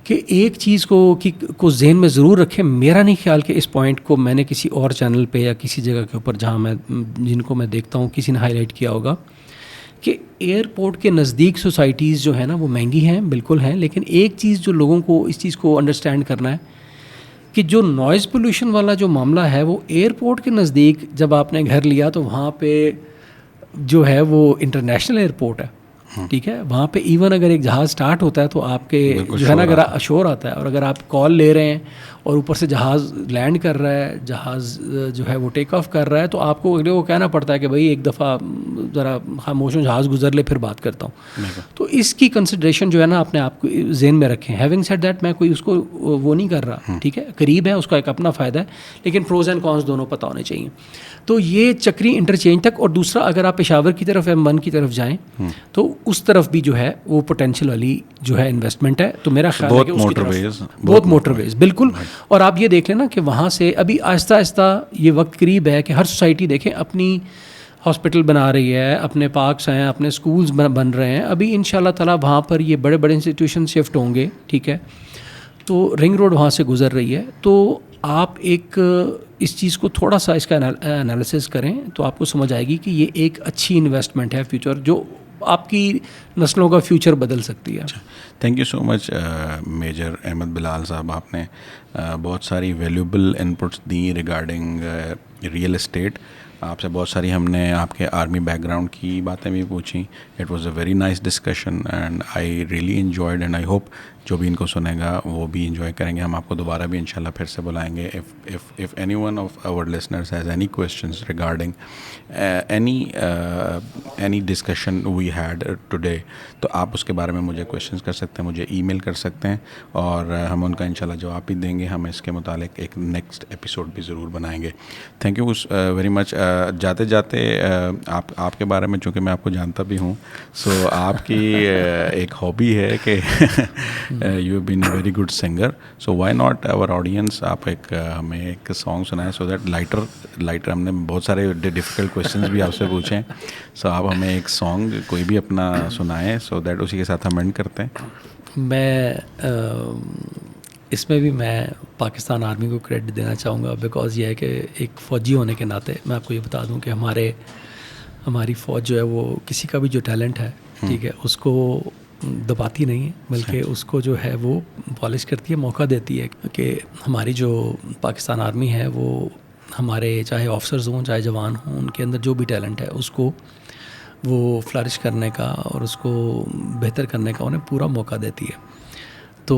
B: کہ ایک چیز کو ذہن میں ضرور رکھیں. میرا نہیں خیال کہ اس پوائنٹ کو میں نے کسی اور چینل پہ یا کسی جگہ کے اوپر جہاں جن کو میں دیکھتا ہوں کسی نے ہائی لائٹ کیا ہوگا کہ ایئرپورٹ کے نزدیک سوسائٹیز جو ہیں نا وہ مہنگی ہیں, بالکل ہیں, لیکن ایک چیز جو لوگوں کو اس چیز کو انڈرسٹینڈ کرنا ہے کہ جو نوائز پولوشن والا جو معاملہ ہے وہ ایئرپورٹ کے نزدیک جب آپ نے گھر لیا تو وہاں پہ جو ہے وہ انٹرنیشنل ایئرپورٹ ہے. ٹھیک ہے, وہاں پہ ایون اگر ایک جہاز سٹارٹ ہوتا ہے تو آپ کے جو ہے نا اگر شور آتا ہے, اور اگر آپ کال لے رہے ہیں اور اوپر سے جہاز لینڈ کر رہا ہے, جہاز جو ہے وہ ٹیک آف کر رہا ہے, تو آپ کو اگلے کو کہنا پڑتا ہے کہ بھائی ایک دفعہ ذرا خاموشوں جہاز گزر لے پھر بات کرتا ہوں. تو اس کی کنسیڈریشن جو ہے نا اپنے آپ کو ذہن میں رکھیں. ہیونگ سیڈ دیٹ میں کوئی اس کو وہ نہیں کر رہا. ٹھیک ہے, قریب ہے, اس کا ایک اپنا فائدہ ہے, لیکن پروز اینڈ کونس دونوں پتہ ہونے چاہیے. تو یہ چکری انٹرچینج تک. اور دوسرا اگر آپ پشاور کی طرف M1 کی طرف جائیں تو اس طرف بھی جو ہے وہ پوٹینشیل والی جو ہے انویسٹمنٹ ہے. تو میرا خیال ہے کہ اس کی طرف بہت موٹر ویز بالکل. اور آپ یہ دیکھ لیں نا کہ وہاں سے ابھی آہستہ آہستہ یہ وقت قریب ہے کہ ہر سوسائٹی دیکھیں اپنی ہاسپٹل بنا رہی ہے, اپنے پارکس ہیں, اپنے سکولز بن رہے ہیں. ابھی ان شاء اللہ تعالیٰ وہاں پر یہ بڑے بڑے انسٹیٹیوشن شفٹ ہوں گے. ٹھیک ہے, تو رنگ روڈ وہاں سے گزر رہی ہے. تو آپ ایک اس چیز کو تھوڑا سا اس کا انالیسس کریں تو آپ کو سمجھ آئے گی کہ یہ ایک اچھی انویسٹمنٹ ہے فیوچر, جو آپ کی نسلوں کا فیوچر بدل سکتی ہے.
A: Thank you so much major Ahmed Bilal sahab, آپ نے بہت ساری ویلیوبل انپٹس دی ریگارڈنگ ریئل اسٹیٹ. آپ سے بہت ساری ہم نے آپ کے آرمی بیک گراؤنڈ کی باتیں بھی پوچھیں. It was a very nice discussion and I really enjoyed and I hope جو بھی ان کو سنے گا وہ بھی انجوائے کریں گے. ہم آپ کو دوبارہ بھی انشاءاللہ پھر سے بلائیں گے. if anyone of our listeners has any questions regarding any discussion we had today, تو آپ اس کے بارے میں مجھے کویشچنس کر سکتے ہیں, مجھے ای میل کر سکتے ہیں, اور ہم ان کا انشاءاللہ جواب بھی دیں گے. ہم اس کے متعلق ایک نیکسٹ ایپیسوڈ بھی ضرور بنائیں گے. Thank you very much. جاتے جاتے آپ کے بارے میں چونکہ میں آپ کو جانتا بھی ہوں, سو آپ کی ایک ہابی ہے کہ you have been a very good singer, so why not our audience آپ ہمیں ایک سانگ سنائیں سو دیٹ لائٹر ہم نے بہت سارے ڈیفیکلٹ کویشچنس بھی آپ سے پوچھے ہیں, سو آپ ہمیں ایک سانگ کوئی بھی اپنا سنائیں سو دیٹ اسی کے ساتھ ہم اینڈ کرتے ہیں. میں
B: اس میں بھی میں پاکستان آرمی کو کریڈٹ دینا چاہوں گا, بیکاز یہ ہے کہ ایک فوجی ہونے کے ناطے میں آپ کو یہ بتا دوں کہ ہماری فوج جو ہے وہ کسی کا بھی جو ٹیلنٹ ہے, ٹھیک ہے, اس کو دباتی نہیں ہے, بلکہ اس کو جو ہے وہ پالش کرتی ہے, موقع دیتی ہے کہ ہماری جو پاکستان آرمی ہے وہ ہمارے چاہے آفسرز ہوں چاہے جوان ہوں, ان کے اندر جو بھی ٹیلنٹ ہے اس کو وہ فلرش کرنے کا اور اس کو بہتر کرنے کا انہیں پورا موقع دیتی ہے. تو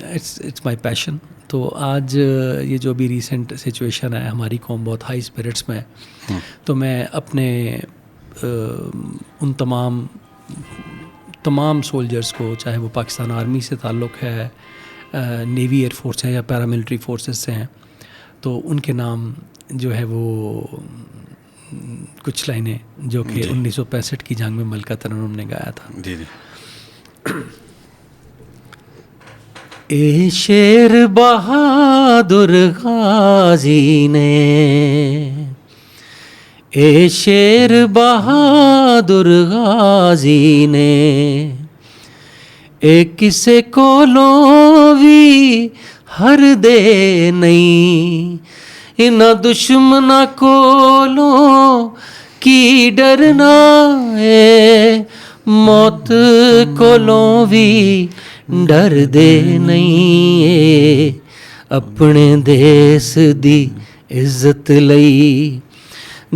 B: اٹس مائی پیشن. تو آج یہ جو بھی ریسنٹ سچویشن ہے, ہماری قوم بہت ہائی اسپرٹس میں ہے, تو میں اپنے ان تمام سولجرز کو, چاہے وہ پاکستان آرمی سے تعلق ہے, نیوی ایئر فورس ہے یا پیراملٹری فورسز سے ہیں, تو ان کے نام جو ہے وہ کچھ لائنیں جو کہ 1965 کی جنگ میں ملکہ ترنم نے گایا تھا.
A: جی جی.
B: اے شیر بہادر غازی نے، اے شیر بہادر غازی نے، اے کسے کولوں وی ہر دے نہیں، انہاں دشمناں کولوں کی ڈرنا ہے، موت کولوں وی ڈر دے نہیں ہے، اپنے دیس دی عزت لئی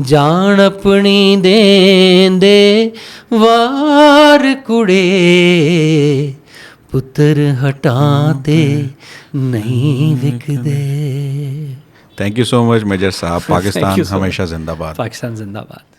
B: جان اپنی دین دے وار کڑے، پتر ہٹاتے نہیں وکدے.
A: Thank you so much major sahab. Pakistan ہمیشہ زندہ باد.
B: پاکستان زندہ باد.